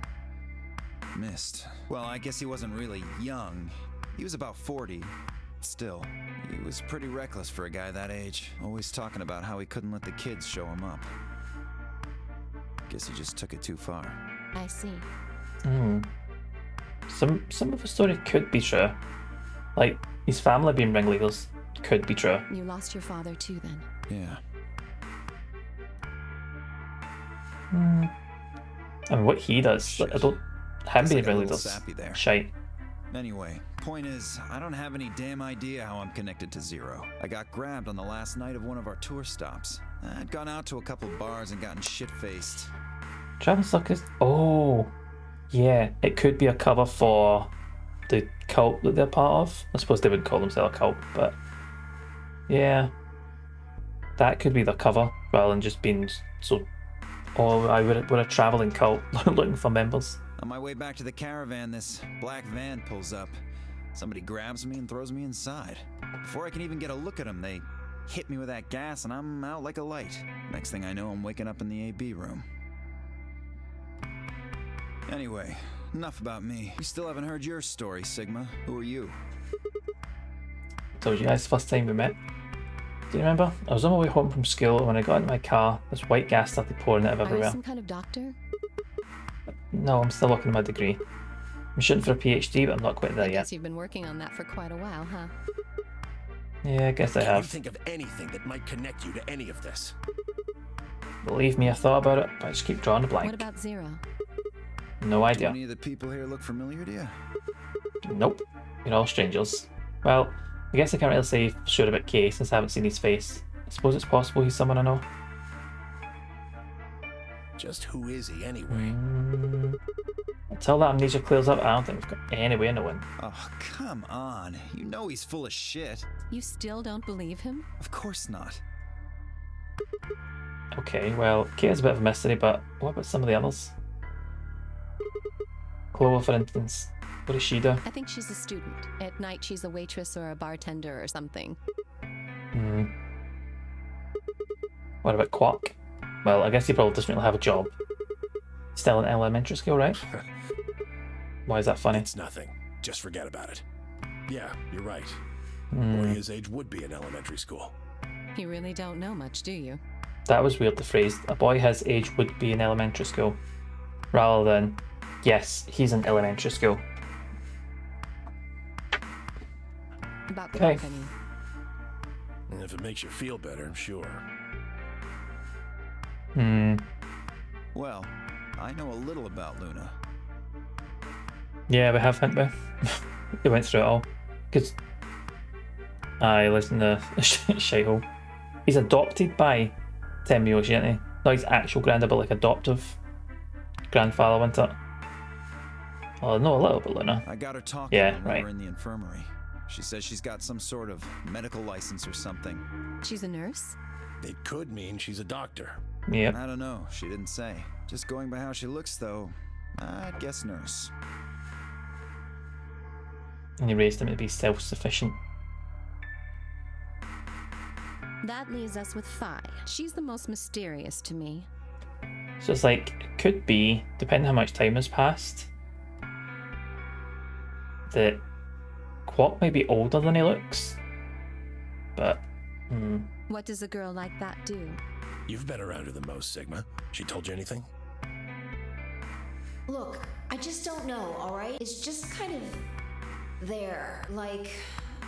missed. Well, I guess he wasn't really young. He was about 40. Still, he was pretty reckless for a guy that age. Always talking about how he couldn't let the kids show him up. Guess he just took it too far. I see. Some of the story could be true. Like, his family being ringleaders could be true. You lost your father too, then? Yeah. I mean, what he does, like, I don't... Him being ringleaders, sappy there. shite. Anyway, point is, I don't have any damn idea how I'm connected to Zero. I got grabbed on the last night of one of our tour stops. I'd gone out to a couple bars and gotten shit-faced. Travel Circus? Oh, yeah. It could be a cover for the cult that they're part of. I suppose they wouldn't call themselves a cult, but yeah. That could be the cover, rather than just being so... Oh, we're a travelling cult looking for members. On my way back to the caravan, this black van pulls up. Somebody grabs me and throws me inside. Before I can even get a look at them, they hit me with that gas and I'm out like a light. Next thing I know, I'm waking up in the AB room. Anyway, enough about me. We still haven't heard your story, Sigma. Who are you? Told you guys the first time we met. Do you remember? I was on my way home from school and when I got into my car, this white gas started pouring out of Are you everywhere. some kind of doctor? No, I'm still working on my degree. I'm shooting for a PhD, but I'm not quite there I yet. guess you've been working on that for quite a while, huh? Yeah, I guess I Can you have. think of anything that might connect you to any of this? Believe me, I thought about it, but I just keep drawing a blank. What about Zero? No Do idea. any of the people here look familiar to you? Nope. You're all strangers. Well, I guess I can't really say for sure about Kay since I haven't seen his face. I suppose it's possible he's someone I know. Just who is he anyway? Until that amnesia clears up, I don't think we've got any way of knowing. Oh, come on. You know he's full of shit. You still don't believe him? Of course not. Okay, well, Kate's a bit of a mystery, but what about some of the others? Clover, for instance. What does she do? I think she's a student. At night, she's a waitress or a bartender or something. What about Quark? Well, I guess he probably doesn't really have a job. Still in elementary school, right? Why is that funny? It's nothing. Just forget about it. Yeah, you're right. Hmm. Boy his age would be in elementary school. You really don't know much, do you? That was weird, the phrase. A boy his age would be in elementary school. Rather than, yes, he's in elementary school. About the Okay. book, I mean. And if it makes you feel better, sure. Well, I know a little about Luna. Yeah, we have, haven't we? We went through it all. Because I listen to Shithole. He's adopted by Tenmyoshi, isn't he? Not his actual granddad, but like adoptive grandfather, wasn't it? Well, I know a little bit, Luna. I got her talking Yeah, when we right. were in the infirmary. She says she's got some sort of medical license or something. She's a nurse? It could mean she's a doctor. Yep. I don't know. She didn't say. Just going by how she looks, though, I'd guess nurse. And he raised him to be self-sufficient. That leaves us with Phi. She's the most mysterious to me. So it's like, it could be, depending how much time has passed, that Quark might be older than he looks. But, What does a girl like that do? You've been around her the most, Sigma. She told you anything? Look, I just don't know, alright? It's just kind of there. Like,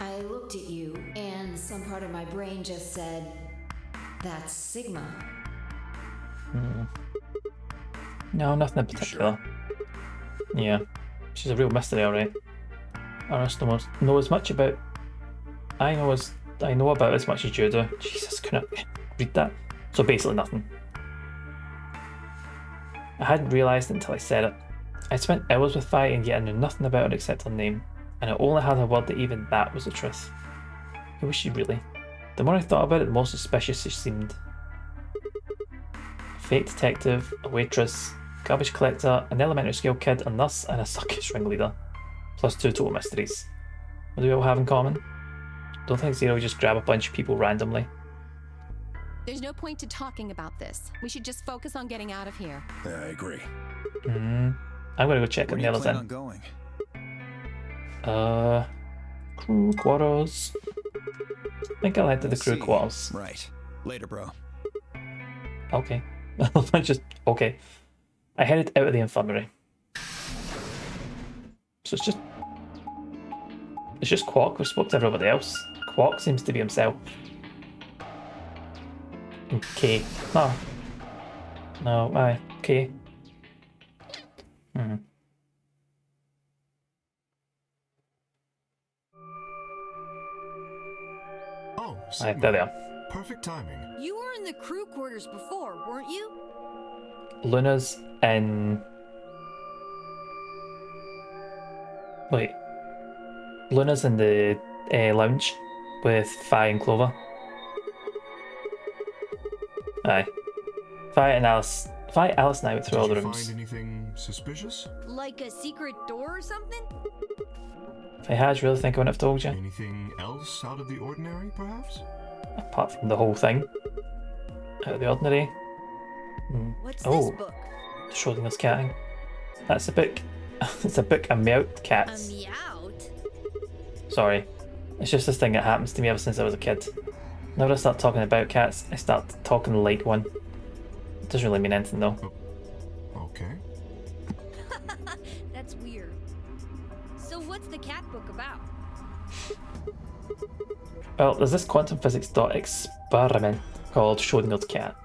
I looked at you, and some part of my brain just said, that's Sigma. no, nothing in particular. Yeah, she's a real mystery, alright. I just don't know as much about. I know about as much as you do. Jesus, couldn't I read that? So basically nothing. I hadn't realised it until I said it. I spent hours with Phi and yet I knew nothing about her except her name, and I only had her word that even that was the truth. Who was she really? The more I thought about it, the more suspicious she seemed. A fake detective, a waitress, garbage collector, an elementary school kid, a nurse, and a circus ringleader. Plus 2 total mysteries. What do we all have in common? Don't think Zero would just grab a bunch of people randomly. There's no point to talking about this. We should just focus on getting out of here. Yeah, I agree. I'm gonna go check Where on do the you others plan in. on going? Crew quarters. I think I'll head to the crew See. quarters. Right. Later, bro. Okay. Okay. I headed out of the infirmary. So it's just Quark. We spoke to everybody else. Quark seems to be himself. Okay. No, aye. Okay. Oh, Aye, Sigma. there they are. Perfect timing. You were in the crew quarters before, weren't you? Luna's in. Wait. Luna's in the lounge with Phi and Clover. Aye. Phi, Alice, and I went through all the Did you rooms. find anything suspicious? Like a secret door or something? If I had, really think I wouldn't have told you. Anything else out of the ordinary, perhaps? Apart from the whole thing. Out of the ordinary. What's Oh, this book? Schrodinger's catting. That's a book. It's a book about cats. A meowt? Sorry. It's just this thing that happens to me ever since I was a kid. Whenever I start talking about cats, I start talking like one. It doesn't really mean anything though. Okay. That's weird. So what's the cat book about? Well, there's this quantum physics experiment called Schrodinger's cat.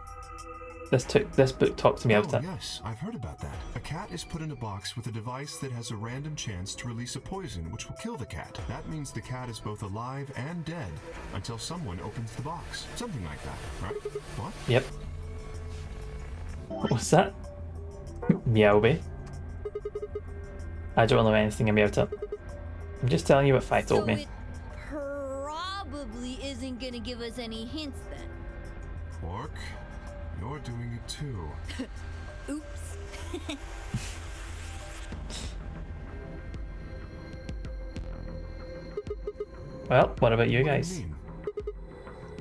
This book talks to me out Oh, it. yes, I've heard about that. A cat is put in a box with a device that has a random chance to release a poison which will kill the cat. That means the cat is both alive and dead until someone opens the box. Something like that, right? What? Yep. What's that? Meowby. I don't know anything about it. I'm just telling you what Fi told me. It probably isn't gonna give us any hints then. Quark, you're doing it too. Oops. Well, what about you guys?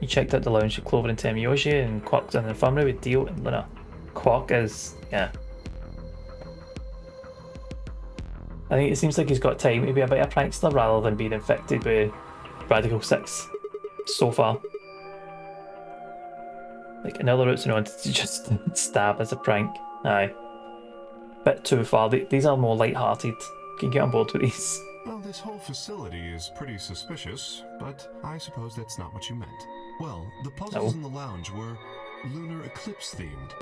You checked out the lounge with Clover and Temiyoshi, and Quark's in the infirmary with Dio and Luna. Quark is, yeah. I think it seems like he's got time to be a bit of a prankster rather than being infected with Radical 6 so far. Like, another routes and on to just stab as a prank. Aye. Bit too far. These are more light-hearted. Can get on board with these. Well, this whole facility is pretty suspicious, but I suppose that's not what you meant. Well, the puzzles in the lounge were lunar eclipse themed.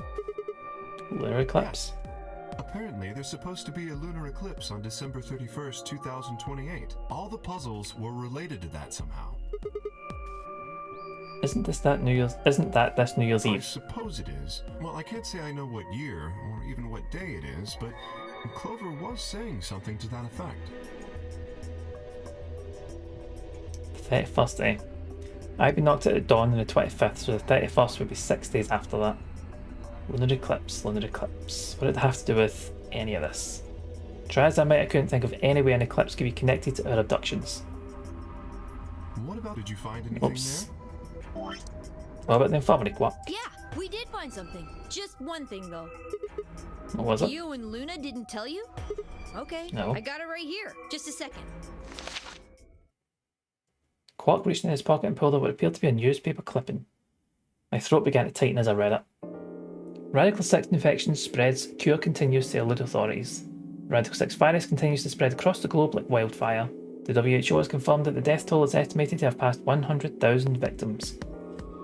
Lunar eclipse? Yes. Apparently, there's supposed to be a lunar eclipse on December 31st, 2028. All the puzzles were related to that somehow. Isn't this New Year's Eve? I suppose it is. Well, I can't say I know what year or even what day it is, but Clover was saying something to that effect. 31st, eh? I've been knocked out at dawn on the 25th, so the 31st would be 6 days after that. Lunar eclipse, lunar eclipse. What did it have to do with any of this? Try as I might, I couldn't think of any way an eclipse could be connected to our abductions. What about, did you find anything there? What about the infirmary, Quark? Yeah, we did find something. Just one thing though. What was it? You and Luna didn't tell you? Okay, No. I got it right here. Just a second. Quark reached in his pocket and pulled out what appeared to be a newspaper clipping. My throat began to tighten as I read it. Radical 6 infection spreads, cure continues to elude authorities. Radical 6 virus continues to spread across the globe like wildfire. The WHO has confirmed that the death toll is estimated to have passed 100,000 victims.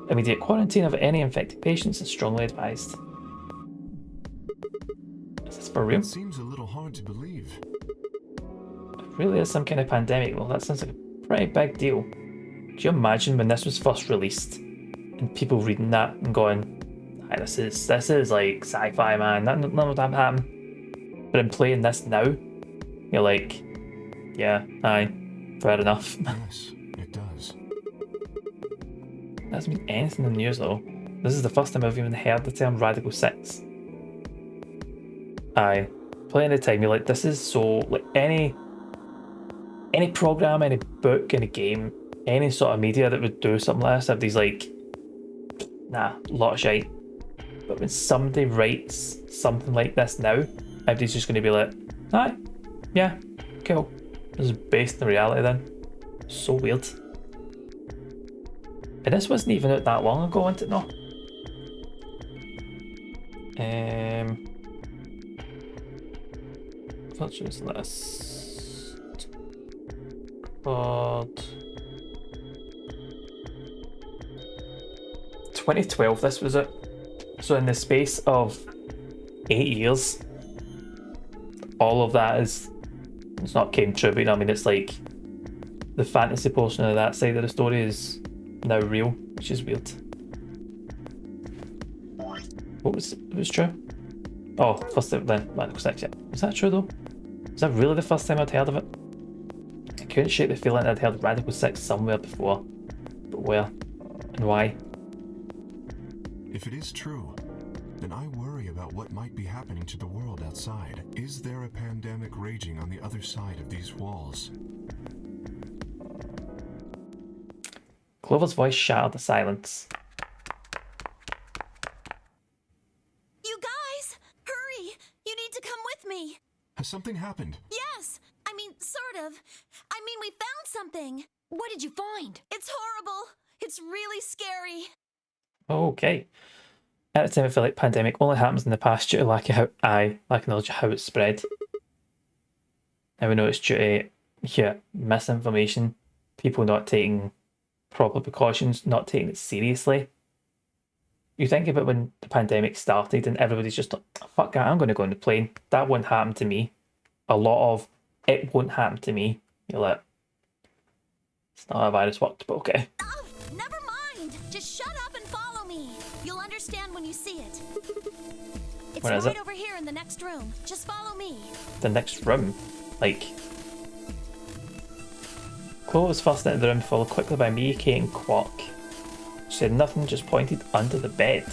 Immediate quarantine of any infected patients is strongly advised. Is this for real? It seems a little hard to believe. If it really is some kind of pandemic, well, that sounds like a pretty big deal. Do you imagine when this was first released and people reading that and going, "Aye, this is like sci-fi, man. None of that happened." But in playing this now, you're like, yeah, aye, fair enough. Yes, it does. Hasn't been anything in the news though. This is the first time I've even heard the term Radical 6. Aye, playing the time, you're like, this is so, like, any program, any book, any game, any sort of media that would do something like this, have these like, nah, lot of shite. But when somebody writes something like this now, everybody's just going to be like, aye, yeah, cool. This is based in reality then. So weird. And this wasn't even out that long ago, wasn't it? No. Let's use this. But 2012 this was it. So in the space of 8 years, all of that is, it's not came true, but I mean, it's like the fantasy portion of that side of the story is now real, which is weird. What was true? Oh, first time then, Radical 6, yeah. Was that true though? Was that really the first time I'd heard of it? I couldn't shake the feeling I'd heard Radical 6 somewhere before. But where? And why? If it is true, then I worry about what might be happening to the world outside. Is there a pandemic raging on the other side of these walls? Clover's voice shattered the silence. You guys! Hurry! You need to come with me! Has something happened? Yes! I mean, sort of. I mean, we found something! What did you find? It's horrible! It's really scary! Okay. At the time, I feel like pandemic only happens in the past due to lack of knowledge of how it's spread. Now we know it's due to misinformation, people not taking proper precautions, not taking it seriously. You think about when the pandemic started and everybody's just like, fuck that, I'm going to go on the plane. That won't happen to me. A lot of, it won't happen to me. You're like, it's not how a virus worked, but okay. Oh, never mind! Just shut up and follow me! You'll understand when you see it. It's Where is right it? over here in the next room. Just follow me. The next room? Like, Chloe was first into the room, followed quickly by me, Kate and Quark. She said nothing, just pointed under the bed. The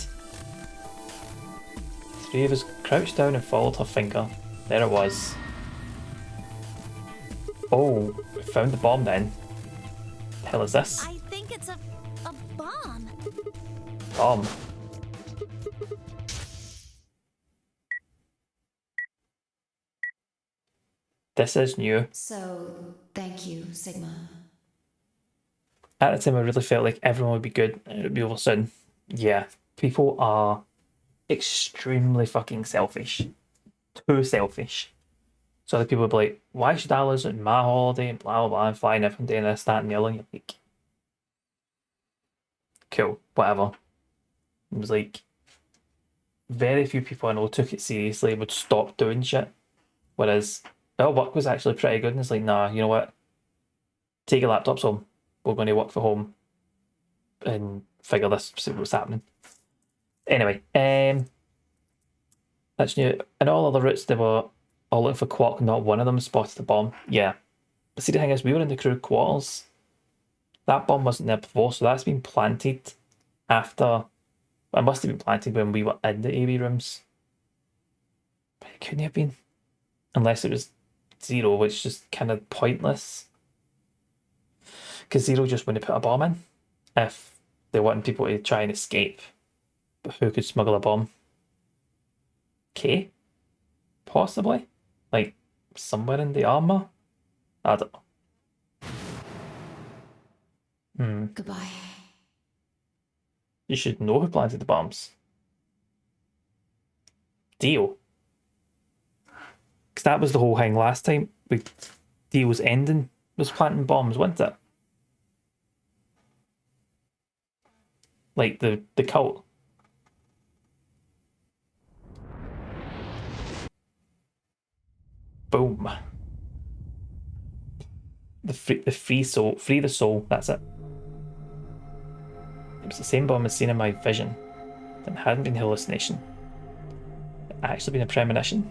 three of us crouched down and followed her finger. There it was. Oh, we found the bomb then. The hell is this? I think it's a bomb. Bomb. This is new. So, thank you, Sigma. At the time, I really felt like everyone would be good and it would be over soon. Yeah, people are extremely fucking selfish. Too selfish. So other people would be like, why should I lose it in my holiday and blah blah blah and flying every day and this, that and the other, and you're like, cool, whatever. It was like, very few people I know took it seriously and would stop doing shit. Whereas our work was actually pretty good and it's like, nah, you know what? Take your laptops home. We're going to work from home and figure this, see what's happening. Anyway, that's new. In all other routes, they were all looking for Quark, not one of them spotted the bomb. Yeah. But see, the thing is, we were in the crew quarters. That bomb wasn't there before, so that's been planted after. It must have been planted when we were in the AB rooms. But it couldn't have been. Unless it was Zero, which is just kind of pointless. Because Zero just wouldn't put a bomb in if they wanted people to try and escape. But who could smuggle a bomb? K? Possibly? Like, somewhere in the armor? I don't know. Goodbye. You should know who planted the bombs. Dio. Because that was the whole thing last time. Dio's ending was planting bombs, wasn't it? Like the cult. Boom. Free the soul, that's it. It was the same bomb as seen in my vision. It hadn't been hallucination. It had actually been a premonition.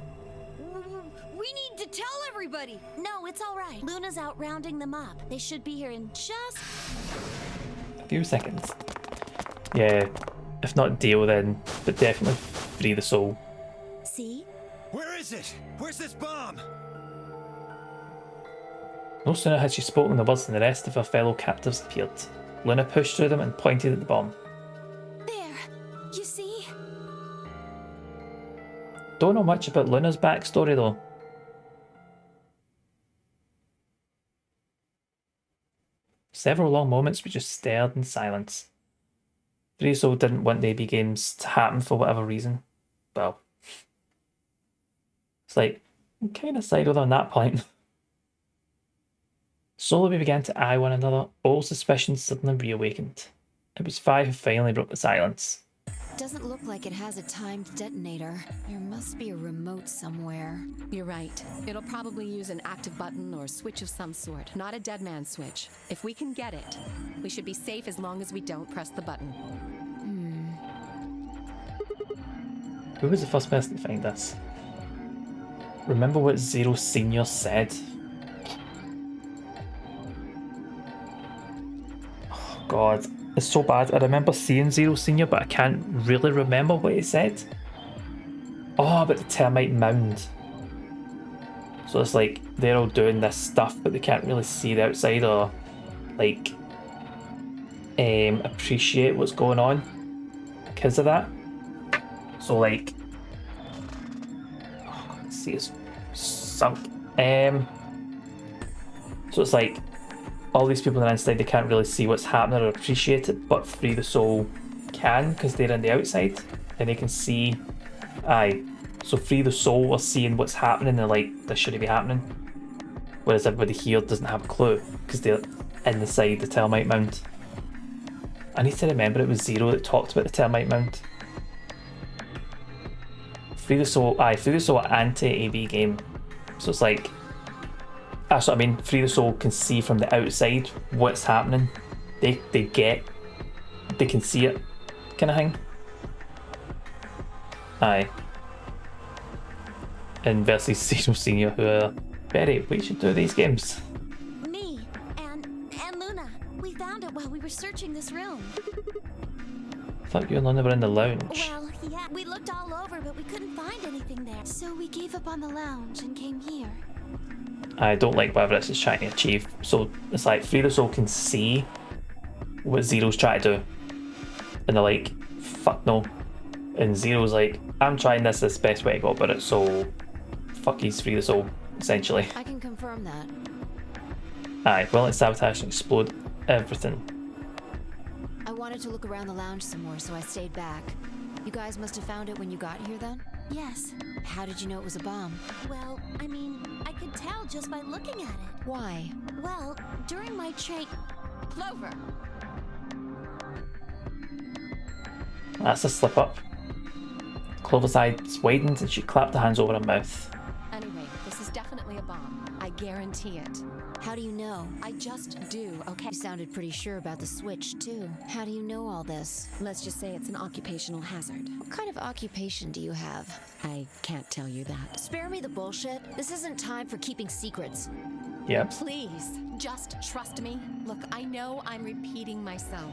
We need to tell everybody. No, it's all right. Luna's out rounding them up. They should be here in just a few seconds. Yeah, if not Dio then, but definitely free the soul. See? Where is it? Where's this bomb? No sooner had she spoken the words than the rest of her fellow captives appeared. Luna pushed through them and pointed at the bomb. There, you see? Don't know much about Luna's backstory though. Several long moments we just stared in silence. Friso didn't want the AB games to happen for whatever reason. Well, it's like, I'm kind of sided on that point. Slowly we began to eye one another, all suspicions suddenly reawakened. It was Fi who finally broke the silence. Doesn't look like it has a timed detonator. There must be a remote somewhere. You're right. It'll probably use an active button or switch of some sort, not a dead man switch. If we can get it, we should be safe as long as we don't press the button. Who was the first person to find this? Remember what Zero Senior said? Oh god, it's so bad. I remember seeing Zero Senior, but I can't really remember what he said. Oh, about the termite mound. So it's like they're all doing this stuff, but they can't really see the outside or like appreciate what's going on because of that. So like, oh, let's see, it's sunk. So it's like all these people on the inside, they can't really see what's happening or appreciate it, but Free the Soul can because they're on the outside and they can see. Aye, so Free the Soul are seeing what's happening and they're like, this shouldn't be happening. Whereas everybody here doesn't have a clue because they're inside the termite mound. I need to remember it was Zero that talked about the termite mound. Free the Soul, Free the Soul anti-AB game. So it's like, that's what I mean, Free the Soul can see from the outside what's happening. They can see it, kind of thing. Aye. And versus Zero Senior, who are Berry, we should do these games. Me and Luna. We found it while we were searching this room. I thought you and Luna were in the lounge. Well, yeah, we looked all over, but we couldn't find anything there. So we gave up on the lounge and came here. I don't like whatever this is trying to achieve. So it's like Free the Soul can see what Zero's trying to do. And they're like, fuck no. And Zero's like, I'm trying this is the best way to go about it, so fuck he's Free the Soul, essentially. I can confirm that. Aye, well let's sabotage and explode everything. I wanted to look around the lounge some more, so I stayed back. You guys must have found it when you got here then? Yes. How did you know it was a bomb? Well, I mean, I could tell just by looking at it. Why? Well, during my Clover. That's a slip up. Clover's eyes widened and she clapped her hands over her mouth. Anyway, this is definitely a bomb. I guarantee it. How do you know? I just do, okay? You sounded pretty sure about the switch, too. How do you know all this? Let's just say it's an occupational hazard. What kind of occupation do you have? I can't tell you that. Spare me the bullshit. This isn't time for keeping secrets. Yep. Please, just trust me. Look, I know I'm repeating myself,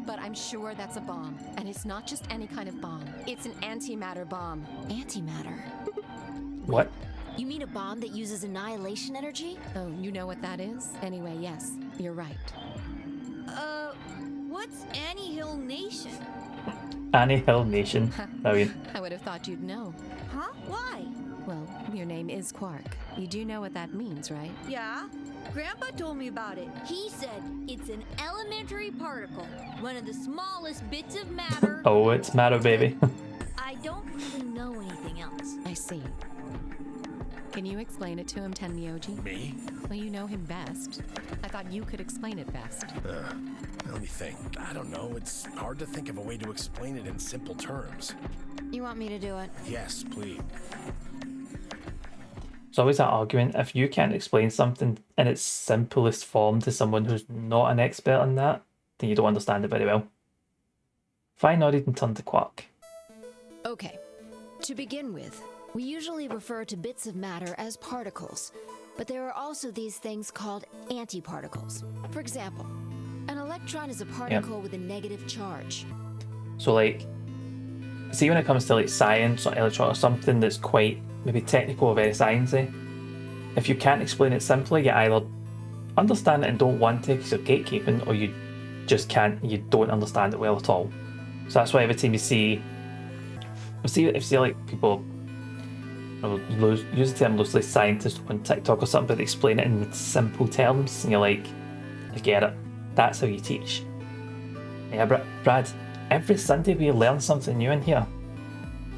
but I'm sure that's a bomb. And it's not just any kind of bomb. It's an antimatter bomb. Antimatter? What? You mean a bomb that uses annihilation energy? Oh, you know what that is? Anyway, yes, you're right. What's Annie Hill Nation? Annie Hill Nation. Brilliant. I would have thought you'd know. Huh? Why? Well, your name is Quark. You do know what that means, right? Yeah. Grandpa told me about it. He said it's an elementary particle, one of the smallest bits of matter. Oh, it's matter, baby. I don't really know anything else. I see. Can you explain it to him, Tenmyoji? Me? Well, you know him best. I thought you could explain it best. Let me think. I don't know. It's hard to think of a way to explain it in simple terms. You want me to do it? Yes, please. There's always that argument, if you can't explain something in its simplest form to someone who's not an expert in that, then you don't understand it very well. Vi nodded and turned to Quark. Okay. To begin with, we usually refer to bits of matter as particles, but there are also these things called antiparticles. For example, an electron is a particle with a negative charge. So like, see when it comes to like science or electron or something that's quite maybe technical or very sciencey, if you can't explain it simply, you either understand it and don't want to because you're gatekeeping, or you just can't, you don't understand it well at all. So that's why every time you see like people use the term loosely, scientists on TikTok or something, but explain it in simple terms, and you're like, I get it. That's how you teach. Yeah, Brad, every Sunday we learn something new in here.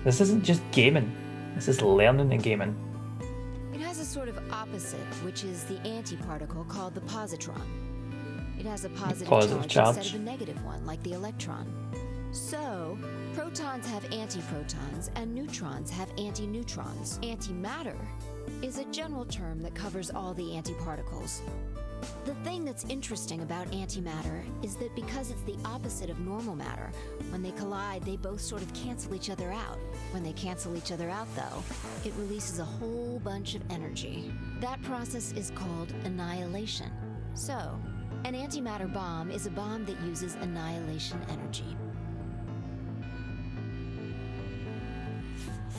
This isn't just gaming. This is learning and gaming. It has a sort of opposite, which is the antiparticle called the positron. It has a positive charge instead of a negative one, like the electron. So, protons have antiprotons and neutrons have antineutrons. Antimatter is a general term that covers all the antiparticles. The thing that's interesting about antimatter is that because it's the opposite of normal matter, when they collide, they both sort of cancel each other out. When they cancel each other out, though, it releases a whole bunch of energy. That process is called annihilation. So, an antimatter bomb is a bomb that uses annihilation energy.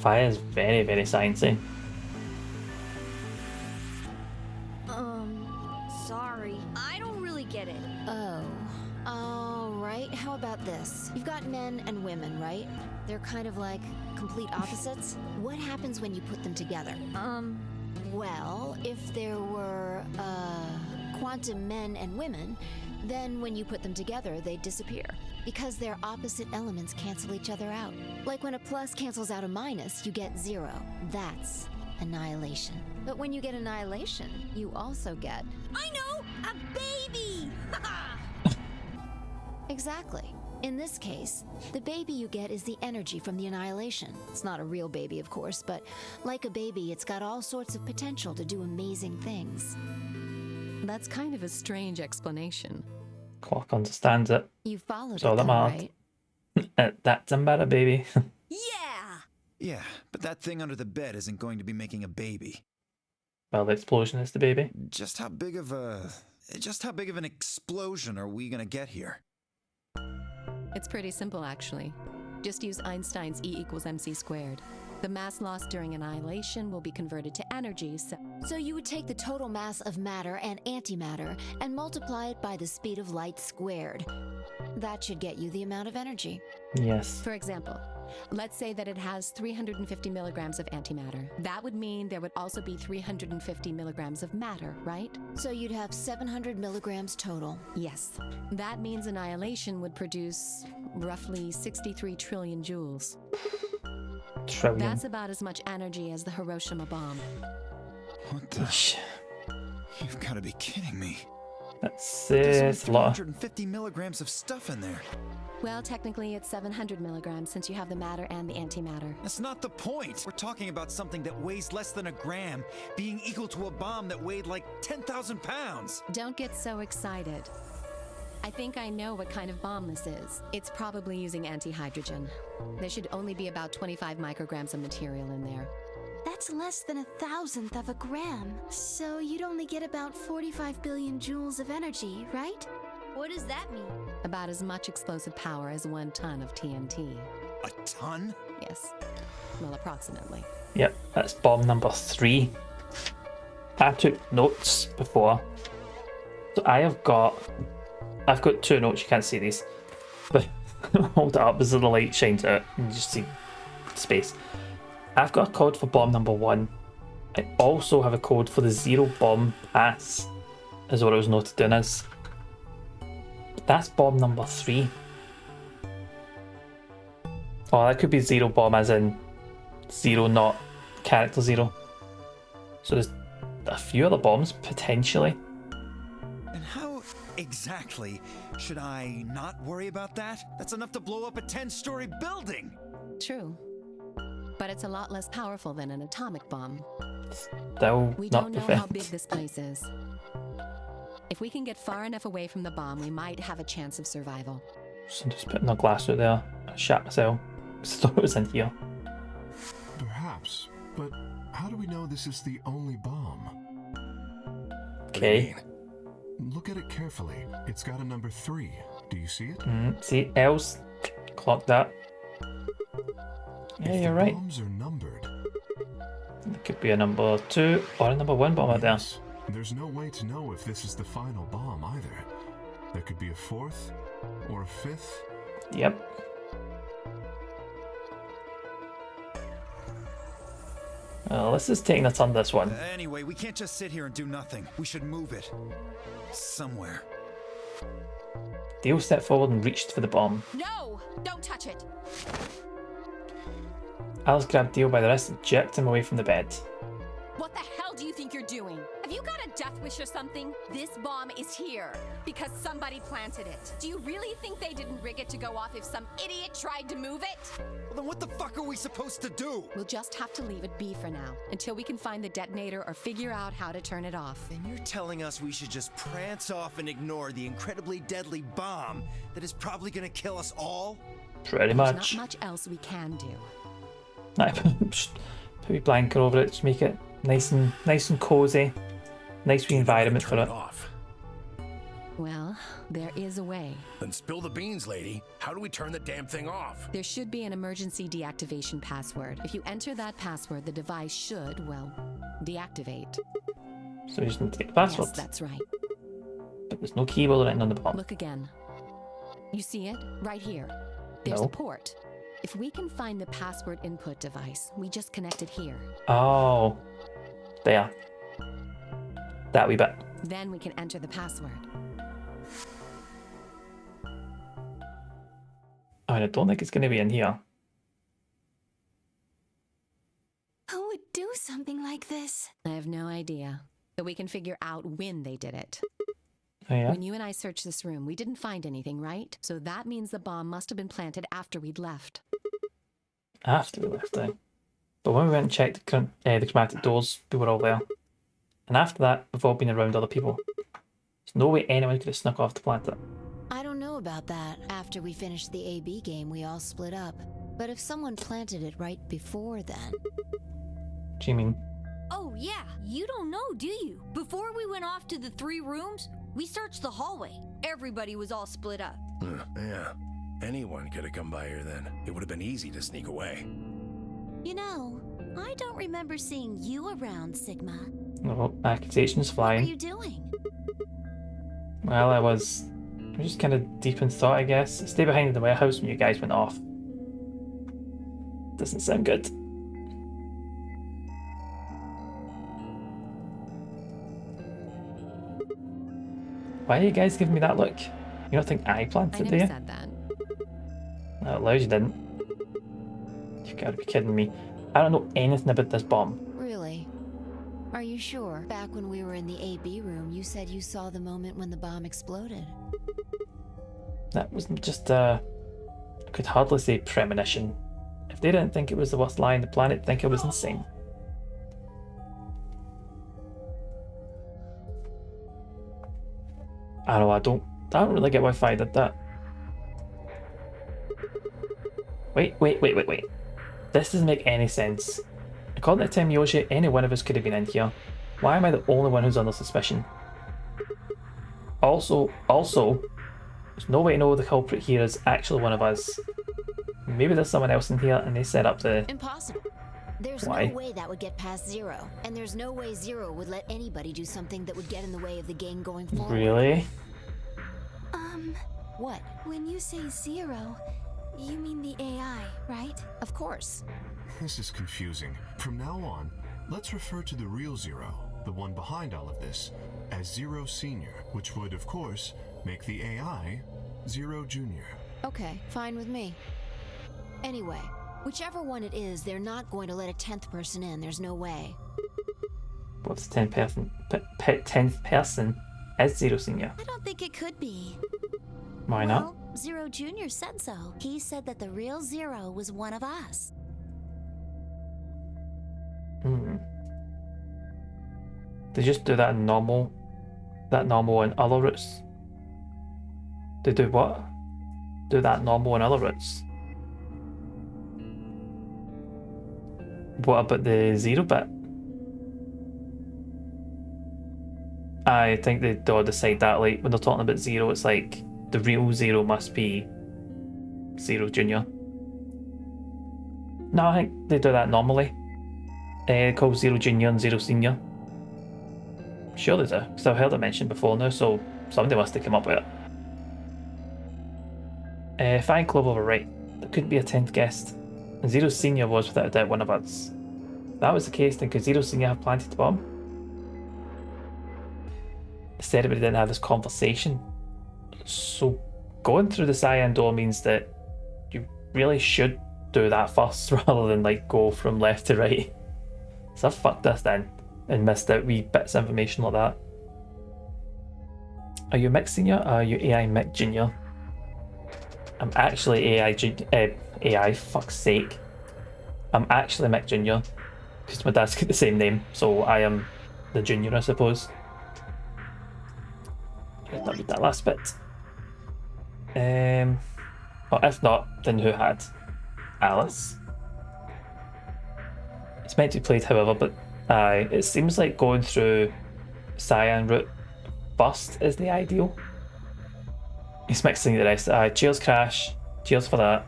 Fire is very, very sciencey. Sorry. I don't really get it. Oh. Alright, how about this? You've got men and women, right? They're kind of like complete opposites. What happens when you put them together? Well, if there were, quantum men and women, then when you put them together, they'd disappear. Because their opposite elements cancel each other out. Like when a plus cancels out a minus, you get zero. That's annihilation. But when you get annihilation, you also get... I know! A baby! Exactly. In this case, the baby you get is the energy from the annihilation. It's not a real baby, of course, but like a baby, it's got all sorts of potential to do amazing things. That's kind of a strange explanation. Quark understands it. You followed So it, that though, matters. right? That's a matter, baby. Yeah! Yeah, but that thing under the bed isn't going to be making a baby. Well, the explosion is the baby. Just how big of an explosion are we gonna get here? It's pretty simple, actually. Just use Einstein's E equals mc squared. The mass lost during annihilation will be converted to energy, So you would take the total mass of matter and antimatter and multiply it by the speed of light squared. That should get you the amount of energy. Yes. For example, let's say that it has 350 milligrams of antimatter. That would mean there would also be 350 milligrams of matter, right? So you'd have 700 milligrams total. Yes. That means annihilation would produce roughly 63 trillion joules. Trillion. That's about as much energy as the Hiroshima bomb. What the? You've got to be kidding me. That's There's a lot. 350 milligrams of stuff in there. Well, technically it's 700 milligrams since you have the matter and the antimatter. That's not the point. We're talking about something that weighs less than a gram being equal to a bomb that weighed like 10,000 pounds. Don't get so excited. I think I know what kind of bomb this is. It's probably using antihydrogen. There should only be about 25 micrograms of material in there. That's less than 1,000th of a gram. So you'd only get about 45 billion joules of energy, right? What does that mean? About as much explosive power as 1 ton of TNT. A ton? Yes. Well, approximately. Yep, that's bomb number 3. I took notes before. So I've got 2 notes, you can't see these. But hold it up as the light shines out and you just see space. I've got a code for bomb number 1. I also have a code for the zero bomb pass, is what it was noted down as. But that's bomb number 3. Oh, that could be zero bomb as in 0, not character 0. So there's a few other bombs, potentially. And how exactly should I not worry about that? That's enough to blow up a 10-story building! True. But it's a lot less powerful than an atomic bomb. Still We not don't know defend. how big this place is. If we can get far enough away from the bomb, we might have a chance of survival. So I'm just putting a glass out there. I shat myself. I thought it was in here. Perhaps, but how do we know this is the only bomb? Okay. Look at it carefully. It's got a number 3. Do you see it? See, L's. Clock that. Yeah, If you're the right. bombs are numbered, It could be a number 2 or a number 1 bomb out there. there's no way to know if this is the final bomb either. There could be a 4th or a 5th. Yep. Let's just take a turn this one. Anyway, we can't just sit here and do nothing. We should move it. Somewhere. Dale stepped forward and reached for the bomb. No! Don't touch it! Alice grabbed Dale by the wrist and jerked him away from the bed. What the hell do you think you're doing? Have you got a death wish or something? This bomb is here because somebody planted it. Do you really think they didn't rig it to go off if some idiot tried to move it? Well, then what the fuck are we supposed to do? We'll just have to leave it be for now, until we can find the detonator or figure out how to turn it off. Then you're telling us we should just prance off and ignore the incredibly deadly bomb that is probably gonna kill us all? Pretty There's much. not much else we can do. Just put a blanket over it, just make it nice and cozy. Nice wee environment for it. Well, there is a way. Then spill the beans, lady. How do we turn the damn thing off? There should be an emergency deactivation password. If you enter that password, the device should, well, deactivate. So you just need to get the password. Yes, that's right. But there's no keyboard written on the bottom. Look again. You see it? Right here. There's No. a port. If we can find the password input device, we just connect it here. Oh. There. That wee bit. Then we can enter the password. I mean, I don't think it's going to be in here. Who would do something like this? I have no idea. But we can figure out when they did it. Oh, yeah? When you and I searched this room, we didn't find anything, right? So that means the bomb must have been planted after we'd left. After we left there. But when we went and checked the chromatic doors, we were all there. And after that, we've all been around other people. There's no way anyone could have snuck off the planet. I don't know about that. After we finished the AB game, we all split up. But if someone planted it right before then... Do you mean? Oh, yeah. You don't know, do you? Before we went off to the 3 rooms, we searched the hallway. Everybody was all split up. Yeah. Anyone could have come by here then. It would have been easy to sneak away. You know, I don't remember seeing you around, Sigma. No, accusations What flying. were you doing? Well, I was just kind of deep in thought, I guess. Stay behind in the warehouse when you guys went off. Doesn't sound good. Why are you guys giving me that look? You don't think I planted I it, never do you? said that. Out loud you didn't. You've got to be kidding me. I don't know anything about this bomb. Really? Are you sure? Back when we were in the AB room, you said you saw the moment when the bomb exploded. That was just I could hardly say premonition. If they didn't think it was the worst lie on the planet, they'd think I was insane. I don't know, I don't really get why Fi did that. Wait. This doesn't make any sense. According to Tim Yoshi, any one of us could have been in here. Why am I the only one who's under suspicion? Also, there's no way to know the culprit here is actually one of us. Maybe there's someone else in here and they set up the... Impossible. There's Why? no way that would get past Zero. And there's no way Zero would let anybody do something that would get in the way of the game going forward. Really? What? When you say Zero, you mean the AI, right? Of course. This is confusing. From now on, let's refer to the real Zero, the one behind all of this, as Zero Senior, which would, of course, make the AI Zero Junior. Okay, fine with me. Anyway, whichever one it is, they're not going to let a 10th person in. There's no way. What's 10th person? 10th person as Zero Senior. I don't think it could be. Why not? Well, Zero Jr. said so. He said that the real Zero was one of us. They just do that in normal and other routes. They do what? Do that normal and other routes. What about the 0 bit? I think they do decide that, like when they're talking about 0, it's like the real 0 must be Zero Junior. No, I think they do that normally. Call 0 Junior and 0 Senior. Sure they do, because I've heard it mentioned before now, so somebody must have come up with it. Fine Clover were right. There couldn't be a 10th guest. And 0 Senior was without a doubt one of us. If that was the case, then could 0 Senior have planted the bomb? They said everybody didn't have this conversation. So going through the cyan door means that you really should do that first rather than like go from left to right. So I fucked this then and missed out wee bits of information like that. Are you Mick Senior or are you AI Mick Junior? I'm actually AI, fuck's sake. I'm actually Mick Junior because my dad's got the same name, so I am the Junior, I suppose. I'll read that last bit. Well, if not, then who had? Alice. It's meant to be played, however, but it seems like going through Cyan route first is the ideal. He's mixing the rest. Cheers, Crash. Cheers for that.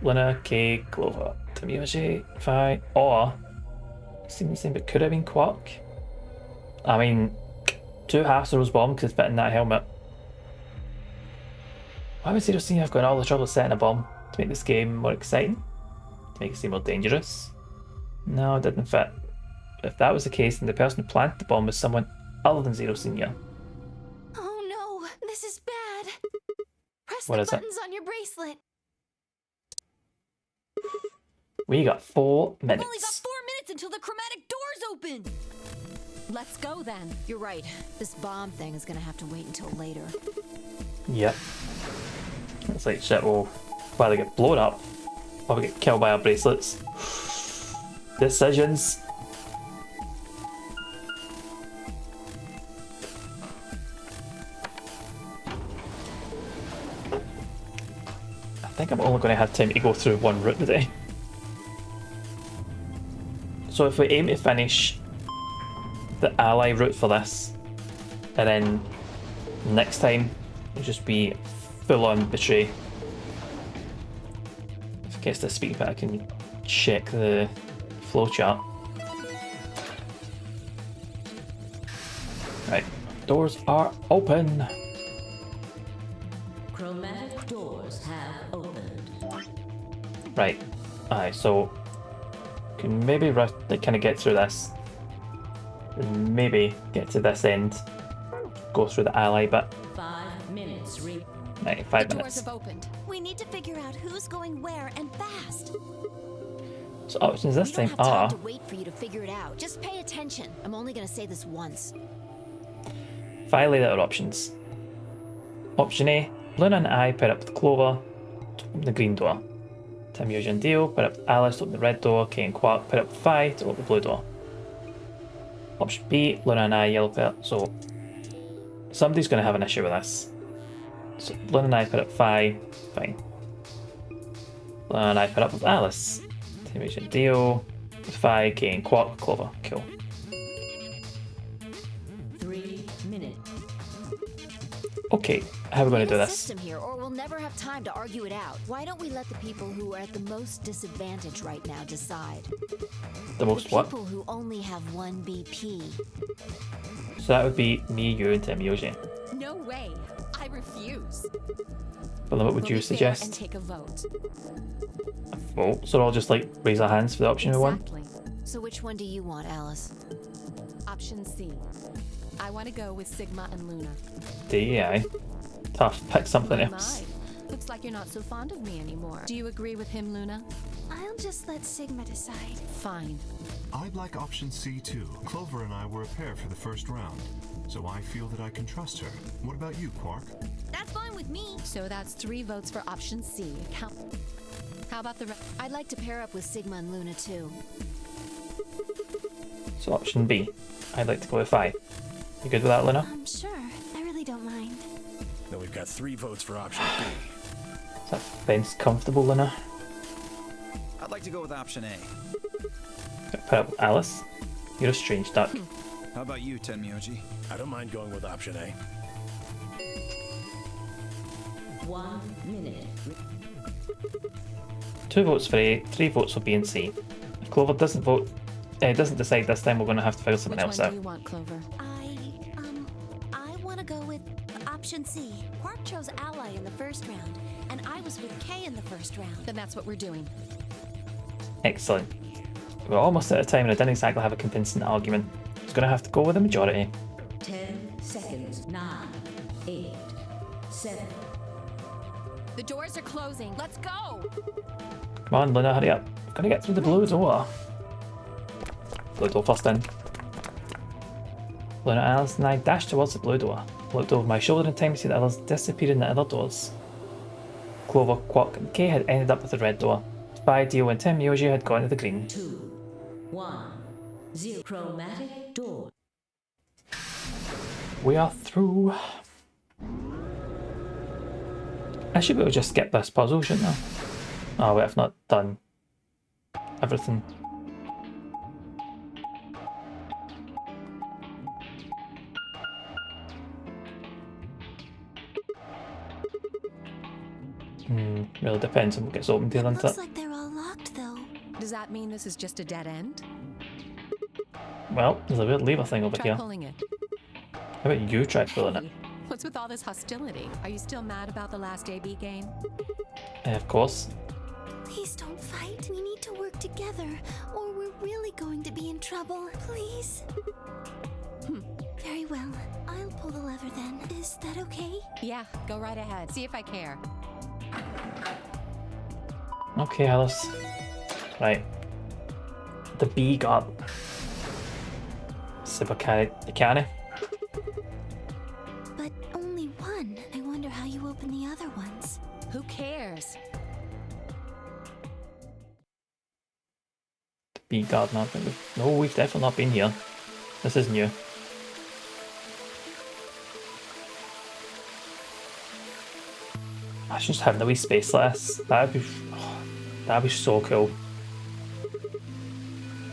Luna, Kay, Clover, Tomiyoshi, Fi, or seems the same, but could have been Quark. I mean, 2 halves of Rose Bomb could fit in that helmet. Why would Zero Senior have gone all the trouble setting a bomb to make this game more exciting? To make it seem more dangerous? No, it didn't fit. If that was the case, then the person who planted the bomb was someone other than Zero Senior. Oh no, this is bad. Press What the is it? buttons on your bracelet. We got 4 minutes. We've only got 4 minutes until the chromatic doors open. Let's go then. You're right. This bomb thing is gonna have to wait until later. Yep. It's like shit, we'll either get blown up or we get killed by our bracelets. Decisions. I think I'm only going to have time to go through one route today. So if we aim to finish the ally route for this, and then next time it'll just be full on betray. If it gets to speak, but I can check the flowchart. Right, doors are open. Chromatic doors have opened. Right, alright, so can maybe kind of get through this, and maybe get to this end, go through the ally bit. 5 minutes. Right, 5 The minutes. doors have opened. We need to figure out who's going where and fast. So options this We don't time have time are to wait for you to figure it out. Just pay attention. I'm only gonna say this once. violate our options. Option A, Luna and I pair up with Clover to open the green door. Tim, Yoshi and Dio pair up with Alice to open the red door. Kay and Quark pair up with Fi to open the blue door. Option B, Luna and I yellow pair. So somebody's going to have an issue with this. So Luna and I pair up Fi, fine. Luna and I pair up with Alice. Tim, Yoshi and Dio with Fi, Kay and Quark, Clover. Cool. 3 minutes. Okay, how are we going to do Need a this? system here, or we'll never have time to argue it out. Why don't we let the people who are at the most disadvantage right now decide? The most what? People who only have 1 BP. So that would be me, you, and Tim, Yoshi. No way. I refuse. Well, then what would We'll you be fair suggest? and take a vote. Vote. So I'll just like raise our hands for the option we want. Exactly. So which one do you want, Alice? Option C. I want to go with Sigma and Luna. DEI. Tough. Pick something My, else. my. Looks like you're not so fond of me anymore. Do you agree with him, Luna? I'll just let Sigma decide. Fine. I'd like option C too. Clover and I were a pair for the first round, so I feel that I can trust her. What about you, Quark? That's fine with me. So that's 3 votes for option C. How about the rest? I'd like to pair up with Sigma and Luna too. So option B. I'd like to go with 5. You good with that, Luna? Sure. I really don't mind. Then we've got 3 votes for option B. Is that fence comfortable, Luna? I'd like to go with option A. Put up with Alice. You're a strange duck. How about you, Tenmyoji? I don't mind going with option A. 1 minute. 2 votes for A, 3 votes for B and C. If Clover doesn't vote, doesn't decide this time, we're going to have to figure something Which else one out. do you want, Clover? I want to go with option C. Quark chose Ally in the first round, and I was with Kay in the first round. Then that's what we're doing. Excellent. We're almost out of time and I didn't exactly have a convincing argument. I was going to have to go with the majority. 10 seconds. 9, 8, 7. The doors are closing. Let's go! Come on, Luna, hurry up. We've got to get through the blue door. Blue door first in. Luna, Alice and I dashed towards the blue door. Looked over my shoulder in time to see the others disappear in the other doors. Clover, Quark and Kay had ended up with the red door. Spy, Dio and Tim Yoshi had gone to the green. 2, 1, 0. Chromatic door. We are through. I should be able to just skip this puzzle, shouldn't I? Oh wait, I've not done everything. Really depends on what gets opened here, doesn't Looks it? like they're all locked, though. Does that mean this is just a dead end? Well, there's a weird lever thing over Try here. pulling it. How about you try pulling it? Hey, what's with all this hostility? Are you still mad about the last AB game? Of course. Please don't fight. We need to work together, or we're really going to be in trouble. Please. Very well. I'll pull the lever then. Is that okay? Yeah, go right ahead. See if I care. Okay, Alice. Right. The B got Sibakani. But only one. I wonder how you open the other ones. Who cares? B guard not been. No, we've definitely not been here. This is new. I should just have a wee space like this. That'd be so cool.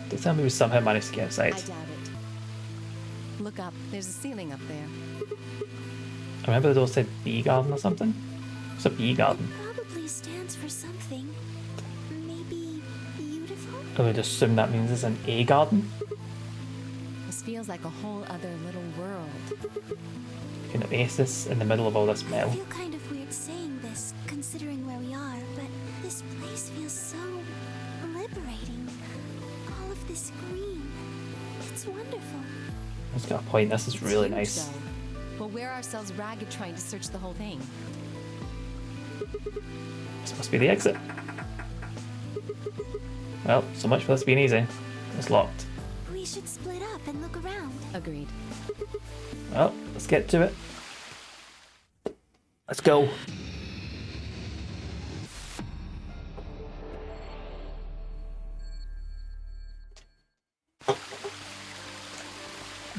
The Please tell me we somehow managed to get outside. I doubt it. Look up. There's a ceiling up there. I remember the door said bee garden or something. It's a bee garden. Probably stands for something. Maybe beautiful? I would assume that means it's an A garden. This feels like a whole other little world. Like an oasis in the middle of all this I metal. feel kind of weird saying this, considering where we are, but this place feels so liberating. All of this green. It's wonderful. It's got a point. This is really Huge, nice. though. We'll wear ourselves ragged trying to search the whole thing. This must be the exit. Well, so much for this being easy. It's locked. We should split up and look around. Agreed. Well, let's get to it. Let's go.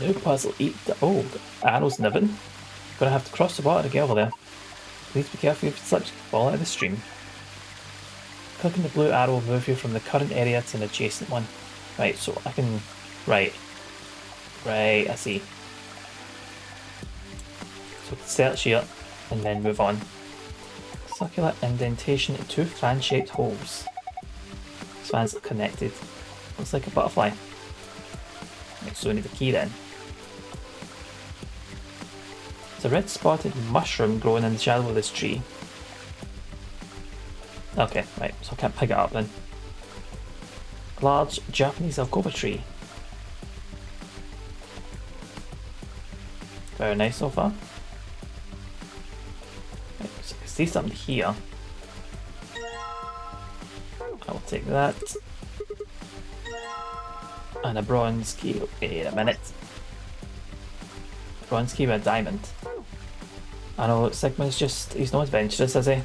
New puzzle. Eat the. Oh, arrows niven. Gonna have to cross the water to get over there. Please be careful if you slip, fall out of the stream. Clicking the blue arrow will move you from the current area to an adjacent one. Right, so I can. Right, I see. So search here and then move on. Circular indentation in 2 fan-shaped holes. These fans are connected. Looks like a butterfly. Right, so we need a key then. There's a red spotted mushroom growing in the shadow of this tree. Okay, right, so I can't pick it up then. A large Japanese alcova tree. Very nice so far. Right, so I see something here. I will take that. And a bronze key. Wait a minute. Bronze key with a diamond. I know Sigma's just, he's no adventurous, is he?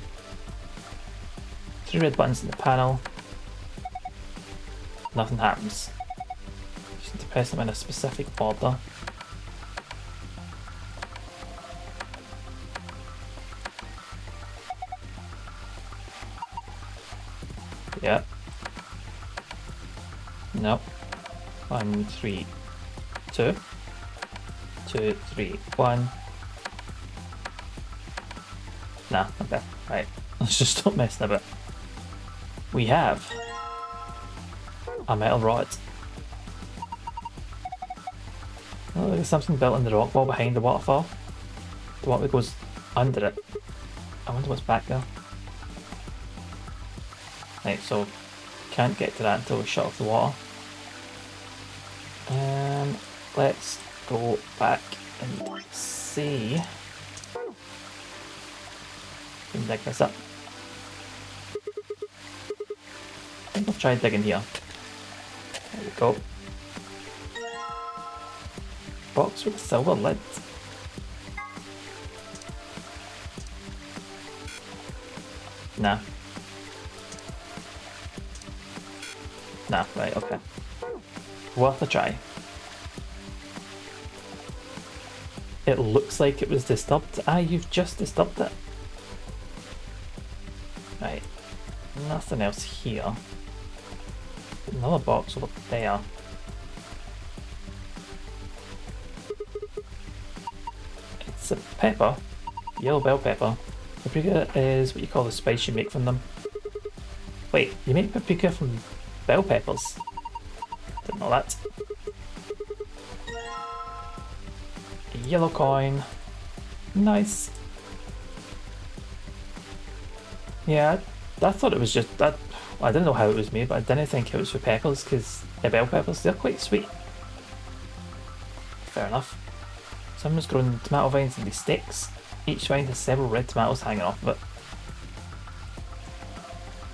3 red buttons in the panel. Nothing happens. Just need to press them in a specific order. Yeah. Nope. 1, 3, 2. 2, 3, 1. Nah, okay. Right. Let's just stop messing about. We have a metal rod. Oh, there's something built in the rock wall behind the waterfall. The water goes under it. I wonder what's back there. Right, so can't get to that until we shut off the water. Let's go back and see. Can dig this up. I think I'll try digging here. There we go. Box with a silver lid. Nah. Nah, right, okay. Worth a try. It looks like it was disturbed. Ah, you've just disturbed it. Right. Nothing else here. Another box over there. It's a pepper. Yellow bell pepper. Paprika is what you call the spice you make from them. Wait, you make paprika from bell peppers? Didn't know that. A yellow coin. Nice. Yeah, I thought it was just that. I didn't know how it was made, but I didn't think it was for peppers because the bell peppers, they're quite sweet. Fair enough. Someone's grown tomato vines in these sticks. Each vine has several red tomatoes hanging off of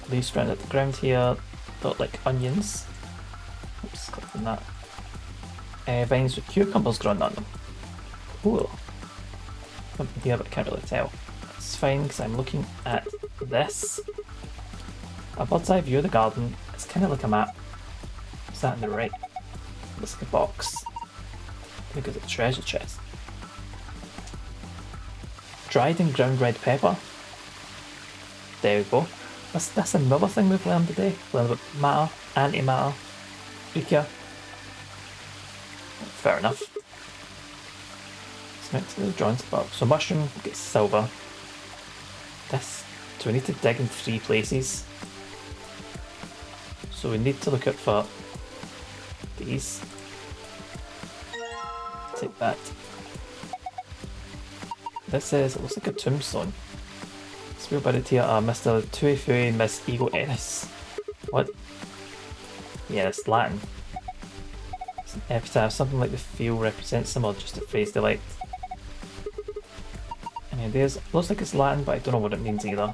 it. Leaves round at the ground here look like onions. Oops, click on that. Vines with cucumbers growing on them. Cool. Something here, but I can't really tell. It's fine because I'm looking at this. A bird's eye view of the garden. It's kind of like a map. Is that on the right? Looks like a box. Look at the treasure chest. Dried and ground red pepper. There we go. That's another thing we've learned today. Learned about matter, antimatter, Rika. Fair enough. It's meant to be drawn spot. So mushroom gets silver. This. Do we need to dig in 3 places? So we need to look out for these. Take that. This says it looks like a tombstone. Spelled by the here are Mr. Tuifui Miss Ego Eris. What? Yeah, it's Latin. It's an epitaph, something like the field represents them, or just a phrase they liked. Any ideas? It looks like it's Latin, but I don't know what it means either.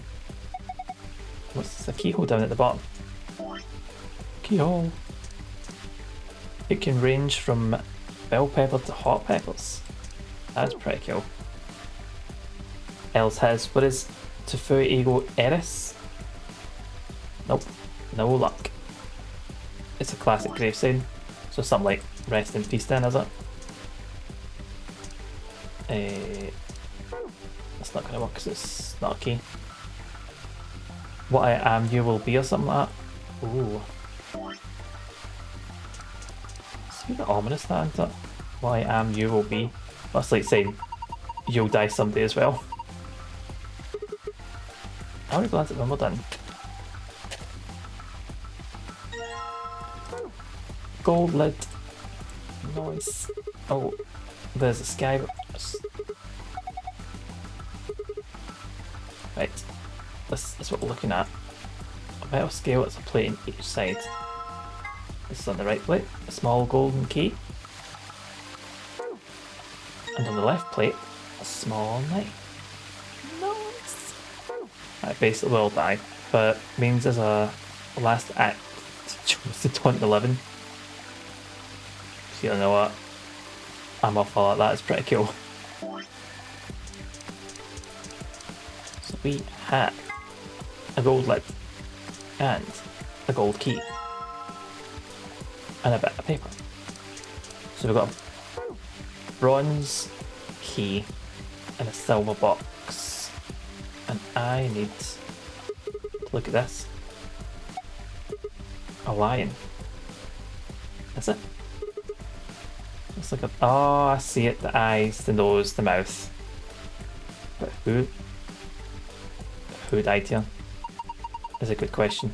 What's the keyhole down at the bottom? Keyhole. It can range from bell pepper to hot peppers. That's pretty cool. Else has, what is Tufui Ego Eris? Nope, no luck. It's a classic graveside, so something like rest in peace then, is it? That's not going to work because it's not a key. What I am, you will be, or something like that. Ooh. It's a bit ominous, that, isn't it? What I am, you will be. That's like saying you'll die someday as well. I already glanced at when we're done. Gold lid. Nice. Oh, there's a sky. Right. This is what we're looking at. A metal scale that's a plate on each side. This is on the right plate, a small golden key. And on the left plate, a small knife. Nice. I basically will die, but means there's a last act to 2011. So you know what? I'm off all like that, it's pretty cool. So we have a gold lid and a gold key and a bit of paper. So we've got a bronze key and a silver box, and I need to look at this. A lion. That's it. It's like a, oh, I see it, the eyes, the nose, the mouth. But who died here? Is a good question.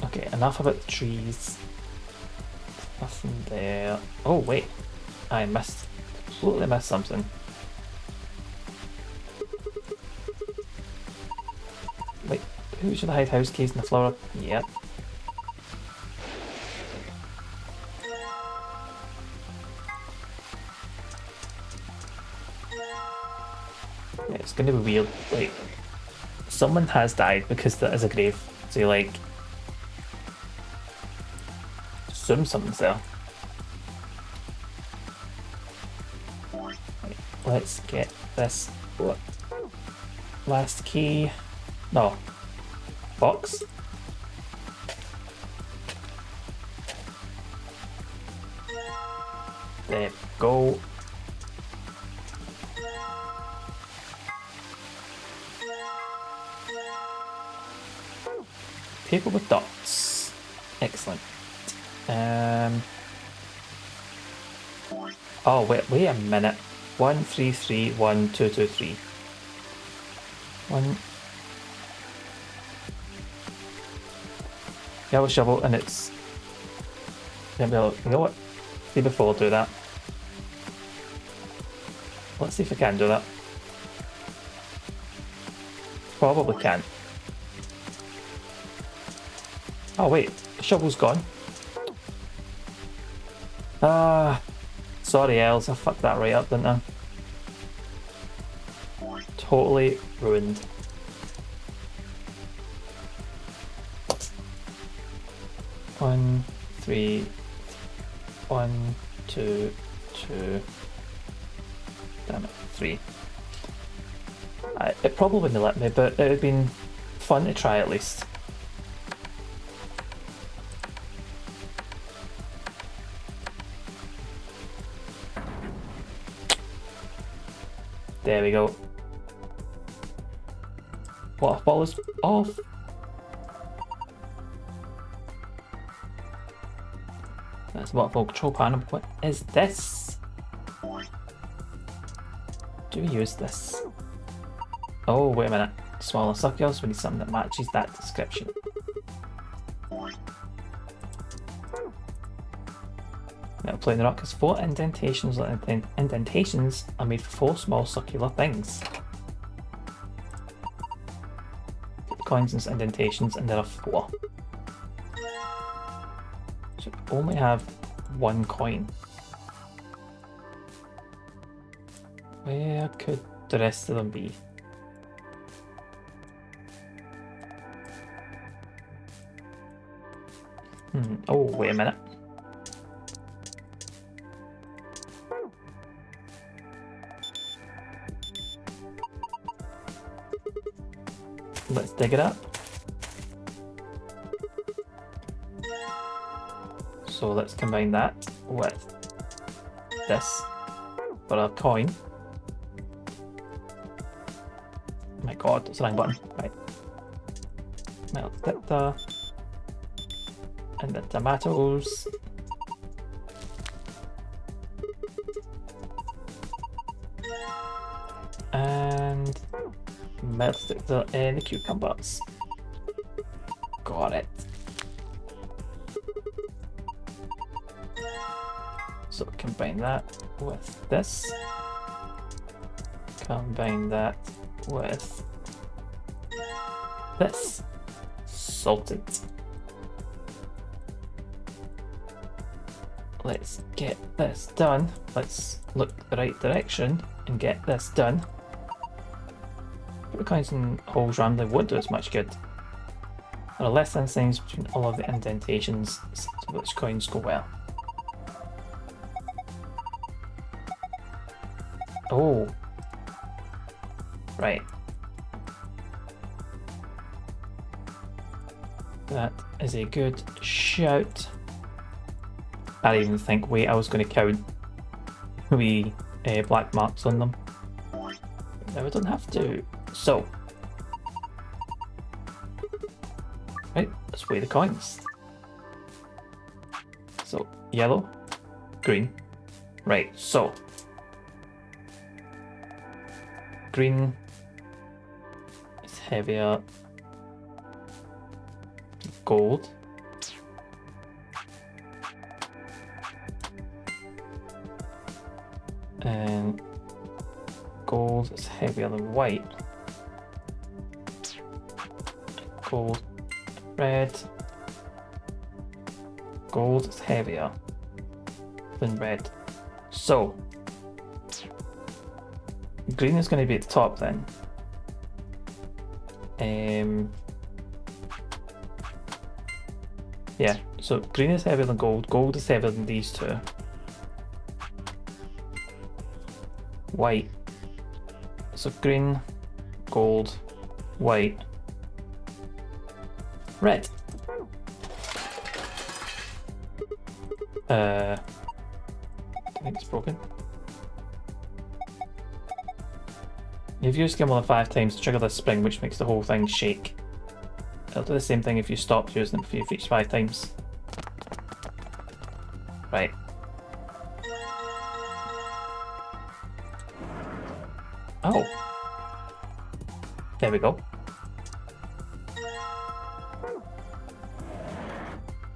Okay, enough about the trees. Nothing there. Oh wait, I completely missed something. Wait, who should I hide house keys in the floor? Yep. Yeah, it's gonna be weird. Like, someone has died because there is a grave. So you like assume something's there. Right, let's get this last key. No. Box. There we go. Paper with dots. Excellent. Oh wait a minute. 1331223. Yellow shovel, and it's. You know what? See before I do that. Let's see if I can do that. Probably can. Oh wait, the shovel's gone. Sorry Els, I fucked that right up, didn't I? Totally ruined. One, three, 1, 2, 2. Damn it, 3. It probably wouldn't have let me, but it would have been fun to try at least. There we go. waterfall is off. That's a waterfall control panel. What is this? Do we use this? Oh, wait a minute. Smaller circles, we need something that matches that description. Metal plane rock has 4 indentations. Indentations are made for 4 small circular things. Put the coins into indentations, and there are 4. So we only have 1 coin. Where could the rest of them be? Oh, wait a minute. Let's dig it up. So let's combine that with this for a coin. Oh my god, it's the wrong button. Right. Metal detector. And the tomatoes. And metal detector and the cucumbers. Got it. So combine that with this. Combine that with this. Salted. Let's get this done. Let's look the right direction and get this done. Put the coins in holes randomly won't do as much good. There are less than signs between all of the indentations, so which coins go well. Oh. Right. That is a good shout. I didn't even think, wait, I was going to count wee black marks on them. No, I don't have to. So. Right, let's weigh the coins. So, yellow, green. Right, so. Green is heavier. Gold. And gold is heavier than white. Gold, red. Gold is heavier than red. So, green is going to be at the top then. Yeah, so green is heavier than gold. Gold is heavier than these two. White. So green, gold, white, red. I think it's broken. If you skim more than 5 times to trigger this spring, which makes the whole thing shake. It'll do the same thing if you stop using them if you've reached 5 times. Right. Oh. There we go.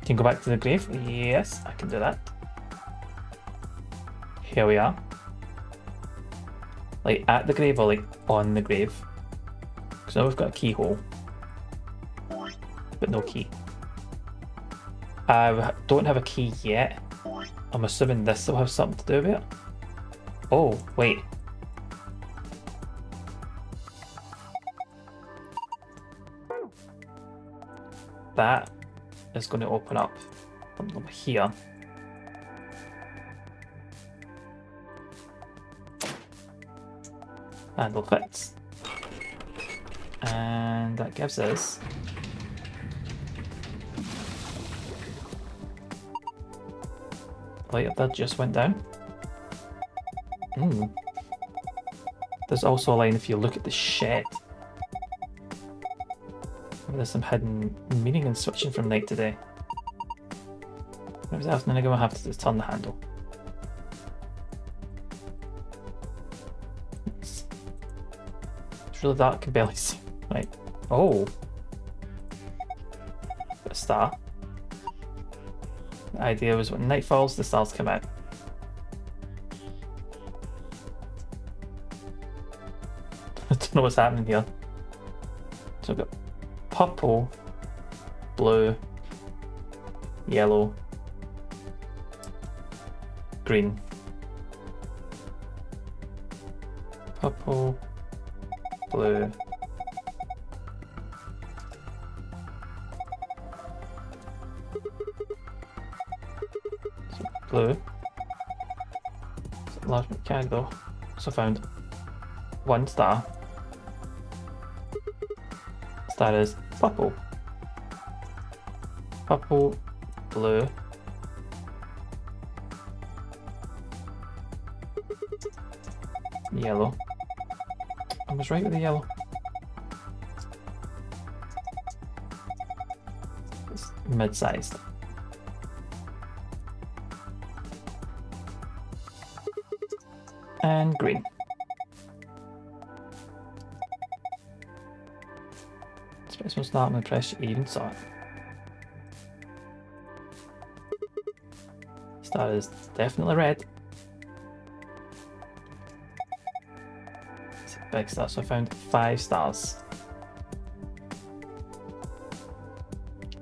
Can go back to the grave? Yes, I can do that. Here we are. Like at the grave or like on the grave? Because now we've got a keyhole. But no key. I don't have a key yet. I'm assuming this will have something to do with it. Oh, wait. That is going to open up from over here. Handle fits. And that gives us light up there just went down. There's also a line if you look at the shed. There's some hidden meaning in switching from night to day. Maybe afternoon again we'll have to just turn the handle. It's really dark, I can barely see. Right. Oh. Got a star. The idea was when night falls, the stars come out. I don't know what's happening here. So we've got purple, blue, yellow, green. Purple, blue, blue. It's a large mechanic though. So I found one star. Star is purple. Purple, blue, yellow. I was right with the yellow. It's mid-sized. And green. Space will start when I press even saw it. Star is definitely red. It's a big star, so I found 5 stars.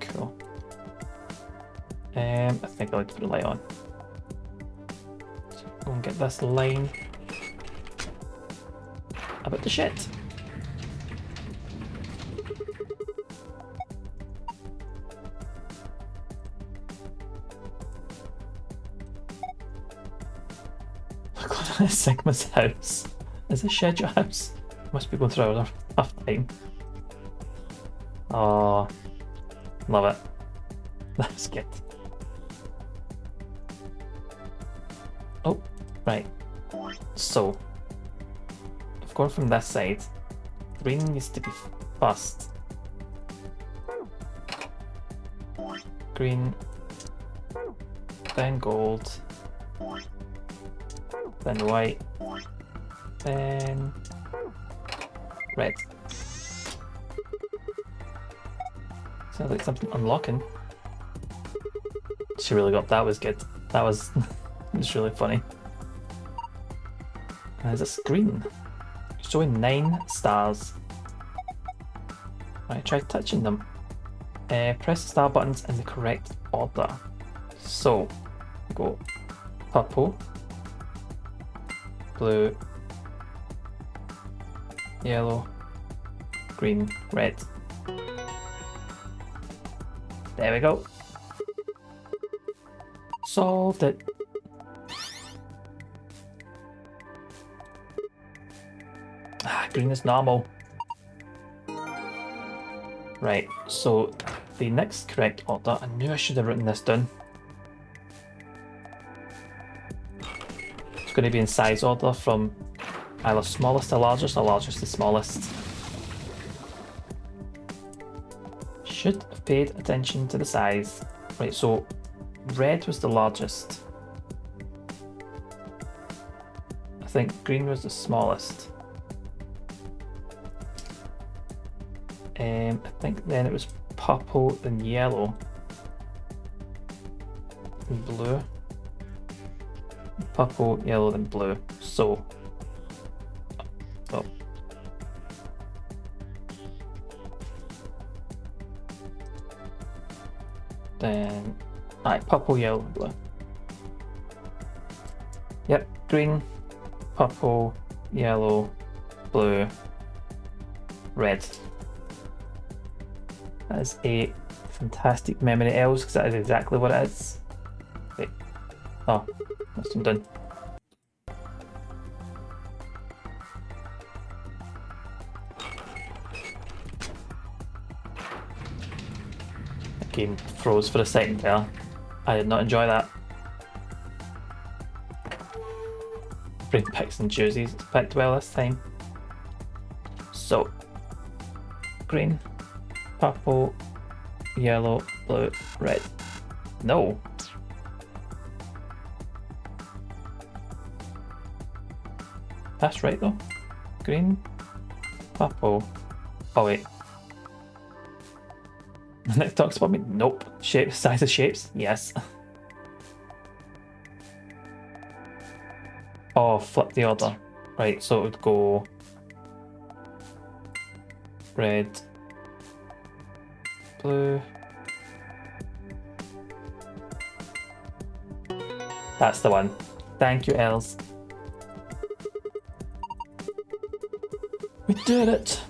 Cool. I think I like to put a light on. So go and get this line about the shit. Sigma's house. Is this shed your house? Must be going through a tough time. Oh, love it. That's good. Oh, right. So, I've gone from this side. Green needs to be first. Green, then gold. Then white, then red. Sounds like something unlocking. She really got that. Was good. That was it's really funny. There's a screen showing 9 stars. Right, try touching them. Press the star buttons in the correct order. So go purple, blue, yellow, green, red. There we go. Solved it. Green is normal. Right, so the next correct order, I knew I should have written this down. It's going to be in size order from either smallest to largest or largest to smallest. Should have paid attention to the size. Right, so red was the largest. I think green was the smallest. I think then it was purple, then yellow, and blue. Purple, yellow, then blue. So, oh. Then, alright, purple, yellow, and blue. Yep, green, purple, yellow, blue, red. That is a fantastic memory, Els, because that is exactly what it is. Wait. Oh, that's done. The game froze for a second there. I did not enjoy that. Brain picks and chooses. It's picked well this time. So, green, purple, yellow, blue, red. No. That's right though. Green, purple. Oh wait. Next talks about me. Nope. Shapes, size of shapes. Yes. Oh, flip the order. Right, so it would go red, blue. That's the one. Thank you, Els. We did it!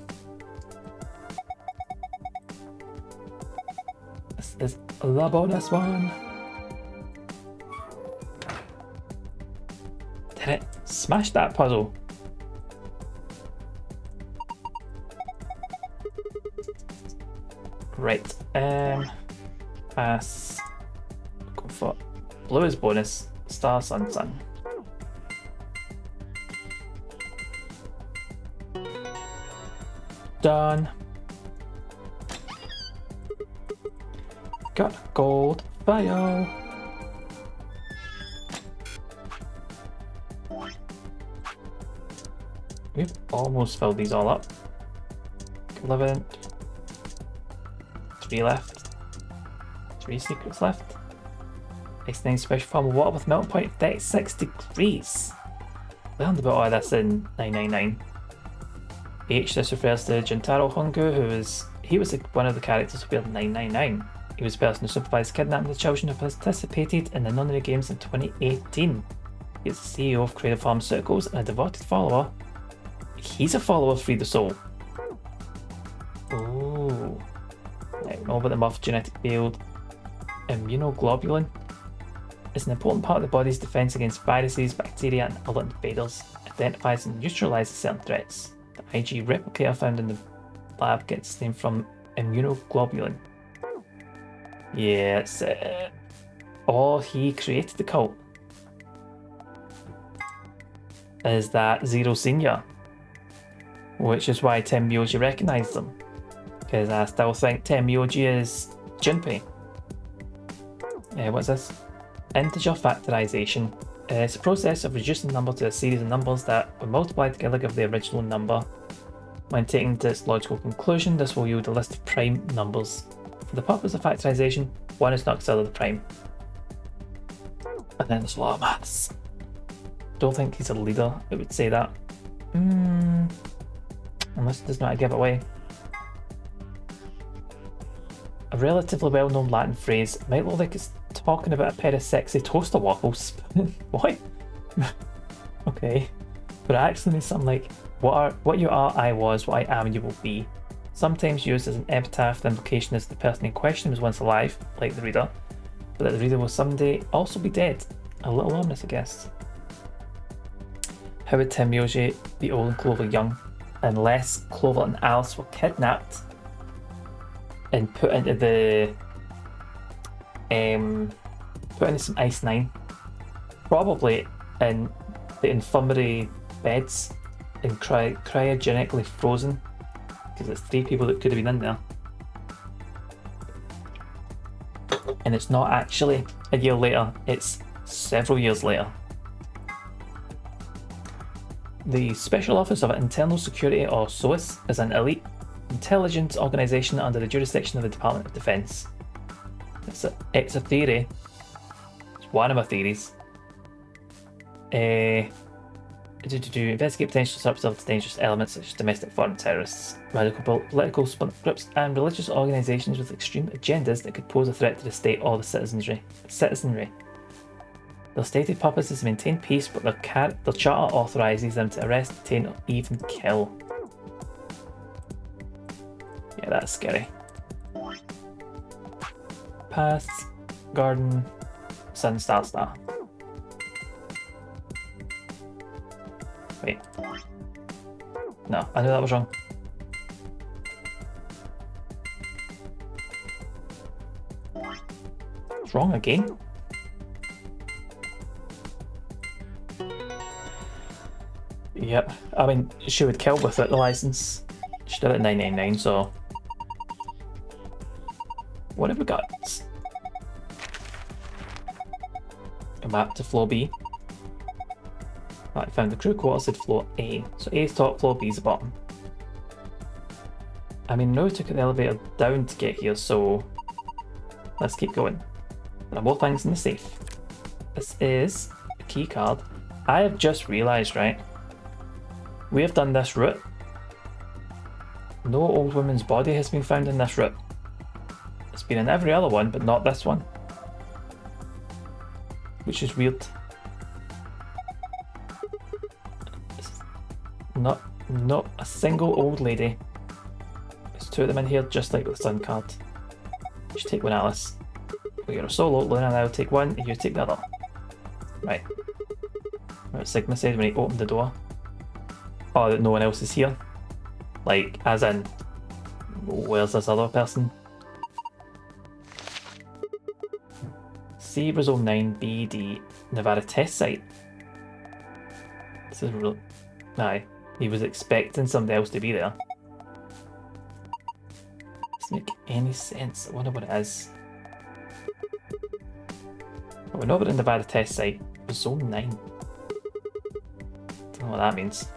This is the bonus one. Did it? Smash that puzzle. Right. Pass. Go for blue is bonus. Star, sun, sun. Done. Got gold file. We've almost filled these all up. 11. 3 left. 3 secrets left. X9 special form of water with melt point 36 degrees. Learned about all this in 999. H, this refers to Jintaro Hongu, he was one of the characters who appeared in 999. He was the person who supervised kidnapping the children who participated in the Nonary Games in 2018. He is the CEO of Creative Pharmaceuticals and a devoted follower. He's a follower of Free the Soul. Oh. I know about the Muff genetic field. Immunoglobulin is an important part of the body's defense against viruses, bacteria, and other invaders. Identifies and neutralizes certain threats. The IG replicator found in the lab gets its name from immunoglobulin. Yeah, it's oh, he created the cult. Is that Zero Senior? Which is why Tenmyoji recognised them. Because I still think Tenmyoji is Junpei. What's this? Integer factorization. It's a process of reducing a number to a series of numbers that, when multiplied together, give the original number. When taken to its logical conclusion, this will yield a list of prime numbers. For the purpose of factorization, 1 is not considered a prime. And then there's a lot of maths. Don't think he's a leader, it would say that. Unless it does not give it away. A relatively well-known Latin phrase might look like it's talking about a pair of sexy toaster waffles. What? Okay. But it actually means something like, what you are, I was, what I am, you will be. Sometimes used as an epitaph, the implication is the person in question was once alive, like the reader, but that the reader will someday also be dead. A little ominous, I guess. How would Tenmyoji be old and Clover young, unless Clover and Alice were kidnapped and put into the put into some Ice 9, probably in the infirmary beds and cryogenically frozen, because it's 3 people that could have been in there. And it's not actually a year later, it's several years later. The Special Office of Internal Security, or SOIS, is an elite intelligence organisation under the jurisdiction of the Department of Defence. It's a theory. It's one of my theories. To investigate potential subtle dangerous elements such as domestic foreign terrorists, radical political groups, and religious organisations with extreme agendas that could pose a threat to the state or the citizenry. Their stated purpose is to maintain peace, but their charter authorises them to arrest, detain, or even kill. Yeah, that's scary. Path, garden, sun, star, star. Wait. No, I knew that was wrong. It's wrong again? Yep, I mean, she would kill without the license. She did it at 999, so what have we got? A map to floor B. I found the crew quarters at floor A. So A is top, floor B is the bottom. I mean, no, we took the elevator down to get here, so let's keep going. There are more things in the safe. This is a key card. I have just realised, right? We have done this route. No old woman's body has been found in this route. It's been in every other one, but not this one. Which is weird. Not a single old lady. There's two of them in here, just like with the sun card. You should take one, Alice. You're a solo, Luna and I'll take one, and you take the other. Right. What Sigma said when he opened the door. Oh, that no one else is here. Like, as in, where's this other person? C Brazil 9 BD Nevada test site. This is real. Aye, he was expecting somebody else to be there. Doesn't make any sense. I wonder what it is. Well, we know about the Nevada test site. Brazil 9. Don't know what that means.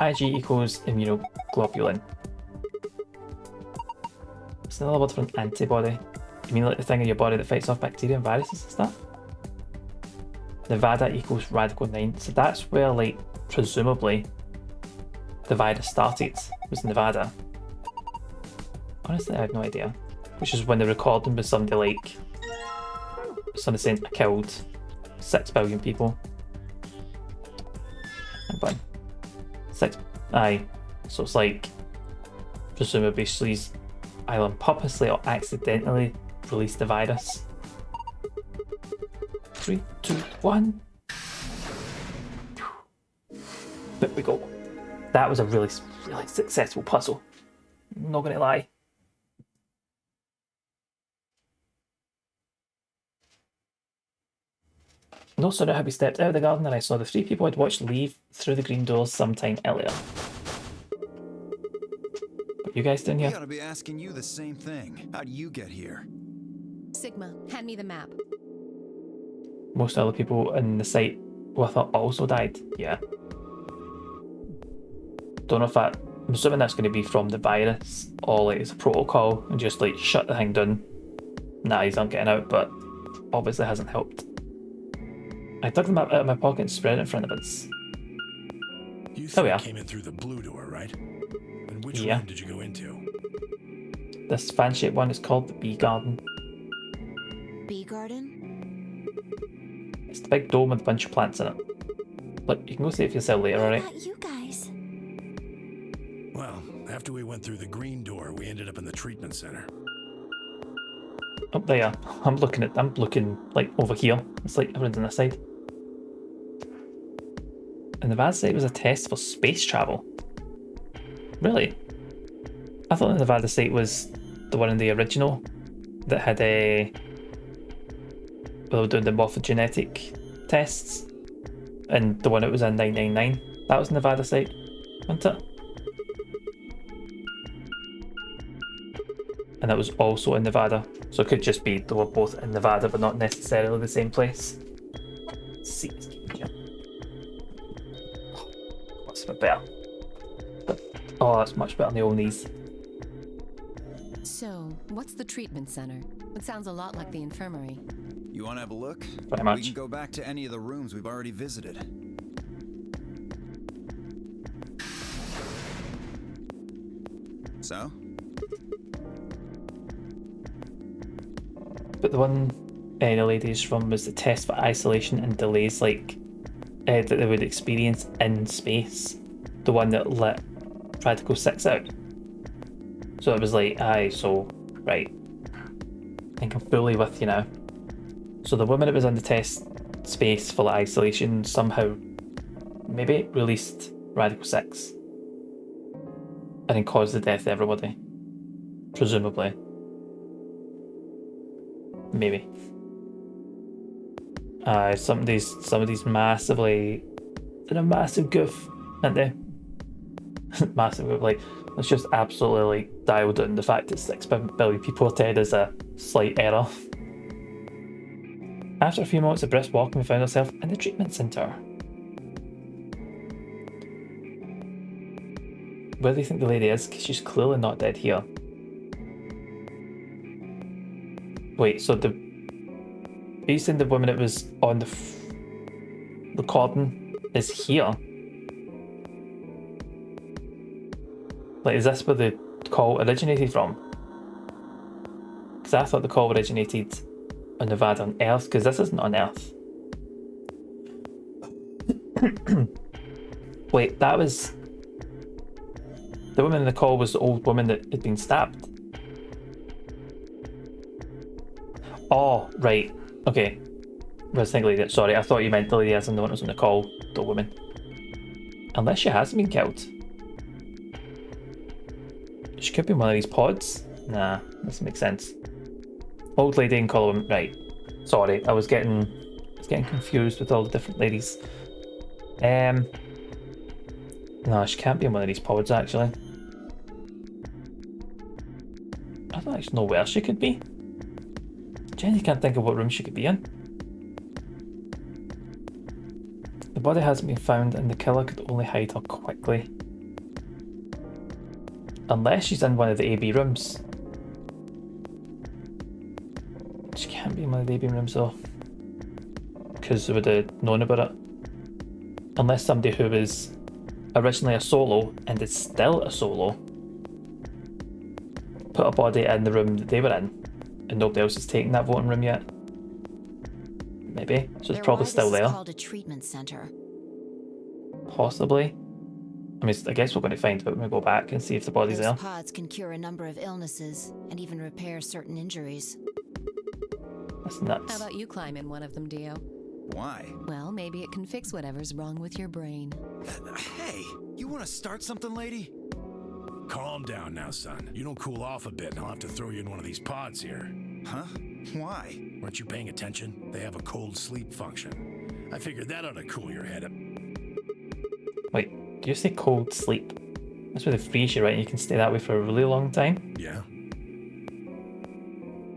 IG equals immunoglobulin. It's another word for an antibody. You mean like the thing in your body that fights off bacteria and viruses and stuff? Nevada equals radical 9. So that's where, like, presumably the virus started, was Nevada. Honestly, I have no idea. Which is when the recording was somebody like, somebody saying I killed 6 billion people. And 6, aye. So it's like, presumably she's either purposely or accidentally released the virus. 3, 2, 1. There we go. That was a really successful puzzle. Not gonna lie. No sooner had we stepped out of the garden than I saw the 3 people I'd watched leave through the green doors sometime earlier. What you guys doing here? I gotta be asking you the same thing. How'd you get here? Sigma, hand me the map. Most other people in the site with her also died. Yeah. Don't know if that. I'm assuming that's going to be from the virus or like it's a protocol and just like shut the thing down. Nah, he's not getting out, but obviously hasn't helped. I took the map out of my pocket and spread it in front of us. You There we are. came in through the blue door, right? And which Yeah. room did you go into? This fan-shaped one is called the Bee Garden. Bee garden? It's the big dome with a bunch of plants in it. Look, you can go see it for yourself later, alright? You guys. Well, after we went through the green door, we ended up in the treatment center. Up there. I'm looking like over here. It's like everyone's on this side. And the Nevada site was a test for space travel. Really? I thought the Nevada site was the one in the original that had a. Well, they were doing the morphogenetic tests, and the one that was in 999. That was Nevada site, wasn't it? And that was also in Nevada, so it could just be they were both in Nevada, but not necessarily the same place. Let's see. That's a bit better. But, oh, that's much better than the old knees. So, what's the treatment center? It sounds a lot like the infirmary. You want to have a look? Very much. We can go back to any of the rooms we've already visited. So? But the one the ladies from was the test for isolation and delays like that they would experience in space. The one that let Radical 6 out. So it was like, aye, so, right. I think I'm fully with you now. So the woman that was in the test space for the isolation somehow maybe released Radical 6. And then caused the death of everybody. Presumably. Maybe. Some of these massively in a massive goof, aren't they? Massive goof, like It's just absolutely like dialed in. The fact that 6 billion people are dead is a slight error. After a few moments of brisk walking, we found ourselves in the treatment centre. Where do you think the lady is? Because she's clearly not dead here. Wait, so are you saying the woman that was on the recording is here? Like, is this where the call originated from? Because I thought the call originated on Nevada on Earth, because this isn't on Earth. Wait, that was... The woman in the call was the old woman that had been stabbed. Oh, right. Okay. I was thinking lady. Sorry, I thought you meant the lady as in the one that was on the call, the woman. Unless she hasn't been killed. She could be in one of these pods. Nah, doesn't make sense. Old lady and column. Right. Sorry, I was getting confused with all the different ladies. No, she can't be in one of these pods actually. I don't actually know where she could be. Jenny can't think of what room she could be in. The body hasn't been found and the killer could only hide her quickly. Unless she's in one of the AB rooms. She can't be in one of the AB rooms though. Because they would have known about it. Unless somebody who was originally a solo and is still a solo put a body in the room that they were in and nobody else has taken that voting room yet. Maybe. So it's probably still there. It's called a treatment center. Possibly. I mean, I guess we're going to find out when we go back and see if the body's Those there. pods can cure a number of illnesses and even repair certain injuries. That's nuts. How about you climb in one of them, Dio? Why? Well, maybe it can fix whatever's wrong with your brain. Hey, you want to start something, lady? Calm down now, son. You don't cool off a bit and I'll have to throw you in one of these pods here. Huh? Why? Weren't you paying attention? They have a cold sleep function. I figured that ought to cool your head up. Wait, do you say cold sleep? That's where they freeze you, right? And you can stay that way for a really long time? Yeah.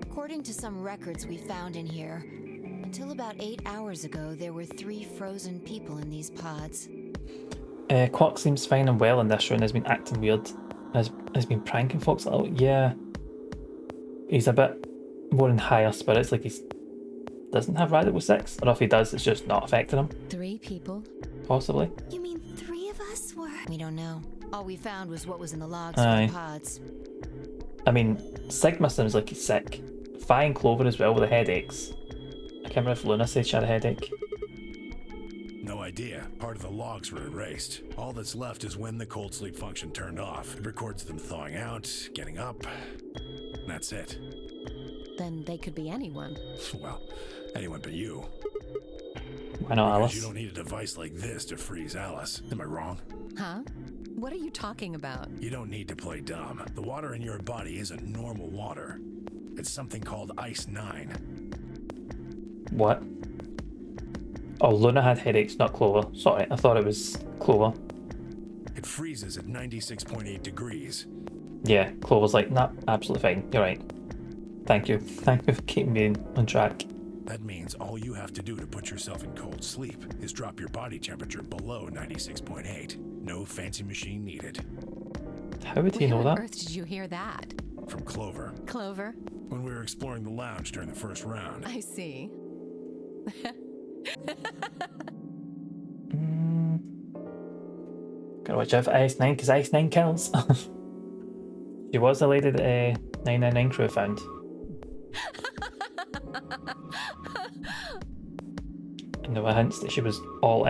According to some records we found in here, until about 8 hours ago, there were 3 frozen people in these pods. Quark seems fine and well in this room, has been acting weird. Has been pranking folks a little. Yeah. He's a bit more in higher spirits, like he doesn't have Radical 6. Or if he does, it's just not affecting him. 3 people? Possibly. You mean 3 of us were? We don't know. All we found was what was in the logs Aye. for the pods. I mean, Sigma seems like he's sick. Fi and Clover as well with the headaches. I can't remember if Luna said she had a headache. No idea. Part of the logs were erased. All that's left is when the cold sleep function turned off. It records them thawing out, getting up. That's it. Then they could be anyone. Well, anyone but you. Why not Because Alice? you don't need a device like this to freeze Alice. Am I wrong? Huh? What are you talking about? You don't need to play dumb. The water in your body isn't normal water. It's something called Ice 9. What? Oh, Luna had headaches, not Clover. Sorry, I thought it was Clover. It freezes at 96.8 degrees. Yeah, Clover's like, nah, absolutely fine. You're right. Thank you. Thank you for keeping me on track. That means all you have to do to put yourself in cold sleep is drop your body temperature below 96.8. No fancy machine needed. How would he know Where on that? earth did you hear that? From Clover. Clover? When we were exploring the lounge during the first round. I see. Gotta watch out for Ice 9 because Ice 9 kills. She was the lady that 999 crew found. And there were hints that she was all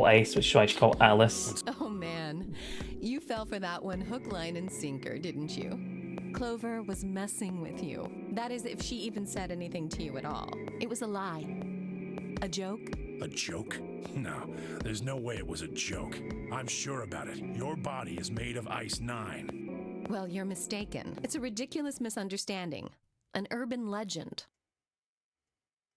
ice, which is why she called Alice. Oh man, you fell for that one hook, line, and sinker, didn't you? Clover was messing with you. That is, if she even said anything to you at all. It was a lie. A joke? A joke? No, there's no way it was a joke. I'm sure about it. Your body is made of Ice 9. Well, you're mistaken. It's a ridiculous misunderstanding. An urban legend.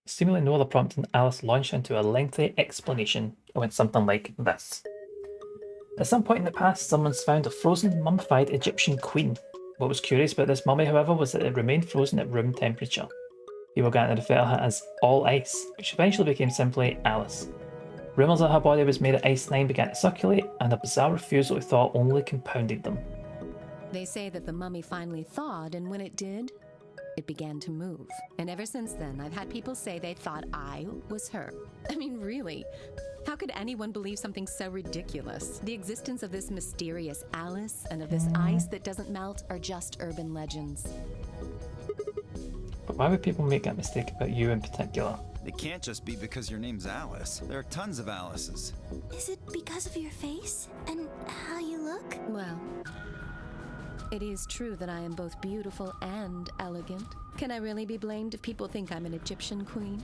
Seemingly no other prompting, Alice launched into a lengthy explanation. It went something like this. At some point in the past, someone's found a frozen, mummified Egyptian queen. What was curious about this mummy, however, was that it remained frozen at room temperature. People began to refer to her as All Ice, which eventually became simply Alice. Rumours that her body was made of ice-9 began to circulate, and a bizarre refusal to thaw only compounded them. They say that the mummy finally thawed, and when it did, it began to move. And ever since then, I've had people say they thought I was her. I mean, really? How could anyone believe something so ridiculous? The existence of this mysterious Alice and of this ice that doesn't melt are just urban legends. But why would people make that mistake about you in particular? It can't just be because your name's Alice. There are tons of Alices. Is it because of your face and how you look? Well, it is true that I am both beautiful and elegant. Can I really be blamed if people think I'm an Egyptian queen?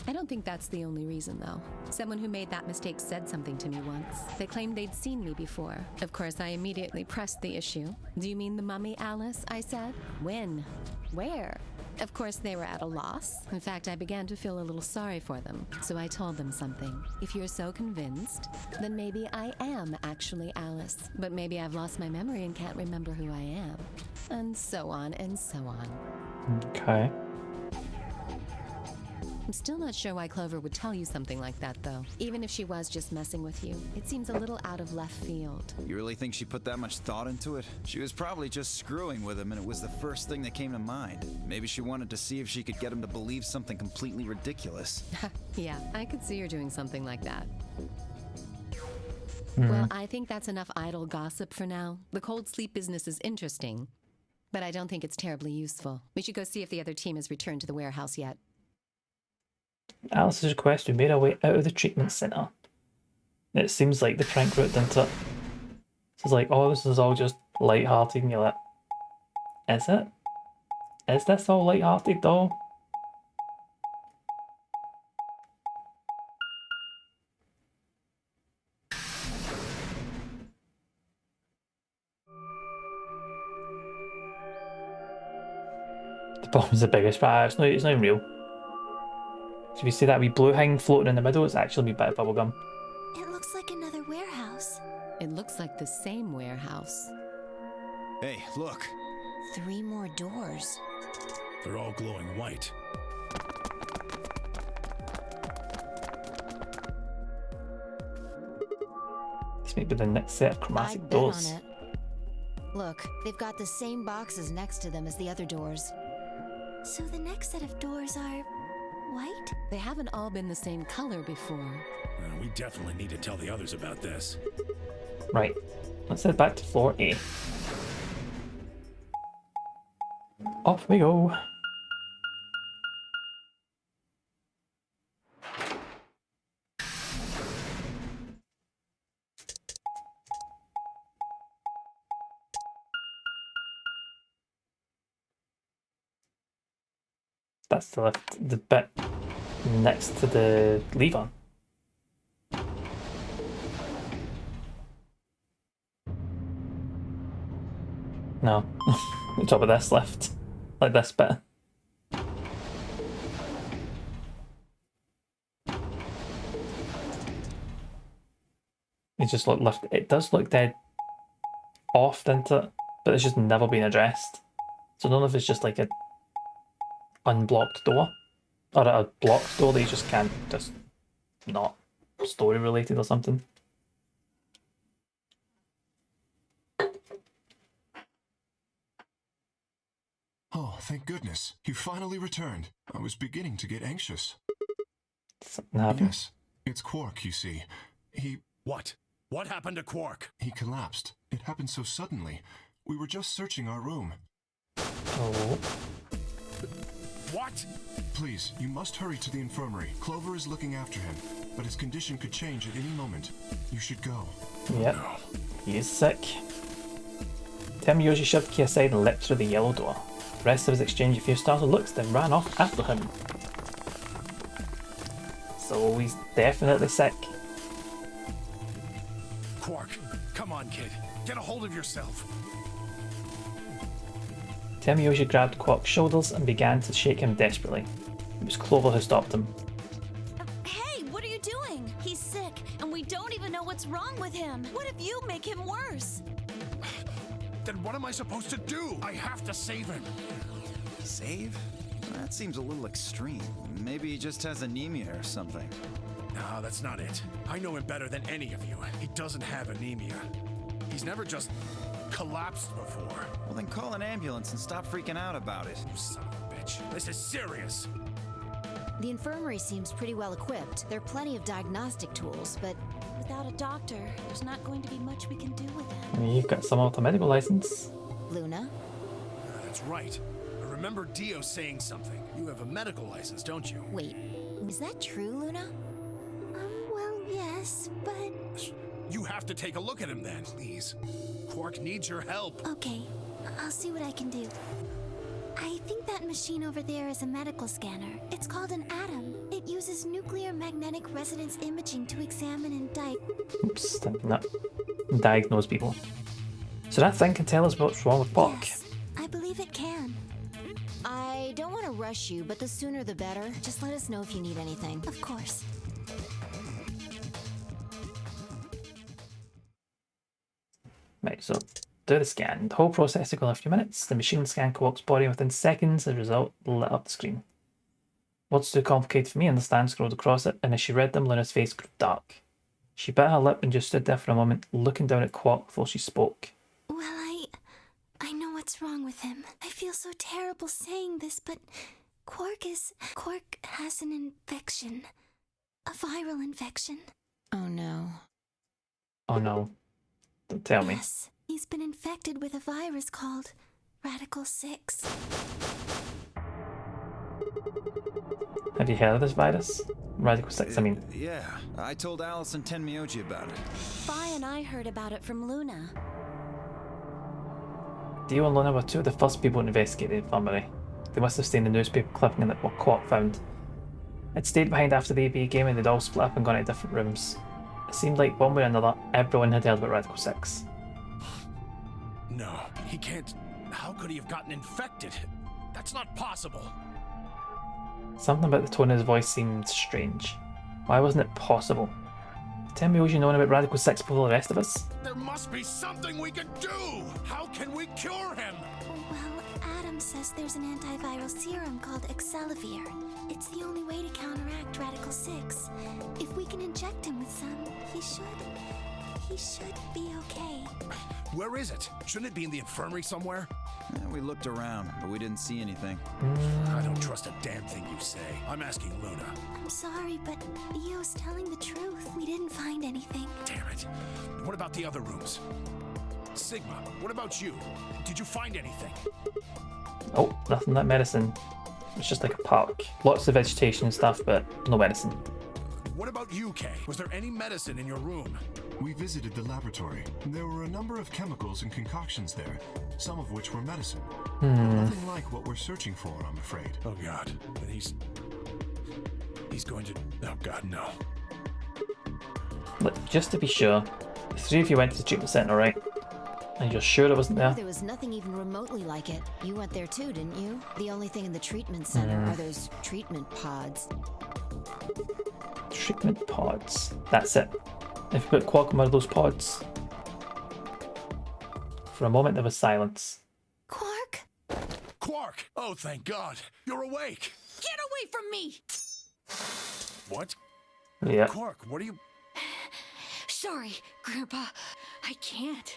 I don't think that's the only reason, though. Someone who made that mistake said something to me once. They claimed they'd seen me before. Of course, I immediately pressed the issue. Do you mean the mummy, Alice? I said. When? Where? Of course, they were at a loss. In fact, I began to feel a little sorry for them. So I told them something. If you're so convinced, then maybe I am actually Alice. But maybe I've lost my memory and can't remember who I am. And so on and so on. Okay. I'm still not sure why Clover would tell you something like that, though. Even if she was just messing with you, it seems a little out of left field. You really think she put that much thought into it? She was probably just screwing with him, and it was the first thing that came to mind. Maybe she wanted to see if she could get him to believe something completely ridiculous. Yeah, I could see her doing something like that. Well, I think that's enough idle gossip for now. The cold sleep business is interesting, but I don't think it's terribly useful. We should go see if the other team has returned to the warehouse yet. Alice's request, we made our way out of the treatment centre. It seems like the prank route, doesn't it? It's like, oh, this is all just light-hearted, and you're like, is it? Is this all light-hearted, though? The bomb's the biggest, but it's not even real. So if you see that wee blue thing floating in the middle, it's actually a bit of bubblegum. It looks like another warehouse. It looks like the same warehouse. Hey, look. 3 more doors. They're all glowing white. This may be the next set of chromatic I'd bet doors. on it. Look, they've got the same boxes next to them as the other doors. So the next set of doors are white? They haven't all been the same color before. We definitely need to tell the others about this. Right, let's head back to floor A. Off we go. That's the bit next to the lever. No, on top of this lift, like this bit. It just look lift. It does look dead off, doesn't it? But it's just never been addressed. So I don't know if it's just like a unblocked door, or a blocked door that you just can't, just not story related or something. Oh, thank goodness. You finally returned. I was beginning to get anxious. Something happened? Yes, it's Quark, you see. He... What? What happened to Quark? He collapsed. It happened so suddenly. We were just searching our room. Oh. What? Please, you must hurry to the infirmary. Clover is looking after him, but his condition could change at any moment. You should go. Yep, he is sick. Temiyoshi shoved Ki aside and leapt through the yellow door. The rest of us exchanged a few startled looks, then ran off after him. So he's definitely sick. Quark, come on, kid. Get a hold of yourself. Temiyoshi grabbed Quark's shoulders and began to shake him desperately. It was Clover who stopped him. Hey, what are you doing? He's sick, and we don't even know what's What's wrong with him? What if you make him worse? Then what am I supposed to do? I have to save him. Save? That seems a little extreme. Maybe he just has anemia or something. No, that's not it. I know him better than any of you. He doesn't have anemia. He's never just collapsed before. Well, then call an ambulance and stop freaking out about it. You son of a bitch. This is serious. The infirmary seems pretty well equipped. There are plenty of diagnostic tools, but without a doctor, there's not going to be much we can do with him. I mean, you've got someone with a medical license. Luna? That's right. I remember Dio saying something. You have a medical license, don't you? Wait, is that true, Luna? Well, yes, but... You have to take a look at him then, please. Quark needs your help. Okay, I'll see what I can do. I think that machine over there is a medical scanner. It's called an ATOM. It uses nuclear magnetic resonance imaging to examine and diagnose people. So that thing can tell us what's wrong with Spock. Yes, I believe it can. I don't want to rush you, but the sooner the better. Just let us know if you need anything. Of course. Right, so do the scan. The whole process took only a few minutes. The machine scanned Quark's body within seconds. As a result, lit up the screen. What's too complicated for me? Understand scrolled across it, and as she read them, Luna's face grew dark. She bit her lip and just stood there for a moment, looking down at Quark before she spoke. Well, I know what's wrong with him. I feel so terrible saying this, but Quark has an infection. A viral infection. Oh no. Oh no. Don't tell me. Yes, he's been infected with a virus called Radical 6. Have you heard of this virus? Radical 6, I mean. Yeah, I told Allison Tenmyoji about it. Fi and I heard about it from Luna. Dio and Luna were two of the first people to investigate the infirmary. They must have seen the newspaper clipping that what Quark found. It stayed behind after the ABA game and they'd all split up and gone to different rooms. It seemed like one way or another, everyone had heard about Radical 6. No, he can't. How could he have gotten infected? That's not possible. Something about the tone of his voice seemed strange. Why wasn't it possible? Tenmyoji known about Radical 6 before the rest of us? There must be something we can do! How can we cure him? Well, Adam says there's an antiviral serum called Excelivir. It's the only way to counteract Radical 6. If we can inject him with some, he should be okay. Where is it? Shouldn't it be in the infirmary somewhere? We looked around, but we didn't see anything. I don't trust a damn thing you say. I'm asking Luna. I'm sorry, but Io's telling the truth. We didn't find anything. Damn it. What about the other rooms? Sigma, what about you? Did you find anything? Oh, nothing like medicine. It's just like a park. Lots of vegetation and stuff, but no medicine. What about you, Kay? Was there any medicine in your room? We visited the laboratory. There were a number of chemicals and concoctions there, some of which were medicine. But nothing like what we're searching for, I'm afraid. Oh God, then he's going to... Oh God, no. Look, just to be sure, the three of you went to the treatment center, right? And you're sure it wasn't there? There was nothing even remotely like it. You went there too, didn't you? The only thing in the treatment center are those treatment pods. Treatment pods. That's it. If you put Quark in one of those pods. For a moment there was silence. Quark? Quark! Oh, thank God. You're awake. Get away from me! What? Yeah. Quark, what are you... Sorry, Grandpa. I can't.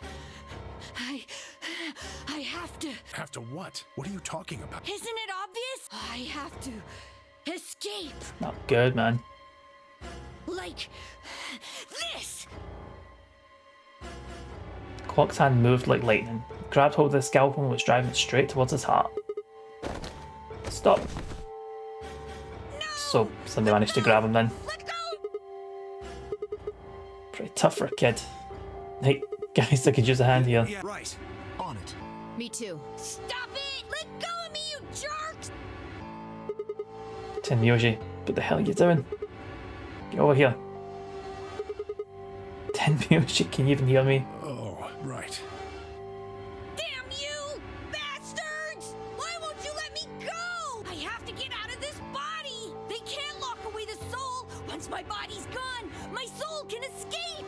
I have to. Have to what? What are you talking about? Isn't it obvious? I have to escape. Not good, man. Like this. Quark's hand moved like lightning. He grabbed hold of the scalpel and was driving it straight towards his heart. Stop. No! So somebody managed to grab him then. Let go! Pretty tough for a kid. Hey, guys, I could use a hand here. Yeah, right. On it. Me too. Stop it! Let go of me, you jerks! Tenmyoji, what the hell are you doing? Get over here. Tenmyoji, can you even hear me? Oh, right. Damn you! Bastards! Why won't you let me go? I have to get out of this body! They can't lock away the soul! Once my body's gone, my soul can escape!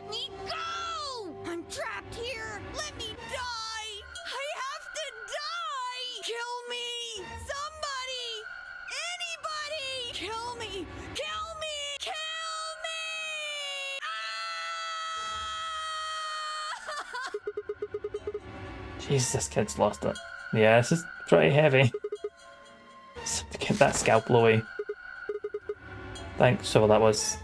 Let me go! I'm trapped here! Let me die! I have to die! Kill me! Somebody! Anybody! Kill me! Kill me! Kill me! Jesus, this kid's lost it. Yeah, this is pretty heavy. So to get that scalpel away. Thanks, whoever that was.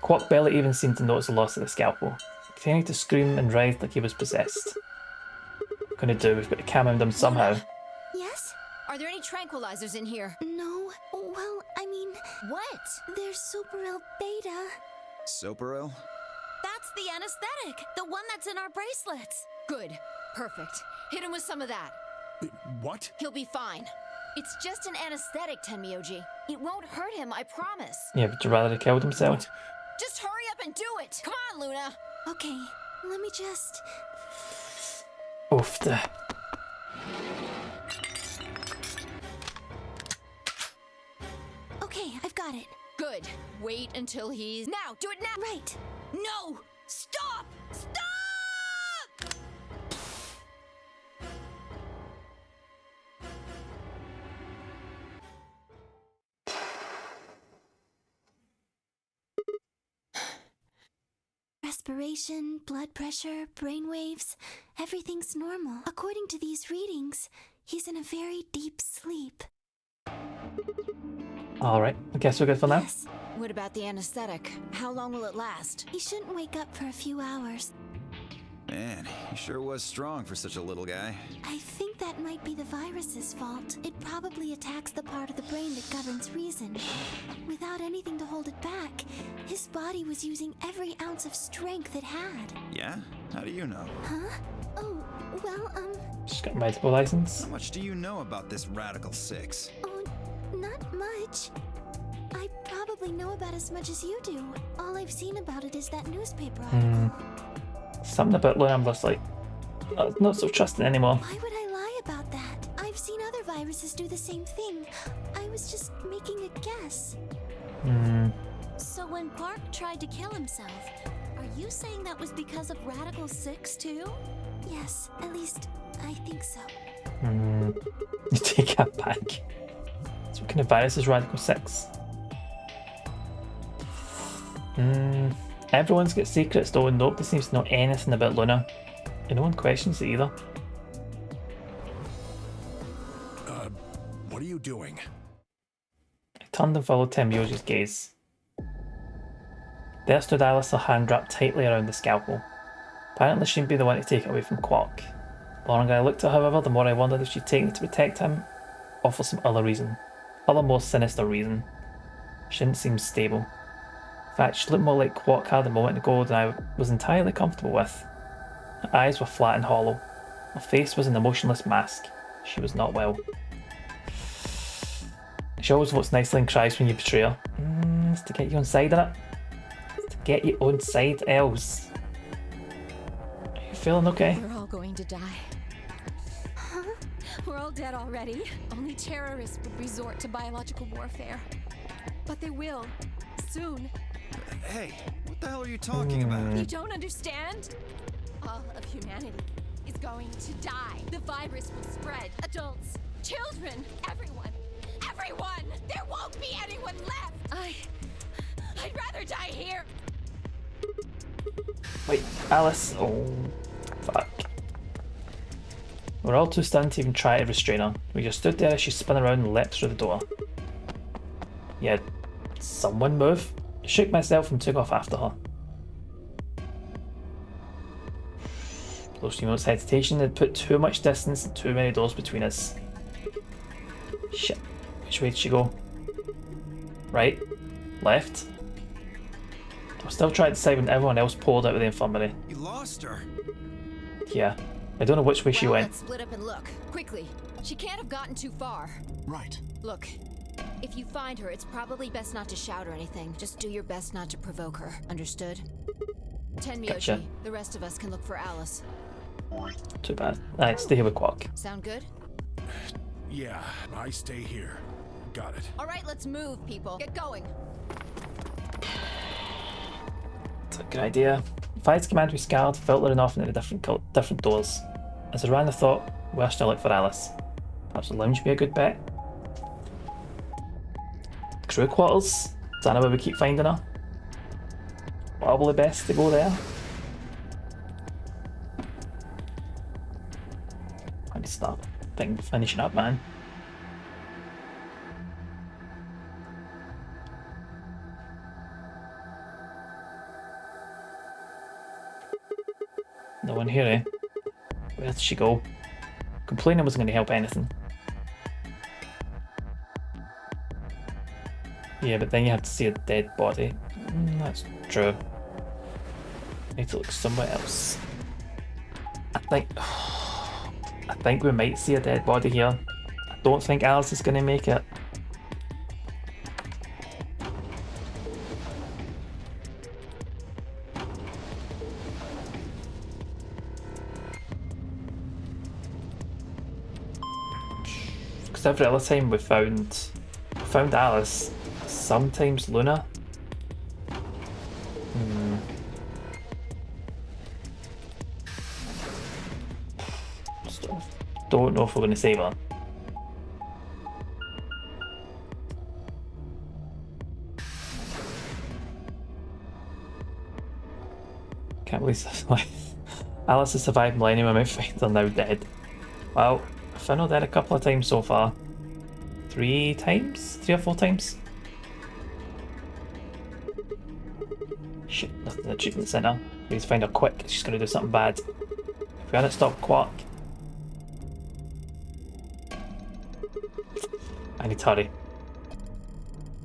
Quark barely even seemed to notice the loss of the scalpel, continuing to scream and writhe like he was possessed. What we're gonna do? We've got to calm him down somehow. Yes? Are there any tranquilizers in here? No. Well, I mean... What? There's Soparel Beta. Soparel? That's the anesthetic! The one that's in our bracelets! Good. Perfect. Hit him with some of that. What? He'll be fine. It's just an anesthetic, Tenmyoji. It won't hurt him, I promise. Yeah, would you rather have killed himself? Just hurry up and do it! Come on, Luna! Okay, let me just... Oof. Okay, I've got it. Good. Wait until he's... Now! Do it now! Right. No! Stop! Stop! Respiration, blood pressure, brain waves, everything's normal. According to these readings, he's in a very deep sleep. Alright, I guess we're good for now. Yes. What about the anesthetic? How long will it last? He shouldn't wake up for a few hours. Man, he sure was strong for such a little guy. I think that might be the virus's fault. It probably attacks the part of the brain that governs reason. Without anything to hold it back, his body was using every ounce of strength it had. Yeah? How do you know? Huh? Oh, well, She's got a medical license. How much do you know about this Radical 6? Oh, not much. I probably know about as much as you do. All I've seen about it is that newspaper article. Something about Luna, I'm just like, not so trusting anymore. Why would I lie about that? I've seen other viruses do the same thing. I was just making a guess. So when Quark tried to kill himself, are you saying that was because of Radical 6 too? Yes, at least I think so. You take that back. So what kind of virus is Radical 6? Everyone's got secrets though, and nobody seems to know anything about Luna. And no one questions it either. What are you doing? I turned and followed Tenmyoji's gaze. There stood Alice, her hand wrapped tightly around the scalpel. Apparently she'd be the one to take it away from Quark. The longer I looked at her, however, the more I wondered if she'd taken it to protect him, or for some other reason. Other more sinister reason. She didn't seem stable. In fact, she looked more like Quark had a moment ago than I was entirely comfortable with. Her eyes were flat and hollow. Her face was an emotionless mask. She was not well. She always votes nicely and cries when you betray her. It's to get you on side of it. It's to get you on side, Els. Are you feeling okay? We're all going to die. Huh? We're all dead already. Only terrorists would resort to biological warfare. But they will. Soon. Hey, what the hell are you talking about? You don't understand? All of humanity is going to die. The virus will spread. Adults, children, everyone. Everyone! There won't be anyone left! I'd rather die here! Wait, Alice. Oh, fuck. We're all too stunned to even try to restrain her. We just stood there as she spun around and leapt through the door. Yeah, someone move. I shook myself and took off after her. Those few minutes' hesitation had put too much distance and too many doors between us. Shit. Which way did she go? Right? Left? I was still trying to decide when everyone else pulled out of the infirmary. You lost her. Yeah. I don't know which way she went. Let's split up and look. Quickly. She can't have gotten too far. Right. Look. If you find her, it's probably best not to shout or anything. Just do your best not to provoke her. Understood? Tenmyoji, Gotcha. the rest of us can look for Alice. Too bad. Alright, stay here with Quark. Sound good? Yeah, I stay here. Got it. Alright, let's move, people. Get going. It's a good idea. Fights command we scoured, filtering off into the different doors. As I ran the thought, where should I look for Alice? Perhaps the lounge would be a good bet. Crew quarters. Is that where we keep finding her? Probably best to go there. Let me start finishing up, man. No one here, eh? Where did she go? Complaining wasn't going to help anything. Yeah, but then you have to see a dead body. That's true. Need to look somewhere else. I think we might see a dead body here. I don't think Alice is going to make it. Because every other time we found Alice, sometimes Luna. Don't know if we're going to save her. Can't believe Alice has survived Millennium and my friends are now dead. Well, I found her dead a couple of times so far. 3 or 4 times. Shit, nothing in the treatment centre. We need to find her quick, she's going to do something bad. If we hadn't stopped Quark. I need to hurry.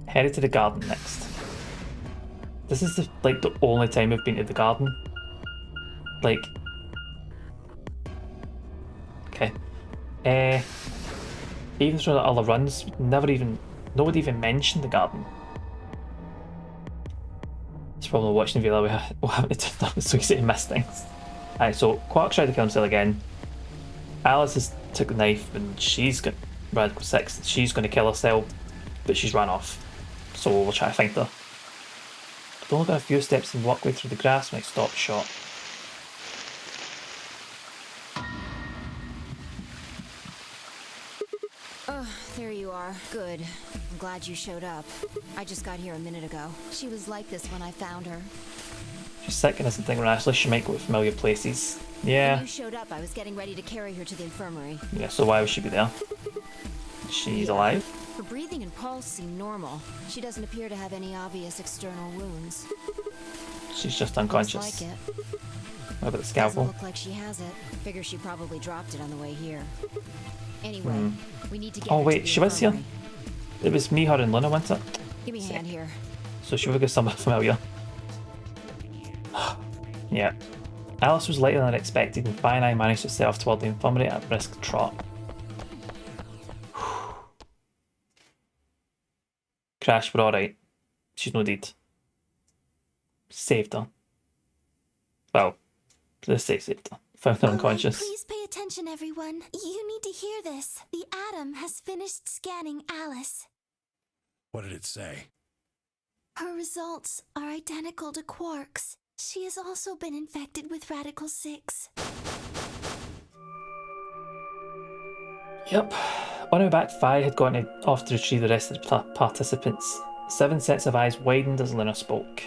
Headed to the garden next. This is the only time we've been to the garden. Like... Okay. Even through the other runs, nobody even mentioned the garden. It's probably watching the video we'll have to turn up so easy to miss things. Alright, so Quark tried to kill himself again. Alice has took the knife and she's got Radical 6. She's going to kill herself, but she's run off. So we'll try to find her. I've only got a few steps and walkway through the grass when I stop short. There you are. Good. I'm glad you showed up. I just got here a minute ago. She was like this when I found her. She's sick and isn't thinking rationally. She might go to familiar places. Yeah. When you showed up, I was getting ready to carry her to the infirmary. Yeah, so why would she be there? She's alive? Her breathing and pulse seem normal. She doesn't appear to have any obvious external wounds. She's just unconscious. Looks like it. What about the scalpel? Doesn't look like she has it. Figure she probably dropped it on the way here. Anyway, we need to get Oh her wait, to the she was here. infirmary. It was me, her and Luna, wasn't it? Give me a hand here. So she would get someone familiar. Yeah. Alice was later than expected and Fi and I managed herself toward the infirmary at a brisk trot. Crash, we're alright. She's no deed. Saved her. Well, let's say saved her. Found her unconscious. Please pay attention, everyone. You need to hear this. The Atom has finished scanning Alice. What did it say? Her results are identical to Quark's. She has also been infected with Radical 6. Yep. On our back, Fi had gone off to retrieve the rest of the participants. 7 sets of eyes widened as Luna spoke.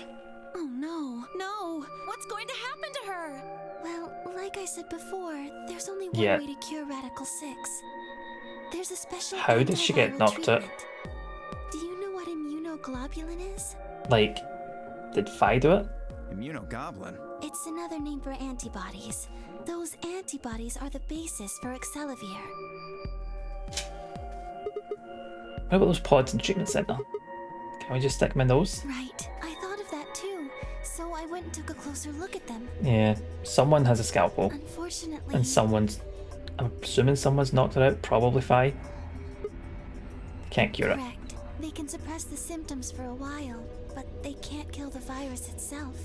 Oh no, no! What's going to happen to her? Well, like I said before, there's only one way to cure Radical 6. There's a special How did she get antiviral knocked out? treatment. Do you know what immunoglobulin is? Like, did Fi do it? Immunogoblin? It's another name for antibodies. Those antibodies are the basis for Excelivir. What about those pods in the treatment centre? Can we just stick them in those? Right. I thought of that too. So I went and took a closer look at them. Yeah, someone has a scalpel. Unfortunately. And I'm assuming someone's knocked her out, probably Fi. Can't cure it. Correct. They can suppress the symptoms for a while, but they can't kill the virus itself.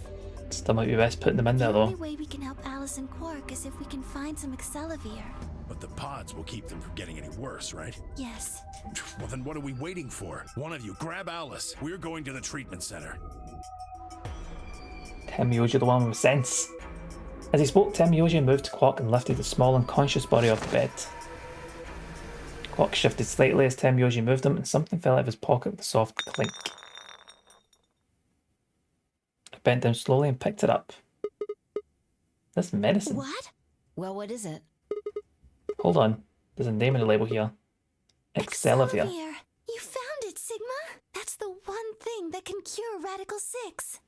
Still might be best putting them in there The though. only way we can help Alice and Quark is if we can find some Excelivir. But the pods will keep them from getting any worse, right? Yes. Well, then what are we waiting for? One of you, grab Alice. We're going to the treatment center. Tenmyoji the one with sense? As he spoke, Tenmyoji moved to Quark and lifted the small unconscious body off the bed. Quark shifted slightly as Tenmyoji moved him, and something fell out of his pocket with a soft clink. I bent down slowly and picked it up. This medicine. What? Well, what is it? Hold on. There's a name on the label here. Excelivir. You found it, Sigma! That's the one thing that can cure Radical 6.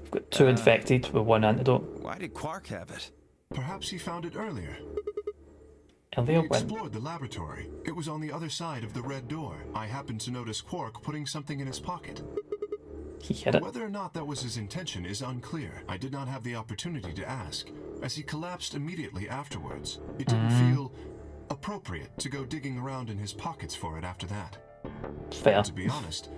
We've got 2 infected with 1 antidote. Why did Quark have it? Perhaps he found it earlier. We explored the laboratory. It was on the other side of the red door. I happened to notice Quark putting something in his pocket. He hid it. Whether or not that was his intention is unclear. I did not have the opportunity to ask, as he collapsed immediately afterwards. It didn't feel appropriate to go digging around in his pockets for it after that. Fair. To be honest,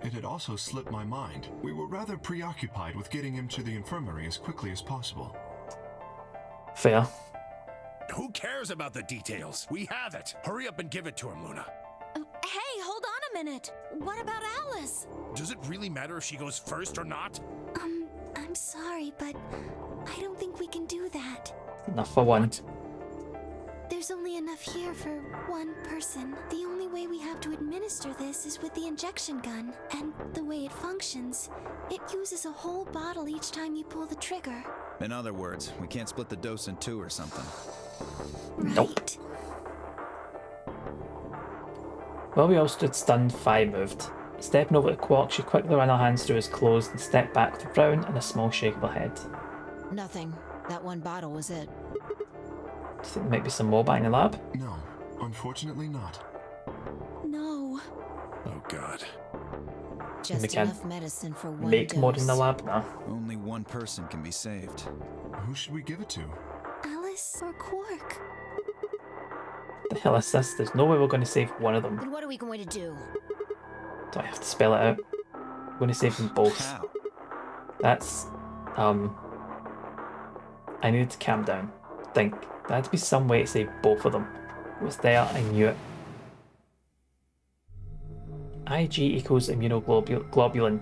it had also slipped my mind. We were rather preoccupied with getting him to the infirmary as quickly as possible. Fair. Who cares about the details? We have it. Hurry up and give it to him, Luna. Hey, hold on a minute. What about Alice? Does it really matter if she goes first or not? I'm sorry, but I don't think we can do that. Enough for one. There's only enough here for one person. The only way we have to administer this is with the injection gun. And the way it functions, it uses a whole bottle each time you pull the trigger. In other words, we can't split the dose in 2 or something. Nope. While we all stood stunned, Phi moved. Stepping over to Quark, she quickly ran her hands through his clothes and stepped back with a frown and a small shake of her head. Nothing. That one bottle was it. Do you think there might be some more back in the lab? No, unfortunately not. No. Oh God. Just enough medicine for one make dose. more in the lab now. Only one person can be saved. Who should we give it to? Alice or Quark? The hell is this? There's no way we're going to save one of them. Then what are we going to do? Do I have to spell it out? I'm going to save them both. How? That's, I needed to calm down. Think. There had to be some way to save both of them. It was there, I knew it. IG equals immunoglobulin.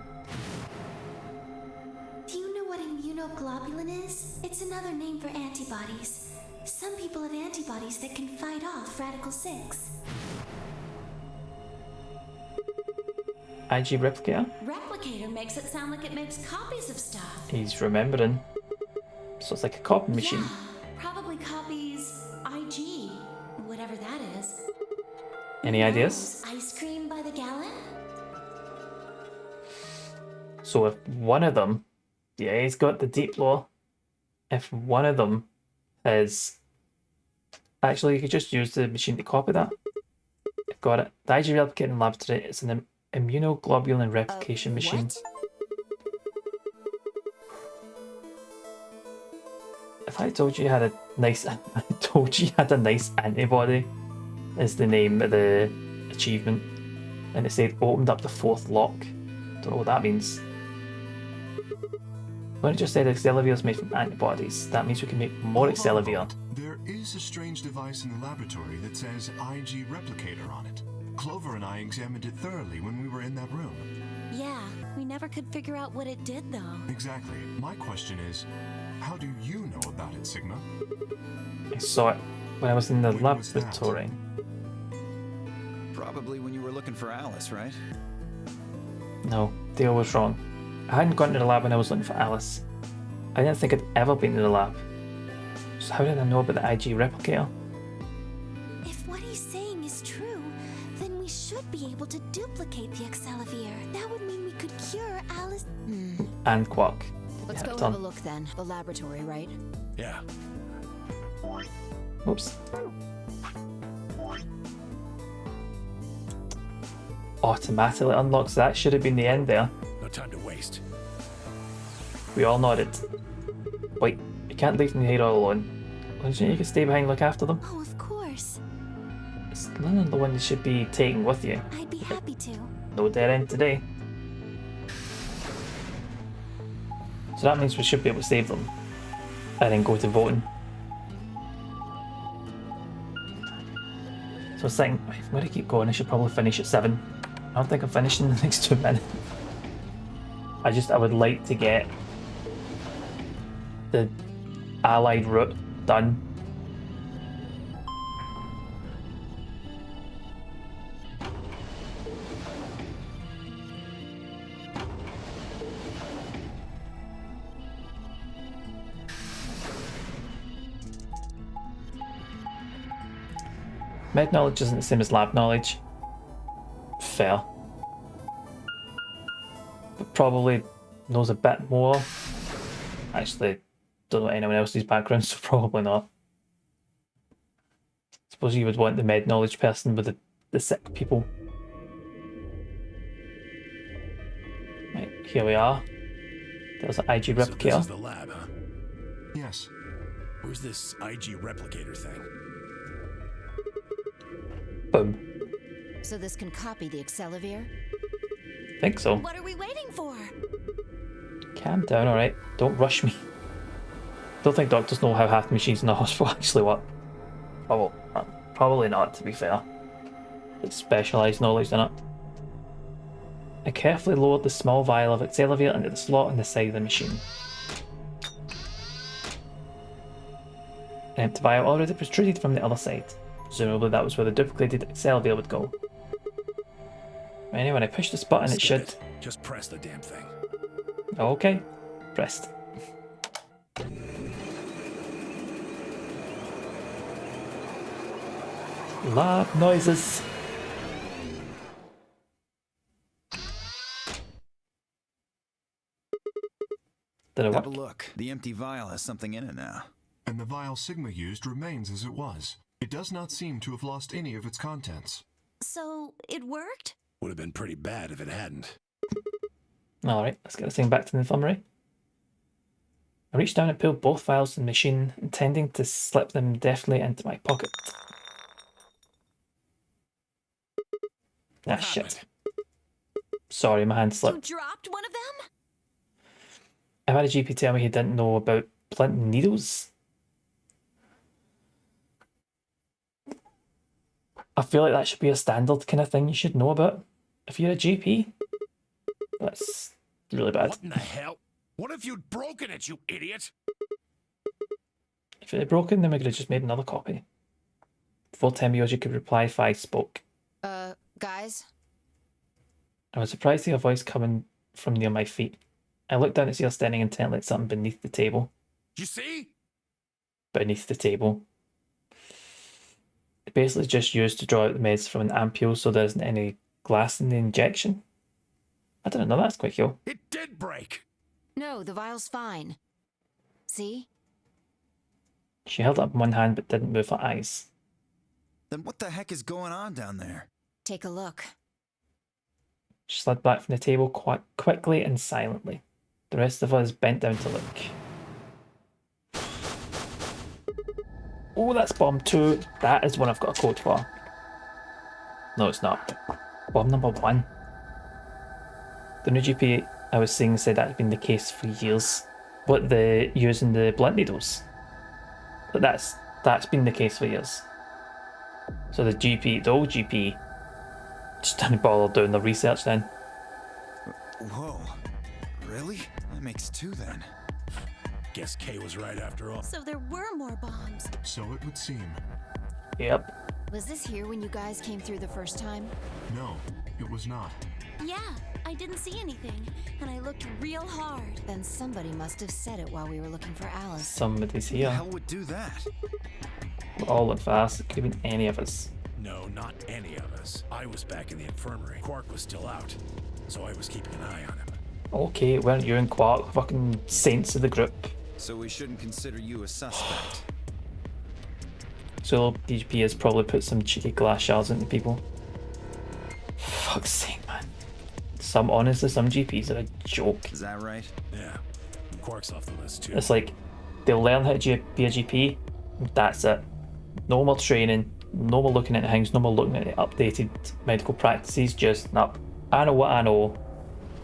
Do you know what immunoglobulin is? It's another name for antibodies. Some people have antibodies that can fight off Radical 6. IG replicator? Replicator makes it sound like it makes copies of stuff. He's remembering. So it's like a copy machine. Yeah, probably copies IG, whatever that is. Any ideas? Ice cream by the gallon? So if one of them, yeah, he's got the deep lore. If one of them is... Actually, you could just use the machine to copy that. I've got it. The IG replicator in laboratory is an immunoglobulin replication machine. What? If I told you had a nice, antibody, is the name of the achievement, and it said opened up the 4th lock. Don't know what that means. When it just said Excelivir is made from antibodies, that means we can make more Excelivir. There is a strange device in the laboratory that says IG replicator on it. Clover and I examined it thoroughly when we were in that room. Yeah, we never could figure out what it did though. Exactly. My question is, how do you know about it, Sigma? I saw it when I was in the laboratory. Probably when you were looking for Alice, right? No, Dale was wrong. I hadn't gone to the lab when I was looking for Alice. I didn't think I'd ever been in the lab. So how did I know about the IG replicator? If what he's saying is true, then we should be able to duplicate the Excelivir. That would mean we could cure Alice. And Quark. Let's Yeah, go done. have a look then. The laboratory, right? Yeah. Oops. Automatically unlocks. That should have been the end there. No time to waste. We all nodded. Wait, you can't leave them here all alone. Don't you can stay behind and look after them? Oh, of course. Is Lennon the one you should be taking with you? I'd be happy to. No dead end today. So that means we should be able to save them. And then go to voting. So I was thinking, if I'm going to keep going, I should probably finish at 7. I don't think I'm finishing in the next 2 minutes. I would like to get the allied route done. Med knowledge isn't the same as lab knowledge. Fair. But probably knows a bit more. Actually, don't know anyone else's background, so probably not. Suppose you would want the med knowledge person with the sick people. Right, here we are. There's an IG replicator. So this is the lab, huh? Yes. Where's this IG replicator thing? Boom. So this can copy the Accelavir? Think so. What are we waiting for? Calm down, alright? Don't rush me. Don't think doctors know how half the machines in the hospital actually work. Oh, well, probably not, to be fair. It's specialised knowledge, isn't it? I carefully lowered the small vial of Accelavir into the slot on the side of the machine. An empty vial already protruded from the other side. Presumably that was where the duplicated Accelavir would go. Anyway, when I push this button, it should... Just press the damn thing. Okay, pressed. Lab noises. Did it Have work? a look. The empty vial has something in it now. And the vial Sigma used remains as it was. It does not seem to have lost any of its contents. So, it worked? Would have been pretty bad if it hadn't. Alright, let's get this thing back to the infirmary. I reached down and pulled both vials from the machine, intending to slip them deftly into my pocket. Ah, shit. Sorry, my hand slipped. You dropped one of them? I've had a GP tell me he didn't know about blunt needles. I feel like that should be a standard kind of thing you should know about if you're a GP. That's really bad. What in the hell? What if you'd broken it, you idiot? If it had broken, then we could have just made another copy. Before Temioji could reply, Fi spoke. Guys? I was surprised to hear a voice coming from near my feet. I looked down to see her staring intently at something beneath the table. You see? Beneath the table. It basically just used to draw out the meds from an ampule so there isn't any glass in the injection. I didn't know that's quite cool. It did break! No, the vial's fine. See? She held up one hand but didn't move her eyes. Then what the heck is going on down there? Take a look. She slid back from the table quite quickly and silently. The rest of us bent down to look. Oh, that's bomb 2. That is one I've got a code for. No, it's not. Bomb number 1. The new GP I was seeing said that had been the case for years. But the using the blunt needles. But that's been the case for years. So the old GP, just didn't bother doing the research then. Whoa. Really? That makes 2 then. Guess Kay was right after all. So there were more bombs. So it would seem. Yep. Was this here when you guys came through the first time? No, it was not. Yeah, I didn't see anything, and I looked real hard. Then somebody must have said it while we were looking for Alice. Somebody's Who the here. hell would do that? We all look fast. It could have been any of us. No, not any of us. I was back in the infirmary. Quark was still out, so I was keeping an eye on him. Okay, weren't you and Quark fucking saints of the group? So we shouldn't consider you a suspect. So DGP has probably put some cheeky glass shards into people. Fuck's sake, man. Honestly, some GPs are a joke. Is that right? Yeah. Quark's off the list too. It's like, they'll learn how to be a GP, that's it. No more training, no more looking at things, no more looking at the updated medical practices, just, nope. I know what I know.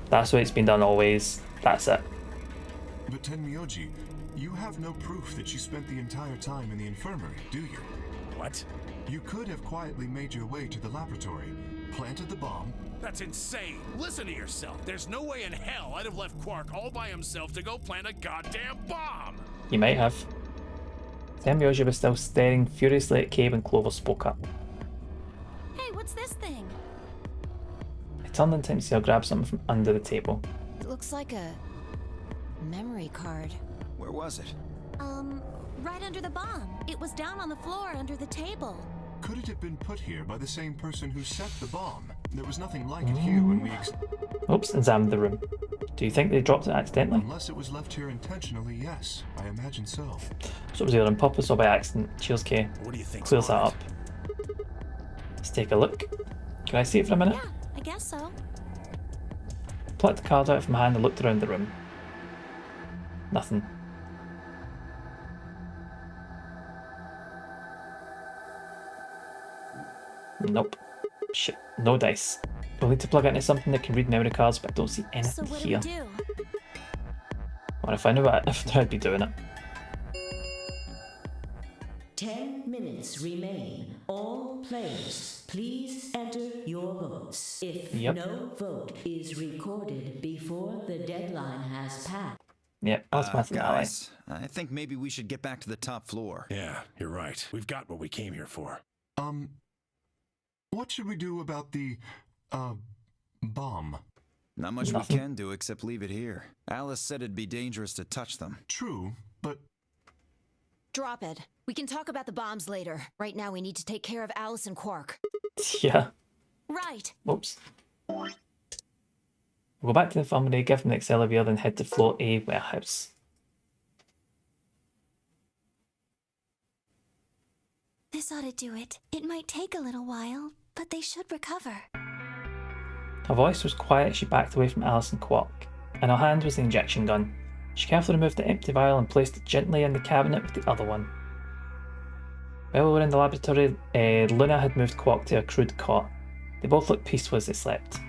That's the way it's been done always. That's it. But Tenmyoji, you have no proof that you spent the entire time in the infirmary, do you? What? You could have quietly made your way to the laboratory, planted the bomb, That's insane. Listen to yourself. There's no way in hell I'd have left Quark all by himself to go plant a goddamn bomb. You might have. Temyoji was still staring furiously at Cave when Clover spoke up. Hey, what's this thing? I turned in time to see her grab something from under the table. It looks like a memory card. Where was it? Right under the bomb. It was down on the floor under the table. Could it have been put here by the same person who set the bomb? There was nothing like it here when we Oops, examined the room. Do you think they dropped it accidentally? Unless it was left here intentionally, yes. I imagine so. So it was either on purpose or by accident. Cheers, Kay. What do you think? Clears that up. Let's take a look. Can I see it for a minute? Yeah, I guess so. Plucked the card out from my hand and looked around the room. Nothing. Nope. Shit. No dice. We'll need to plug it into something that can read memory cards, but I don't see anything So what here. do we do? Well, if I knew I'd be doing it. 10 minutes remain. All players, please enter your votes. If no vote is recorded before the deadline has passed. Yep, that's my guys, I think maybe we should get back to the top floor. Yeah, you're right. We've got what we came here for. What should we do about the, bomb? Not much we can do except leave it here. Alice said it'd be dangerous to touch them. True, but... Drop it. We can talk about the bombs later. Right now we need to take care of Alice and Quark. Yeah. Right. Whoops. We'll go back to the infirmary, give them the Excalibur, then head to floor A warehouse. This ought to do it. It might take a little while, but they should recover. Her voice was quiet as she backed away from Alice and Quark. In her hand was the injection gun. She carefully removed the empty vial and placed it gently in the cabinet with the other one. While we were in the laboratory, Luna had moved Quark to a crude cot. They both looked peaceful as they slept.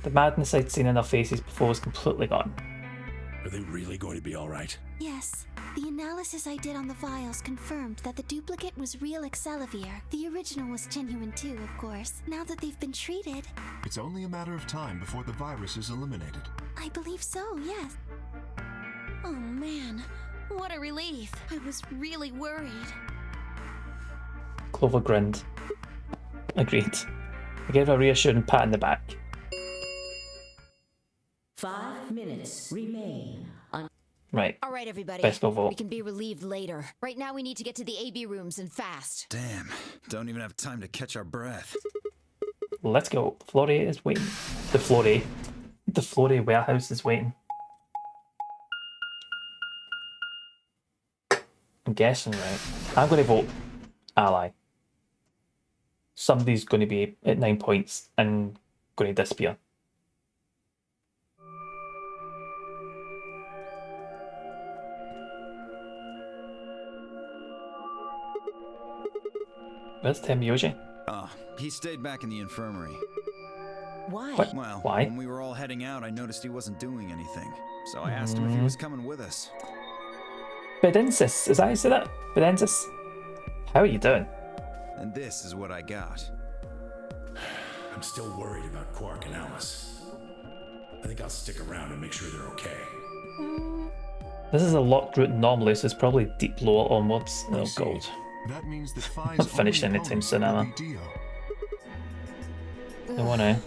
The madness I'd seen in their faces before was completely gone. Are they really going to be all right? Yes. The analysis I did on the vials confirmed that the duplicate was real Excalibur. The original was genuine too, of course. Now that they've been treated... It's only a matter of time before the virus is eliminated. I believe so, yes. Oh man, what a relief. I was really worried. Clover grinned. Agreed. I gave her a reassuring pat in the back. 5 minutes remain. Right. All right, everybody. Best go vote. We can be relieved later. Right now we need to get to the AB rooms and fast. Damn. Don't even have time to catch our breath. Let's go. Floor A is waiting. The Floor A warehouse is waiting. I'm guessing, right? I'm going to vote ally. Somebody's going to be at 9 points and going to disappear. Where's Temyoji? Oh, he stayed back in the infirmary. Why? What? Well, Why? when we were all heading out, I noticed he wasn't doing anything. So I asked him if he was coming with us. Bedensis, is that how you say that? Bedensis? How are you doing? And this is what I got. I'm still worried about Quark and Alice. I think I'll stick around and make sure they're okay. This is a locked route normally, so it's probably deep lower onwards. Oh god. That means that Phi's Not finished only anytime opponent soon, will Emma. be Dio. I wanna.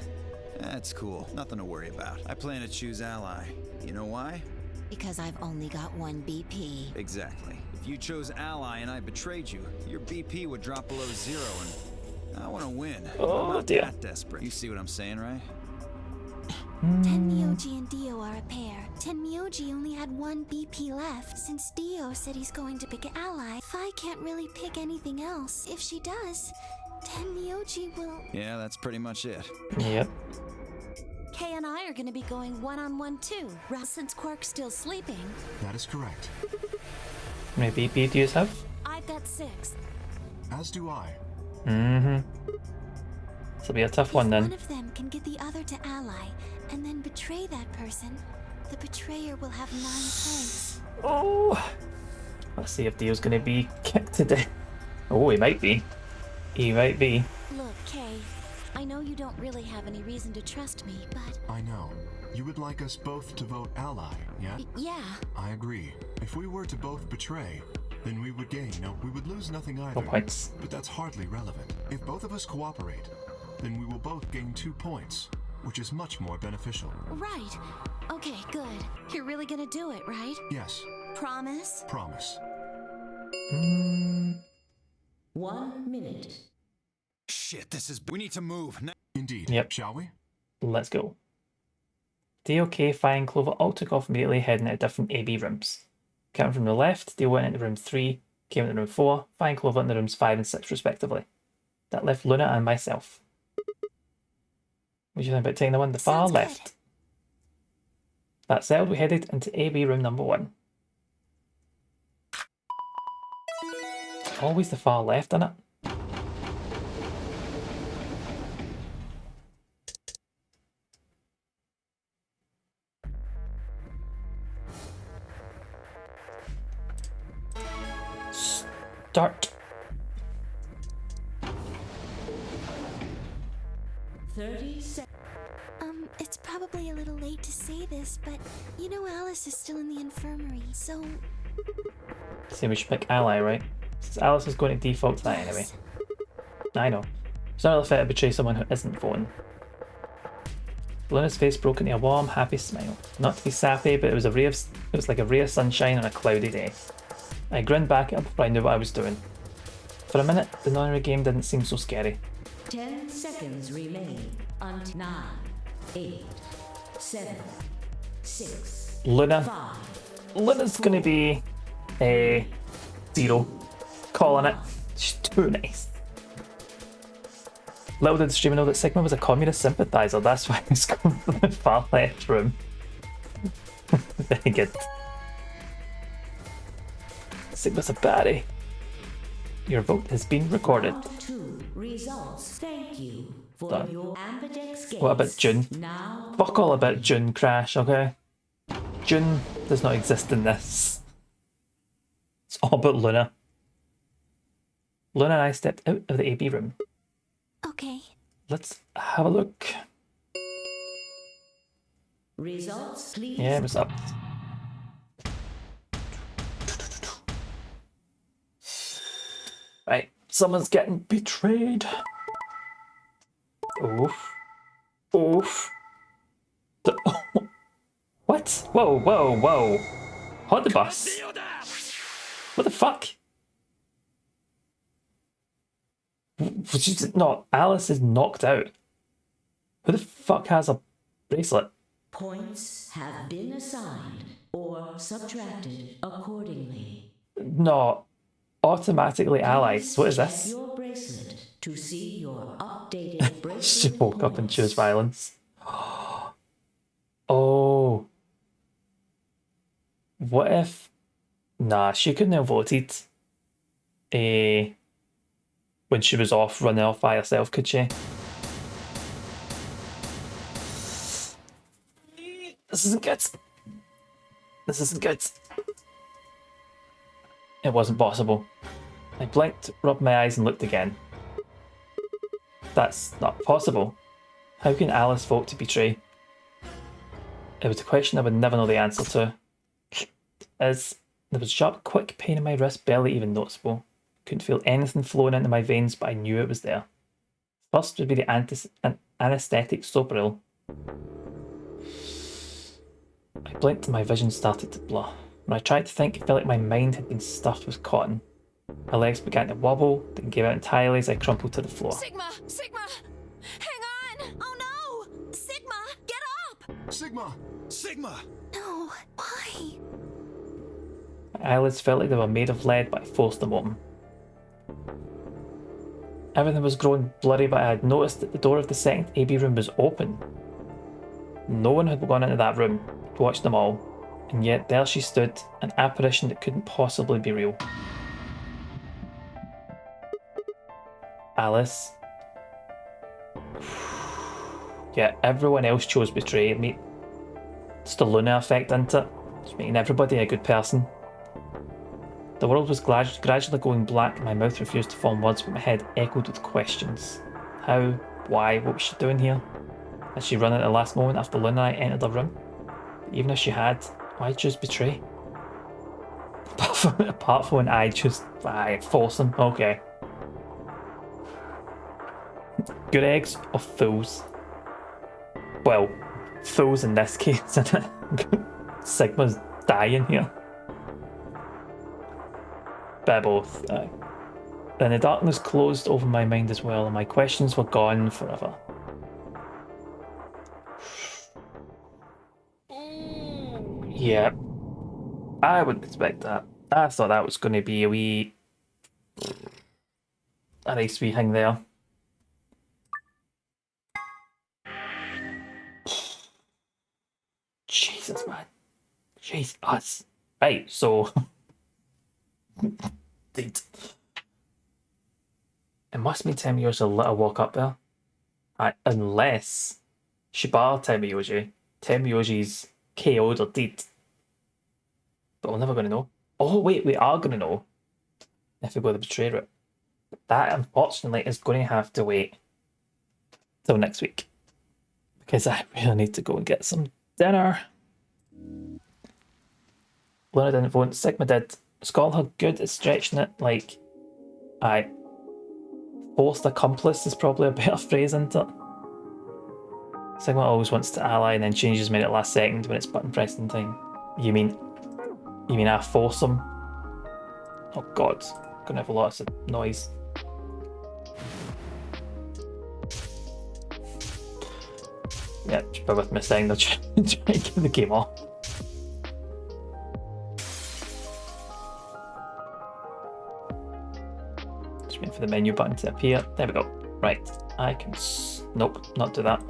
That's cool. Nothing to worry about. I plan to choose ally. You know why? Because I've only got one BP. Exactly. If you chose ally and I betrayed you, your BP would drop below 0 and I want to win. Oh, I'm not dear. that desperate. You see what I'm saying, right? Tenmyoji and Dio are a pair. Tenmyoji only had one BP left. Since Dio said he's going to pick an ally, Phi can't really pick anything else. If she does, Tenmyoji will... Yeah, that's pretty much it. Yep. Kay and I are going to be going one-on-one too, since Quark's still sleeping. That is correct. How many BP do you have? I've got 6. As do I. This will be a tough one then. One of them can get the other to ally, and then betray that person. The betrayer will have 9 points. Oh! Let's see if Dio's going to be kicked today. Oh, he might be. He might be. Look, Kay, I know you don't really have any reason to trust me, but... I know. You would like us both to vote ally, yeah? Yeah. I agree. If we were to both betray, then we would gain. No, we would lose nothing either. No points. But that's hardly relevant. If both of us cooperate, then we will both gain 2 points, which is much more beneficial. Right. Okay, good. You're really gonna do it, right? Yes. Promise? Promise. 1 minute. Shit, we need to move. Indeed. Yep. Shall we? Let's go. Dale, Kay, Fi, and Clover all took off immediately, heading into different AB rooms. Counting from the left, Dale went into room 3, Kay went into room 4, Fi and Clover into rooms 5 and 6 respectively. That left Luna and myself. What do you think about taking the one on the far left? That said, we headed into AB room number 1. Always the far left, isn't it? Start. 30 seconds. It's probably a little late to say this, but you know Alice is still in the infirmary, so... So we should pick ally, right? Since Alice is going to default to that anyway. I know. It's not really fair to betray someone who isn't voting. Luna's face broke into a warm, happy smile. Not to be sappy, but it was like a ray of sunshine on a cloudy day. I grinned back at her before I knew what I was doing. For a minute, the nonary game didn't seem so scary. 10 seconds remain until 9, 8, 7, 6, Luna. 5. Luna's gonna be a 0. Calling it. She's too nice. Little did the streamer know that Sigma was a communist sympathiser, that's why he's going for the far left room. Very good. Sigma's a baddie. Your vote has been recorded. Round 2 results. Thank you for Done. your Ambidex games. What about June? Now Fuck all about June, Crash, okay? June does not exist in this. It's all about Luna. Luna and I stepped out of the AB room. Okay. Let's have a look. results, please. Yeah, it was up. Right, someone's getting betrayed. Oof. Oof. What? Whoa, whoa, whoa. Hold the bus. What the fuck? No, Alice is knocked out. Who the fuck has a bracelet? Points have been assigned or subtracted accordingly. No, automatically allies. What is this? Your bracelet to see your updated bracelet. She woke up and chose violence. Oh. What if... Nah, she couldn't have voted when she was off, running off by herself, could she? This isn't good. This isn't good. It wasn't possible. I blinked, rubbed my eyes and looked again. That's not possible. How can Alice vote to betray? It was a question I would never know the answer to. As there was a sharp, quick pain in my wrist, barely even noticeable. Couldn't feel anything flowing into my veins, but I knew it was there. First would be the anesthetic Sopril. I blinked and my vision started to blur. When I tried to think, it felt like my mind had been stuffed with cotton. My legs began to wobble, then gave out entirely as I crumpled to the floor. Sigma! Sigma! Hang on! Oh no! Sigma! Get up! Sigma! Sigma! No, why? My eyelids felt like they were made of lead, but I forced them open. Everything was growing blurry, but I had noticed that the door of the second AB room was open. No one had gone into that room. I watched them all, and yet there she stood, an apparition that couldn't possibly be real. Alice. Yeah, everyone else chose betray. It's the Luna effect, isn't it? It's making everybody a good person. The world was gradually going black, and my mouth refused to form words, but my head echoed with questions. How? why, what was she doing here? Had she run at the last moment after Luna and I entered the room? Even if she had, why choose betray? Apart from when I just force them. Okay. Good eggs or fools? Well, fools in this case, isn't it? Sigma's dying here. But both. Then the darkness closed over my mind as well, and my questions were gone forever. Yeah, I wouldn't expect that. I thought that was going to be a nice wee thing there. Jesus, man. Jesus. Right, so... It must be Temiyoshi a little walk up there. Unless Shibata Temiyoshi's KO'd or dead. But we're never going to know. Oh wait, we are going to know if we go the betrayal route. That unfortunately is going to have to wait till next week. Because I really need to go and get some dinner. Luna didn't vote, Sigma did. Skullhug good at stretching it, like... Forced accomplice is probably a better phrase, isn't it? Sigma always wants to ally and then changes mid at last second when it's button pressing time. You mean I force him? Oh god, gonna have a lot of noise. Yeah, just bear with me saying they're trying to get the game off. Just waiting for the menu button to appear. There we go. Right, I can... Nope, not do that.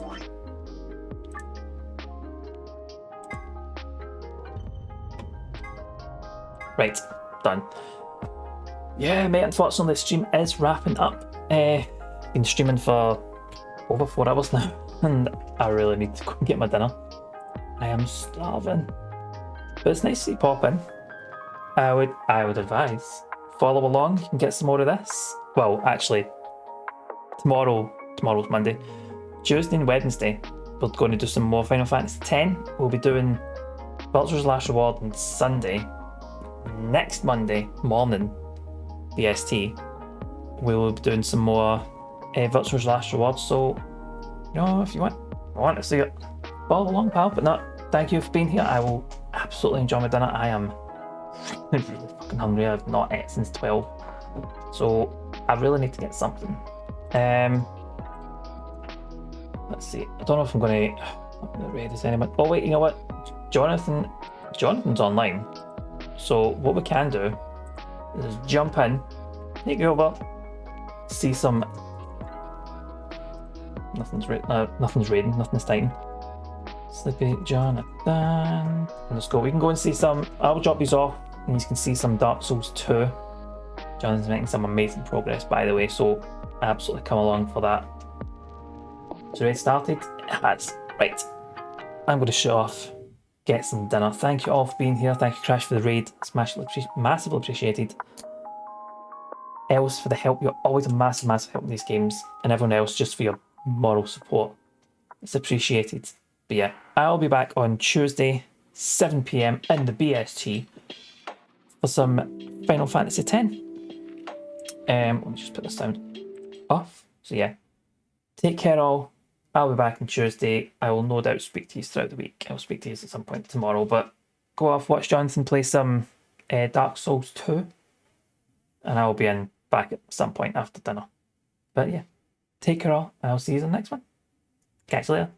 Right, done. Yeah, mate, unfortunately the stream is wrapping up. Been streaming for over 4 hours now, and I really need to go and get my dinner. I am starving. But it's nice to see you pop in. I would advise, follow along, you can get some more of this. Well, actually, tomorrow's Monday. Tuesday and Wednesday, we're going to do some more Final Fantasy X. We'll be doing Vulture's Last Reward on Sunday. Next Monday morning, BST, we will be doing some more Vulture's Last Reward. So, you know, if you want to see it, follow along, pal. But not, thank you for being here. I will absolutely enjoy my dinner. I am really fucking hungry. I've not ate since 12, so I really need to get something. Let's see. I don't know if I'm going to read this anymore. Oh wait, you know what? Jonathan's online. So what we can do is jump in, take it over, see some... Nothing's raiding, nothing's titan. Sleepy Jonathan. Let's go. We can go and see some... I'll drop these off and you can see some Dark Souls 2. Jonathan's making some amazing progress, by the way, so absolutely come along for that. So ready started? That's right. I'm going to show off, get some dinner. Thank you all for being here. Thank you, Crash, for the raid. It's massively appreciated. Els for the help. You're always a massive help in these games. And everyone else just for your moral support. It's appreciated. But yeah, I'll be back on Tuesday, 7 PM in the BST for some Final Fantasy X. Let me just put the sound off. So yeah, take care all. I'll be back on Tuesday. I will no doubt speak to you throughout the week. I'll speak to you at some point tomorrow, but go off, watch Jonathan play some Dark Souls 2, and I'll be in back at some point after dinner. But yeah, take care all, and I'll see you in the next one. Catch you later.